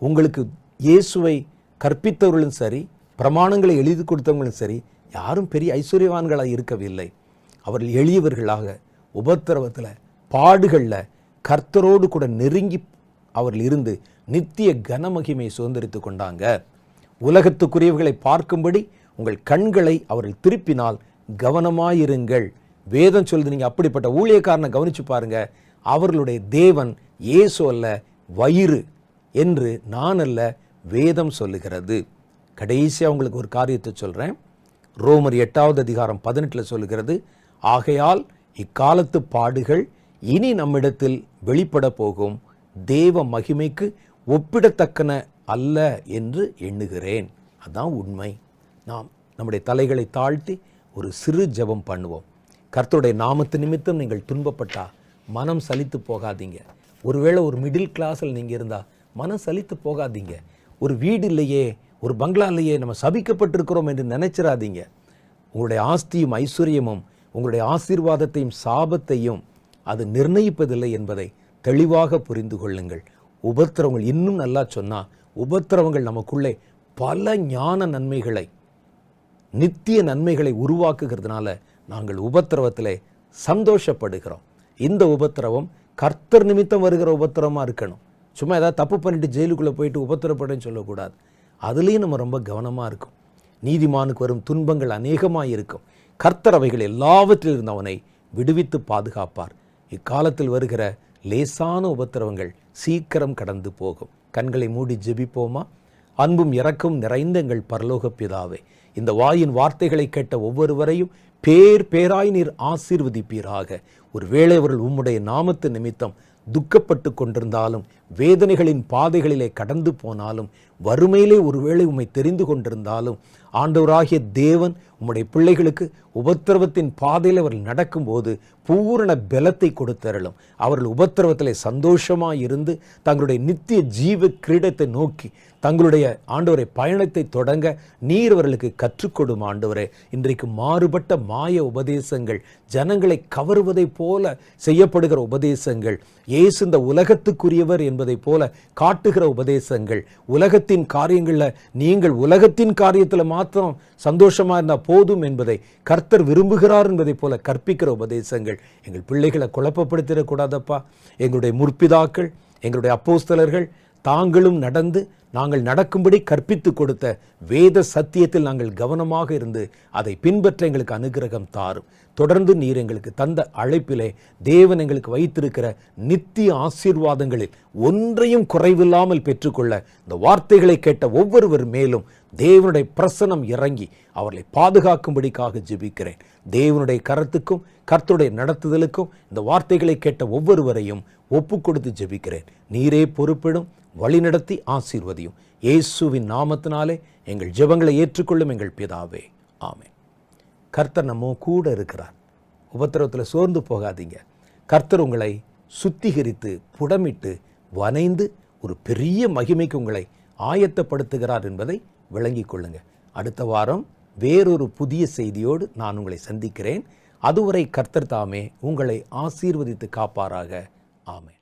உங்களுக்கு இயேசுவை கற்பித்தவர்களும் சரி, பிரமாணங்களை எழுதி கொடுத்தவங்களும் சரி, யாரும் பெரிய ஐஸ்வர்யவான்களாக இருக்கவில்லை. அவர்கள் எளியவர்களாக உபத்திரவத்தில் பாடுகளில் கர்த்தரோடு கூட நெருங்கி அவர்கள் இருந்து நித்திய கனமகிமை சுதந்திரித்து கொண்டாங்க. உலகத்துக்குரியவர்களை பார்க்கும்படி உங்கள் கண்களை அவர்கள் திருப்பினால் கவனமாயிருங்கள். வேதம் சொல்லுது, நீங்க அப்படிப்பட்ட ஊழியக்காரனை கவனிச்சு பாருங்க. அவர்களுடைய தேவன் இயேசு அல்ல, வயிறு என்று நான் அல்ல, வேதம் சொல்லுகிறது. கடைசியா உங்களுக்கு ஒரு காரியத்தை சொல்றேன். ரோமர் 8வது அதிகாரம் 18 சொல்லுகிறது, ஆகையால் இக்காலத்து பாடுகள் இனி நம்மிடத்தில் வெளிப்பட போகும், தேவ மகிமைக்கு ஒப்பிடத்தக்கன அல்ல என்று எண்ணுகிறேன். அதான் உண்மை. நாம் நம்முடைய தலைகளை தாழ்த்தி ஒரு சிறு ஜெபம் பண்ணுவோம். கர்த்தருடைய நாமத்து நிமித்தம் நீங்கள் துன்பப்பட்டா மனம் சலித்து போகாதீங்க. ஒருவேளை ஒரு மிடில் கிளாஸில் நீங்கள் இருந்தால் மனம் சலித்து போகாதீங்க. ஒரு வீடு இல்லையே, ஒரு பங்களா இல்லையே, நம்ம சபிக்கப்பட்டிருக்கிறோம் என்று நினைச்சிடாதீங்க. உங்களுடைய ஆஸ்தியும் ஐஸ்வர்யமும் உங்களுடைய ஆசீர்வாதத்தையும் சாபத்தையும் அது நிர்ணயிப்பதில்லை என்பதை தெளிவாக புரிந்து கொள்ளுங்கள். உபத்திரவங்கள், இன்னும் நல்லா சொன்னால், உபத்திரவங்கள் நமக்குள்ளே பல ஞான நன்மைகளை, நித்திய நன்மைகளை உருவாக்குகிறதுனால நாங்கள் உபத்திரவத்திலே சந்தோஷப்படுகிறோம். இந்த உபத்திரவம் கர்த்தர் நிமித்தம் வருகிற உபத்திரவமாக இருக்கணும். சும்மா ஏதாவது தப்பு பண்ணிட்டு ஜெயிலுக்குள்ளே போயிட்டு உபத்திரப்படுன்னு சொல்லக்கூடாது. அதுலேயும் நம்ம ரொம்ப கவனமாக இருக்கும். நீதிமானுக்கு வரும் துன்பங்கள் அநேகமாக இருக்கும். கர்த்தர் அவைகள் எல்லாவற்றிலிருந்து அவனை விடுவித்து பாதுகாப்பார். இக்காலத்தில் வருகிற லேசான உபத்திரவங்கள் சீக்கிரம் கடந்து போகும். கண்களை மூடி ஜெபிப்போமா? அன்பும் இரக்கம் நிறைந்த எங்கள் பரலோக பிதாவே, இந்த வாயின் வார்த்தைகளை கேட்ட ஒவ்வொருவரையும் பேராய் நீர் ஆசீர்வதிப்பீராக. ஒருவேளை அவர்கள் உம்முடைய நாமத்து நிமித்தம் துக்கப்பட்டு கொண்டிருந்தாலும், வேதனைகளின் பாதைகளிலே கடந்து போனாலும், வறுமையிலே ஒருவேளை உம்மை தெரிந்து கொண்டிருந்தாலும், ஆண்டவராகிய தேவன் உம்முடைய பிள்ளைகளுக்கு உபத்திரவத்தின் பாதையில் அவர்கள் நடக்கும்போது பூரண பலத்தை கொடுத்தருளும். அவர்கள் உபத்திரவத்திலே சந்தோஷமாய் இருந்து தங்களுடைய நித்திய ஜீவ கிரீடத்தை நோக்கி தங்களுடைய ஆண்டவரை பயணத்தை தொடங்க நீர் அவர்களுக்கு கற்றுக்கொடும். ஆண்டவரே, இன்றைக்கு மாறுபட்ட மாய உபதேசங்கள், ஜனங்களை கவருவதை போல செய்யப்படுகிற உபதேசங்கள், இயேசு இந்த உலகத்துக்குரியவர் என்பதை போல காட்டுகிற உபதேசங்கள், உலகத்தின் காரியங்களில் நீங்கள் உலகத்தின் காரியத்தில் மாத்திரம் சந்தோஷமா இருந்தால் போதும் என்பதை கர்த்தர் விரும்புகிறார் என்பதை போல கற்பிக்கிற உபதேசங்கள் எங்கள் பிள்ளைகளை குழப்பப்படுத்திடக்கூடாதப்பா. எங்களுடைய முற்பிதாக்கள், எங்களுடைய அப்போஸ்தலர்கள் தாங்களும் நடந்து நாங்கள் நடக்கும்படி கற்பித்து கொடுத்த வேத சத்தியத்தில் நாங்கள் கவனமாக இருந்து அதை பின்பற்ற எங்களுக்கு அனுகிரகம் தாரும். தொடர்ந்து நீர் எங்களுக்கு தந்த அழைப்பிலே தேவன் எங்களுக்கு வைத்திருக்கிற நித்திய ஆசீர்வாதங்களில் ஒன்றையும் குறைவில்லாமல் பெற்றுக்கொள்ள இந்த வார்த்தைகளை கேட்ட ஒவ்வொருவர் மேலும் தேவனுடைய பிரசனம் இறங்கி அவர்களை பாதுகாக்கும்படிக்காக ஜெபிக்கிறேன். தேவனுடைய கரத்துக்கும் கர்த்தருடைய நடத்துதலுக்கும் இந்த வார்த்தைகளை கேட்ட ஒவ்வொருவரையும் ஒப்பு கொடுத்து ஜெபிக்கிறேன். நீரே பொறுப்பிடும், வழிநடத்தி ஆசீர்வதியும். இயேசுவின் நாமத்தினாலே எங்கள் ஜெபங்களை ஏற்றுக்கொள்ளும் எங்கள் பிதாவே, ஆமென். கர்த்தர் நம்ம கூட இருக்கிறார். உபத்திரவத்தில் சோர்ந்து போகாதீங்க. கர்த்தர் உங்களை சுத்திகரித்து புடமிட்டு வனைந்து ஒரு பெரிய மகிமைக்கு உங்களை ஆயத்தப்படுத்துகிறார் என்பதை விளங்கிக் கொள்ளுங்க. அடுத்த வாரம் வேறொரு புதிய செய்தியோடு நான் உங்களை சந்திக்கிறேன். அதுவரை கர்த்தர் தாமே உங்களை ஆசீர்வதித்து காப்பாராக. ஆமென்.